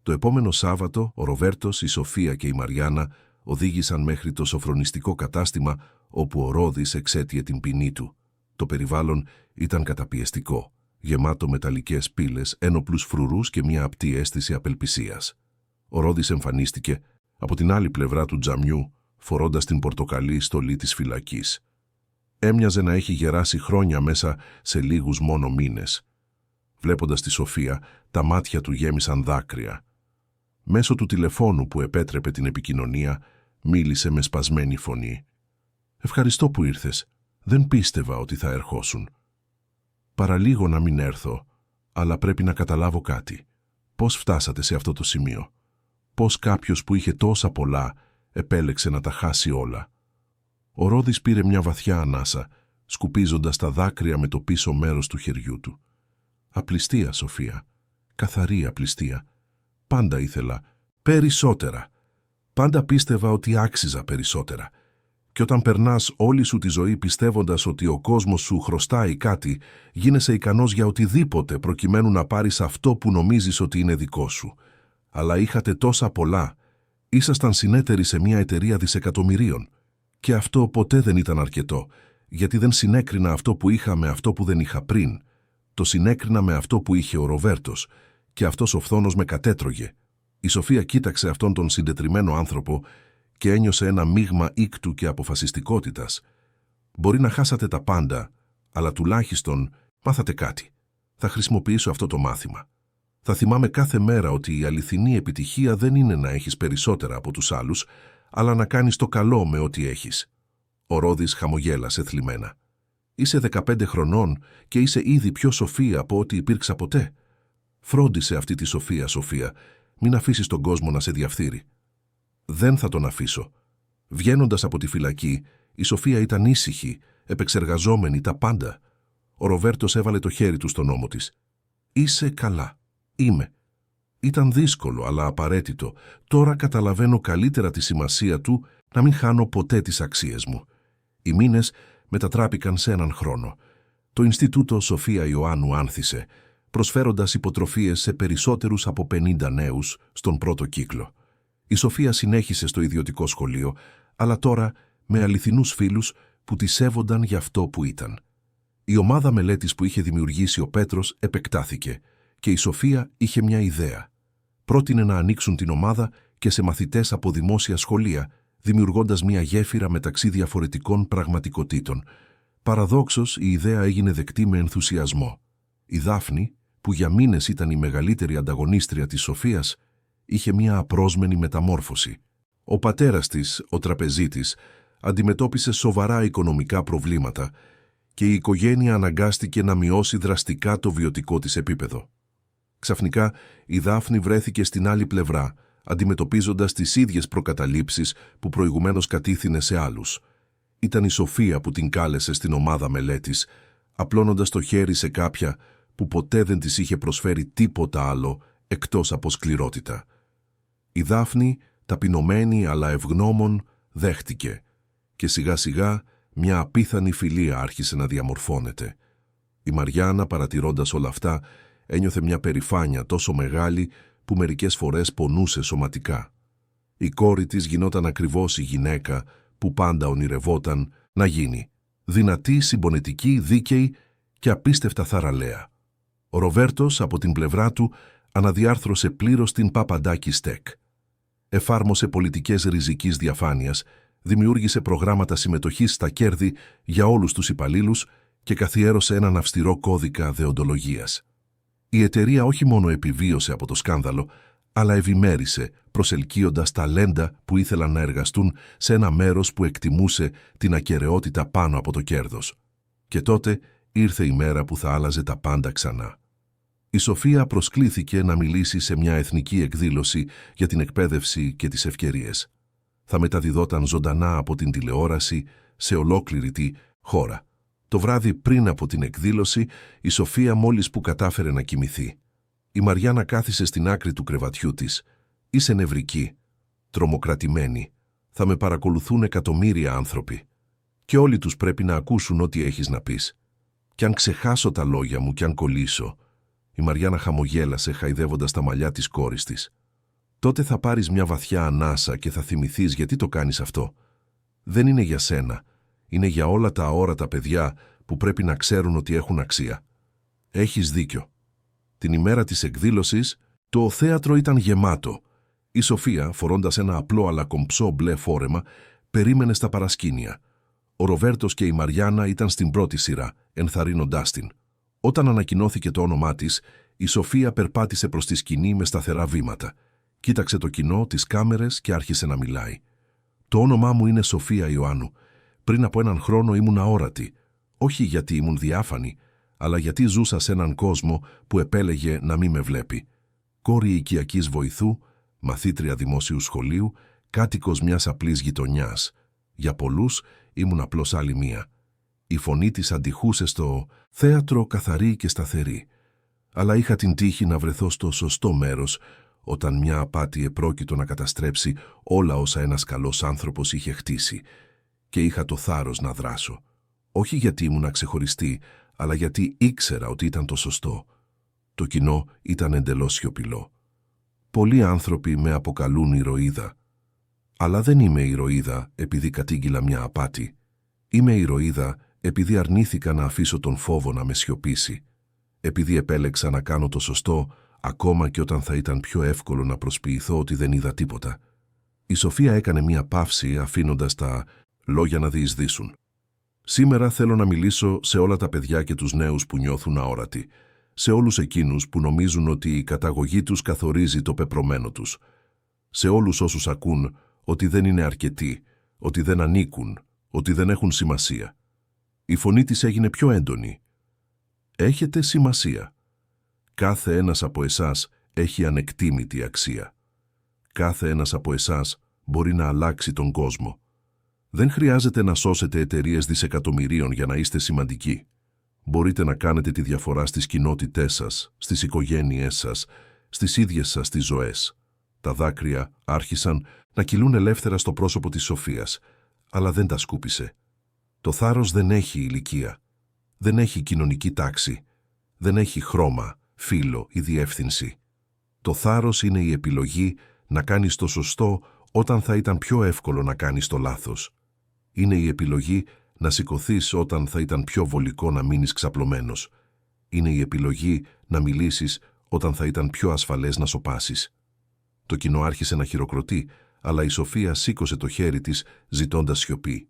Το επόμενο Σάββατο, ο Ροβέρτος, η Σοφία και η Μαριάννα οδήγησαν μέχρι το σοφρονιστικό κατάστημα όπου ο Ρόδης εξέτειε την ποινή του. Το περιβάλλον ήταν καταπιεστικό, γεμάτο μεταλλικές πύλες, ένοπλους φρουρούς και μια απτή αίσθηση απελπισίας. Ο Ρόδης εμφανίστηκε από την άλλη πλευρά του τζαμιού, φορώντας την πορτοκαλί στολή της φυλακής. Έμοιαζε να έχει γεράσει χρόνια μέσα σε λίγους μόνο μήνες. Βλέποντας τη Σοφία, τα μάτια του γέμισαν δάκρυα. Μέσω του τηλεφώνου που επέτρεπε την επικοινωνία, μίλησε με σπασμένη φωνή. «Ευχαριστώ που ήρθες. Δεν πίστευα ότι θα ερχόσουν. Παραλίγο να μην έρθω, αλλά πρέπει να καταλάβω κάτι. Πώς φτάσατε σε αυτό το σημείο? Πώς κάποιος που είχε τόσα πολλά επέλεξε να τα χάσει όλα?» Ο Ρόδης πήρε μια βαθιά ανάσα, σκουπίζοντας τα δάκρυα με το πίσω μέρος του χεριού του. «Απληστία, Σοφία. Καθαρή απληστία. Πάντα ήθελα περισσότερα. Πάντα πίστευα ότι άξιζα περισσότερα. Και όταν περνάς όλη σου τη ζωή πιστεύοντας ότι ο κόσμος σου χρωστάει κάτι, γίνεσαι ικανός για οτιδήποτε προκειμένου να πάρεις αυτό που νομίζεις ότι είναι δικό σου. Αλλά είχατε τόσα πολλά. Ήσασταν συνέτεροι σε μια εταιρεία δισεκατομμυρίων. Και αυτό ποτέ δεν ήταν αρκετό, γιατί δεν συνέκρινα αυτό που είχα με αυτό που δεν είχα πριν. Το συνέκρινα με αυτό που είχε ο Ροβέρτος, και αυτός ο φθόνος με κατέτρωγε». Η Σοφία κοίταξε αυτόν τον συντετριμμένο άνθρωπο και ένιωσε ένα μείγμα ήκτου και αποφασιστικότητας. «Μπορεί να χάσατε τα πάντα, αλλά τουλάχιστον μάθατε κάτι. Θα χρησιμοποιήσω αυτό το μάθημα. Θα θυμάμαι κάθε μέρα ότι η αληθινή επιτυχία δεν είναι να έχεις περισσότερα από τους άλλους, αλλά να κάνεις το καλό με ό,τι έχεις». Ο Ρόδης χαμογέλασε θλιμμένα. «Είσαι 15 χρονών και είσαι ήδη πιο σοφή από ό,τι υπήρξα ποτέ. Φρόντισε αυτή τη σοφία, Σοφία. Μην αφήσεις τον κόσμο να σε διαφθείρει». «Δεν θα τον αφήσω». Βγαίνοντας από τη φυλακή, η Σοφία ήταν ήσυχη, επεξεργαζόμενη τα πάντα. Ο Ροβέρτος έβαλε το χέρι του στον ώμο της. «Είσαι καλά. Είμαι. Ήταν δύσκολο, αλλά απαραίτητο. Τώρα καταλαβαίνω καλύτερα τη σημασία του να μην χάνω ποτέ τις αξίες μου». Οι μήνες μετατράπηκαν σε έναν χρόνο. Το Ινστιτούτο Σοφία Ιωάννου άνθησε, προσφέροντας υποτροφίες σε περισσότερους από 50 νέους στον πρώτο κύκλο. Η Σοφία συνέχισε στο ιδιωτικό σχολείο, αλλά τώρα με αληθινούς φίλους που τη σέβονταν για αυτό που ήταν. Η ομάδα μελέτης που είχε δημιουργήσει ο Πέτρος επεκτάθηκε και η Σοφία είχε μια ιδέα. Πρότεινε να ανοίξουν την ομάδα και σε μαθητές από δημόσια σχολεία, δημιουργώντας μια γέφυρα μεταξύ διαφορετικών πραγματικοτήτων. Παραδόξως, η ιδέα έγινε δεκτή με ενθουσιασμό. Η Δάφνη, που για μήνες ήταν η μεγαλύτερη ανταγωνίστρια της Σοφίας, είχε μια απρόσμενη μεταμόρφωση. Ο πατέρας της, ο τραπεζίτης, αντιμετώπισε σοβαρά οικονομικά προβλήματα και η οικογένεια αναγκάστηκε να μειώσει δραστικά το βιωτικό της επίπεδο. Ξαφνικά, η Δάφνη βρέθηκε στην άλλη πλευρά, αντιμετωπίζοντας τις ίδιες προκαταλήψεις που προηγουμένως κατήθυνε σε άλλους. Ήταν η Σοφία που την κάλεσε στην ομάδα μελέτης, απλώνοντας το χέρι σε κάποια που ποτέ δεν της είχε προσφέρει τίποτα άλλο εκτός από σκληρότητα. Η Δάφνη, ταπεινωμένη αλλά ευγνώμων, δέχτηκε και σιγά σιγά μια απίθανη φιλία άρχισε να διαμορφώνεται. Η Μαριάννα, παρατηρώντας όλα αυτά, ένιωθε μια περηφάνεια τόσο μεγάλη που μερικές φορές πονούσε σωματικά. Η κόρη της γινόταν ακριβώς η γυναίκα που πάντα ονειρευόταν να γίνει, δυνατή, συμπονετική, δίκαιη και απίστευτα θαραλέα. Ο Ροβέρτος, από την πλευρά του, αναδιάρθρωσε πλήρως την Παπαντάκη Στεκ. Εφάρμοσε πολιτικές ριζικής διαφάνειας, δημιούργησε προγράμματα συμμετοχής στα κέρδη για όλους τους υπαλλήλους και καθιέρωσε έναν αυστηρό κώδικα δεοντολογίας. Η εταιρεία όχι μόνο επιβίωσε από το σκάνδαλο, αλλά ευημέρισε, προσελκύοντας ταλέντα που ήθελαν να εργαστούν σε ένα μέρος που εκτιμούσε την ακεραιότητα πάνω από το κέρδος. Και τότε ήρθε η μέρα που θα άλλαζε τα πάντα ξανά. Η Σοφία προσκλήθηκε να μιλήσει σε μια εθνική εκδήλωση για την εκπαίδευση και τις ευκαιρίες. Θα μεταδιδόταν ζωντανά από την τηλεόραση σε ολόκληρη τη χώρα. Το βράδυ πριν από την εκδήλωση, η Σοφία μόλις που κατάφερε να κοιμηθεί. Η Μαριάννα κάθισε στην άκρη του κρεβατιού της. «Είσαι νευρική, τρομοκρατημένη. Θα με παρακολουθούν εκατομμύρια άνθρωποι. Και όλοι τους πρέπει να ακούσουν ό,τι έχεις να πεις. Κι αν ξεχάσω τα λόγια μου κι αν κολλήσω». Η Μαριάννα χαμογέλασε, χαϊδεύοντας τα μαλλιά της κόρης της. «Τότε θα πάρεις μια βαθιά ανάσα και θα θυμηθείς γιατί το κάνεις αυτό. Δεν είναι για σένα. Είναι για όλα τα αόρατα παιδιά που πρέπει να ξέρουν ότι έχουν αξία. Έχεις δίκιο». Την ημέρα της εκδήλωσης, το θέατρο ήταν γεμάτο. Η Σοφία, φορώντας ένα απλό αλλά κομψό μπλε φόρεμα, περίμενε στα παρασκήνια. Ο Ροβέρτος και η Μαριάννα ήταν στην πρώτη σειρά, ενθαρρύνοντάς την. Όταν ανακοινώθηκε το όνομά της, η Σοφία περπάτησε προς τη σκηνή με σταθερά βήματα. Κοίταξε το κοινό, τις κάμερες και άρχισε να μιλάει. «Το όνομά μου είναι Σοφία Ιωάννου. Πριν από έναν χρόνο ήμουν αόρατη. Όχι γιατί ήμουν διάφανη, αλλά γιατί ζούσα σε έναν κόσμο που επέλεγε να μην με βλέπει. Κόρη οικιακής βοηθού, μαθήτρια δημόσιου σχολείου, κάτοικος μιας απλής γειτονιάς. Για πολλούς ήμουν απλώς άλλη μία. Η φωνή της αντιχούσε στο θέατρο καθαρή και σταθερή. Αλλά είχα την τύχη να βρεθώ στο σωστό μέρος, όταν μια απάτη επρόκειτο να καταστρέψει όλα όσα ένας καλός άνθρωπος είχε χτίσει. Και είχα το θάρρος να δράσω. Όχι γιατί ήμουν ξεχωριστή, αλλά γιατί ήξερα ότι ήταν το σωστό. Το κοινό ήταν εντελώς σιωπηλό. Πολλοί άνθρωποι με αποκαλούν ηρωίδα. Αλλά δεν είμαι ηρωίδα επειδή κατήγγειλα μια απάτη. Είμαι ηρωίδα επειδή αρνήθηκα να αφήσω τον φόβο να με σιωπήσει. Επειδή επέλεξα να κάνω το σωστό, ακόμα και όταν θα ήταν πιο εύκολο να προσποιηθώ ότι δεν είδα τίποτα. Η Σοφία έκανε μια παύση αφήνοντας τα λόγια να διεισδύσουν. «Σήμερα θέλω να μιλήσω σε όλα τα παιδιά και τους νέους που νιώθουν αόρατοι, σε όλους εκείνους που νομίζουν ότι η καταγωγή τους καθορίζει το πεπρωμένο τους, σε όλους όσους ακούν ότι δεν είναι αρκετοί, ότι δεν ανήκουν, ότι δεν έχουν σημασία». Η φωνή της έγινε πιο έντονη. «Έχετε σημασία. Κάθε ένας από εσάς έχει ανεκτήμητη αξία. Κάθε ένας από εσάς μπορεί να αλλάξει τον κόσμο. Δεν χρειάζεται να σώσετε εταιρείες δισεκατομμυρίων για να είστε σημαντικοί. Μπορείτε να κάνετε τη διαφορά στις κοινότητές σας, στις οικογένειές σας, στις ίδιες σας τις ζωές». Τα δάκρυα άρχισαν να κυλούν ελεύθερα στο πρόσωπο της Σοφίας, αλλά δεν τα σκούπισε. Το θάρρος δεν έχει ηλικία, δεν έχει κοινωνική τάξη, δεν έχει χρώμα, φύλο ή διεύθυνση. Το θάρρος είναι η επιλογή να κάνεις το σωστό όταν θα ήταν πιο εύκολο να κάνεις το λάθος. Είναι η επιλογή να σηκωθείς όταν θα ήταν πιο βολικό να μείνεις ξαπλωμένος. Είναι η επιλογή να μιλήσεις όταν θα ήταν πιο ασφαλές να σωπάσεις. Το κοινό άρχισε να χειροκροτεί, αλλά η Σοφία σήκωσε το χέρι της ζητώντας σιωπή.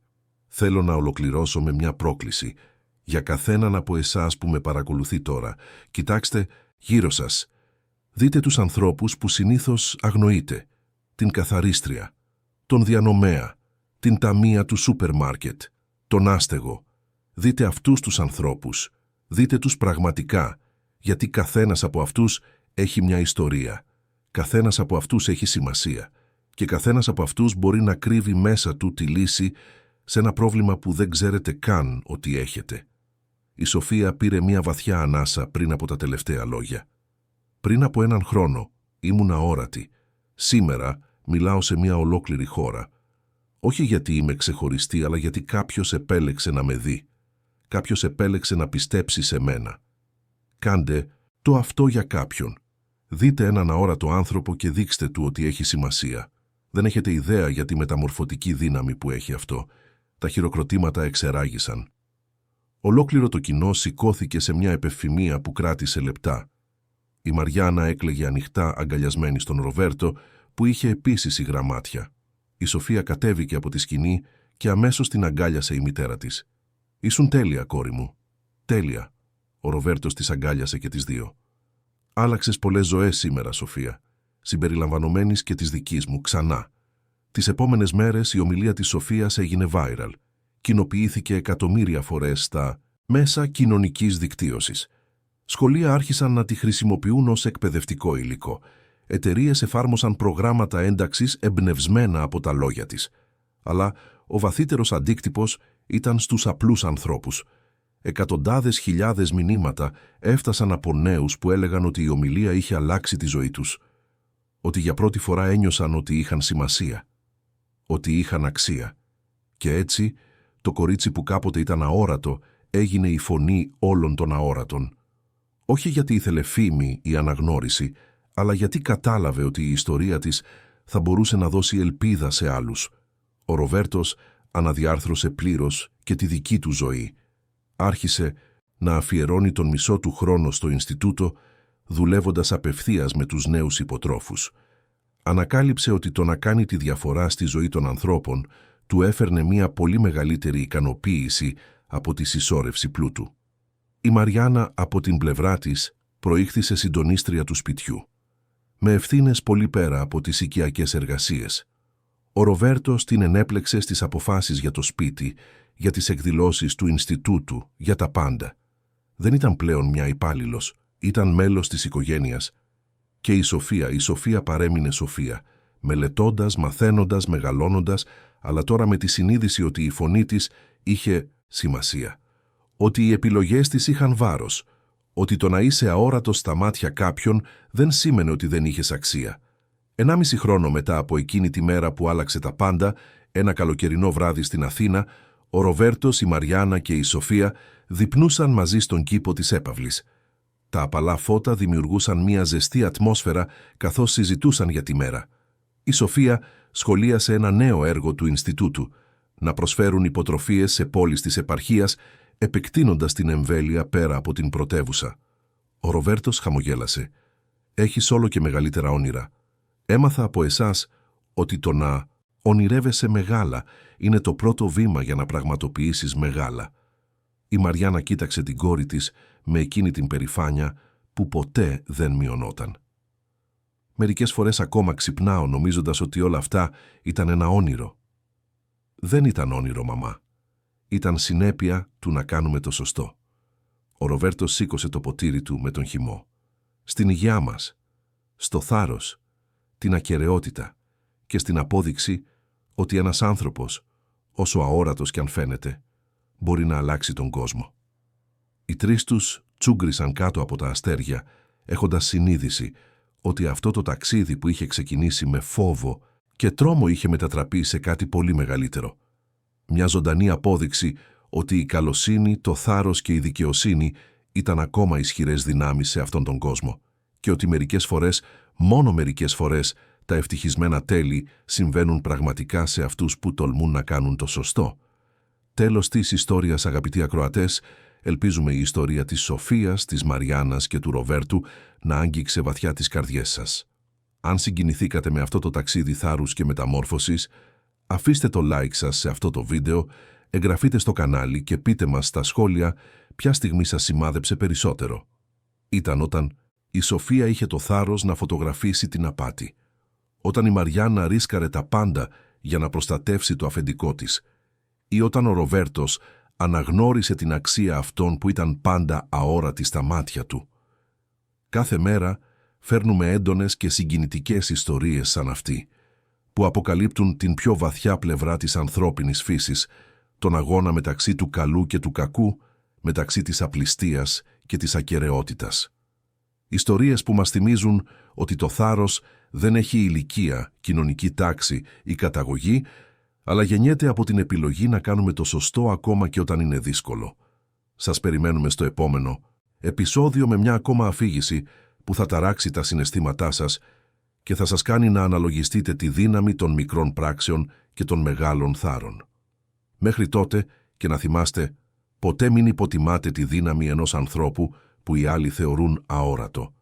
«Θέλω να ολοκληρώσω με μια πρόκληση. Για καθέναν από εσάς που με παρακολουθεί τώρα, κοιτάξτε γύρω σας. Δείτε τους ανθρώπους που συνήθως αγνοείτε. Την καθαρίστρια, τον διανομέα, την ταμεία του σούπερ μάρκετ, τον άστεγο. Δείτε αυτούς τους ανθρώπους. Δείτε τους πραγματικά, γιατί καθένας από αυτούς έχει μια ιστορία. Καθένας από αυτούς έχει σημασία και καθένας από αυτούς μπορεί να κρύβει μέσα του τη λύση σε ένα πρόβλημα που δεν ξέρετε καν ότι έχετε». Η Σοφία πήρε μια βαθιά ανάσα πριν από τα τελευταία λόγια. «Πριν από έναν χρόνο ήμουν αόρατη. Σήμερα μιλάω σε μια ολόκληρη χώρα. Όχι γιατί είμαι ξεχωριστή, αλλά γιατί κάποιος επέλεξε να με δει. Κάποιος επέλεξε να πιστέψει σε μένα. Κάντε το αυτό για κάποιον. Δείτε έναν αόρατο άνθρωπο και δείξτε του ότι έχει σημασία. Δεν έχετε ιδέα για τη μεταμορφωτική δύναμη που έχει αυτό». Τα χειροκροτήματα εξεράγησαν. Ολόκληρο το κοινό σηκώθηκε σε μια επευφημία που κράτησε λεπτά. Η Μαριάννα έκλαιγε ανοιχτά αγκαλιασμένη στον Ροβέρτο, που είχε επίσης υγρά μάτια. Η Σοφία κατέβηκε από τη σκηνή και αμέσως την αγκάλιασε η μητέρα της. «Ήσουν τέλεια, κόρη μου. Τέλεια». Ο Ροβέρτος της αγκάλιασε και τις δύο. «Άλλαξες πολλές ζωές σήμερα, Σοφία, συμπεριλαμβανομένης και της δικής μου, ξανά». Τις επόμενες μέρες η ομιλία της Σοφίας έγινε viral. Κοινοποιήθηκε εκατομμύρια φορές στα μέσα κοινωνικής δικτύωσης. Σχολεία άρχισαν να τη χρησιμοποιούν ως εκπαιδευτικό υλικό. Εταιρείες εφάρμοσαν προγράμματα ένταξης εμπνευσμένα από τα λόγια της. Αλλά ο βαθύτερος αντίκτυπος ήταν στους απλούς ανθρώπους. Εκατοντάδες χιλιάδες μηνύματα έφτασαν από νέους που έλεγαν ότι η ομιλία είχε αλλάξει τη ζωή τους. Ότι για πρώτη φορά ένιωσαν ότι είχαν σημασία. Ότι είχαν αξία. Και έτσι, το κορίτσι που κάποτε ήταν αόρατο έγινε η φωνή όλων των αόρατων. Όχι γιατί ήθελε φήμη ή αναγνώριση, αλλά γιατί κατάλαβε ότι η ιστορία της θα μπορούσε να δώσει ελπίδα σε άλλους. Ο Ροβέρτος αναδιάρθρωσε πλήρως και τη δική του ζωή. Άρχισε να αφιερώνει τον μισό του χρόνο στο Ινστιτούτο, δουλεύοντας απευθείας με τους νέους υποτρόφους. Ανακάλυψε ότι το να κάνει τη διαφορά στη ζωή των ανθρώπων του έφερνε μια πολύ μεγαλύτερη ικανοποίηση από τη συσσόρευση πλούτου. Η Μαριάννα από την πλευρά της προήχθησε συντονίστρια του σπιτιού, με ευθύνες πολύ πέρα από τις οικιακές εργασίες. Ο Ροβέρτος την ενέπλεξε στις αποφάσεις για το σπίτι, για τις εκδηλώσεις του Ινστιτούτου, για τα πάντα. Δεν ήταν πλέον μια υπάλληλος, ήταν μέλος της οικογένειας. Και η Σοφία παρέμεινε Σοφία, μελετώντας, μαθαίνοντας, μεγαλώνοντας, αλλά τώρα με τη συνείδηση ότι η φωνή της είχε σημασία. Ότι οι επιλογές της είχαν βάρος. Ότι το να είσαι αόρατος στα μάτια κάποιον δεν σήμαινε ότι δεν είχες αξία. 1,5 χρόνο μετά από εκείνη τη μέρα που άλλαξε τα πάντα, ένα καλοκαιρινό βράδυ στην Αθήνα, ο Ροβέρτος, η Μαριάννα και η Σοφία διπνούσαν μαζί στον κήπο της έπαυλης. Τα απαλά φώτα δημιουργούσαν μια ζεστή ατμόσφαιρα καθώς συζητούσαν για τη μέρα. Η Σοφία σχολίασε ένα νέο έργο του Ινστιτούτου, να προσφέρουν υποτροφίες σε πόλεις της επαρχίας, επεκτείνοντας την εμβέλεια πέρα από την πρωτεύουσα. Ο Ροβέρτος χαμογέλασε. «Έχεις όλο και μεγαλύτερα όνειρα. Έμαθα από εσάς ότι το να ονειρεύεσαι μεγάλα είναι το πρώτο βήμα για να πραγματοποιήσεις μεγάλα». Η Μαριάννα κοίταξε την κόρη της με εκείνη την περηφάνεια που ποτέ δεν μειωνόταν. «Μερικές φορές ακόμα ξυπνάω νομίζοντας ότι όλα αυτά ήταν ένα όνειρο». «Δεν ήταν όνειρο, μαμά. Ήταν συνέπεια του να κάνουμε το σωστό». Ο Ροβέρτος σήκωσε το ποτήρι του με τον χυμό. «Στην υγειά μας, στο θάρρος, την ακεραιότητα και στην απόδειξη ότι ένας άνθρωπος, όσο αόρατος κι αν φαίνεται, μπορεί να αλλάξει τον κόσμο». Οι τρεις τους τσούγκρισαν κάτω από τα αστέρια, έχοντας συνείδηση ότι αυτό το ταξίδι που είχε ξεκινήσει με φόβο και τρόμο είχε μετατραπεί σε κάτι πολύ μεγαλύτερο. Μια ζωντανή απόδειξη ότι η καλοσύνη, το θάρρος και η δικαιοσύνη ήταν ακόμα ισχυρές δυνάμεις σε αυτόν τον κόσμο και ότι μερικές φορές, μόνο μερικές φορές, τα ευτυχισμένα τέλη συμβαίνουν πραγματικά σε αυτούς που τολμούν να κάνουν το σωστό. Τέλος της ιστορίας, αγαπητοί ακροατές, ελπίζουμε η ιστορία της Σοφίας, της Μαριάννας και του Ροβέρτου να άγγιξε βαθιά τις καρδιές σας. Αν συγκινηθήκατε με αυτό το ταξίδι θάρρους και μεταμόρφωσης, αφήστε το like σας σε αυτό το βίντεο, εγγραφείτε στο κανάλι και πείτε μας στα σχόλια ποια στιγμή σας σημάδεψε περισσότερο. Ήταν όταν η Σοφία είχε το θάρρος να φωτογραφίσει την απάτη. Όταν η Μαριάννα ρίσκαρε τα πάντα για να προστατεύσει το αφεντικό της. Ή όταν ο Ροβέρτος αναγνώρισε την αξία αυτών που ήταν πάντα αόρατοι στα μάτια του. Κάθε μέρα φέρνουμε έντονες και συγκινητικές ιστορίες σαν αυτή, που αποκαλύπτουν την πιο βαθιά πλευρά της ανθρώπινης φύσης, τον αγώνα μεταξύ του καλού και του κακού, μεταξύ της απληστίας και της ακεραιότητας. Ιστορίες που μας θυμίζουν ότι το θάρρος δεν έχει ηλικία, κοινωνική τάξη ή καταγωγή, αλλά γεννιέται από την επιλογή να κάνουμε το σωστό ακόμα και όταν είναι δύσκολο. Σας περιμένουμε στο επόμενο επεισόδιο με μια ακόμα αφήγηση που θα ταράξει τα συναισθήματά σας και θα σας κάνει να αναλογιστείτε τη δύναμη των μικρών πράξεων και των μεγάλων θάρρων. Μέχρι τότε, και να θυμάστε, ποτέ μην υποτιμάτε τη δύναμη ενός ανθρώπου που οι άλλοι θεωρούν αόρατο.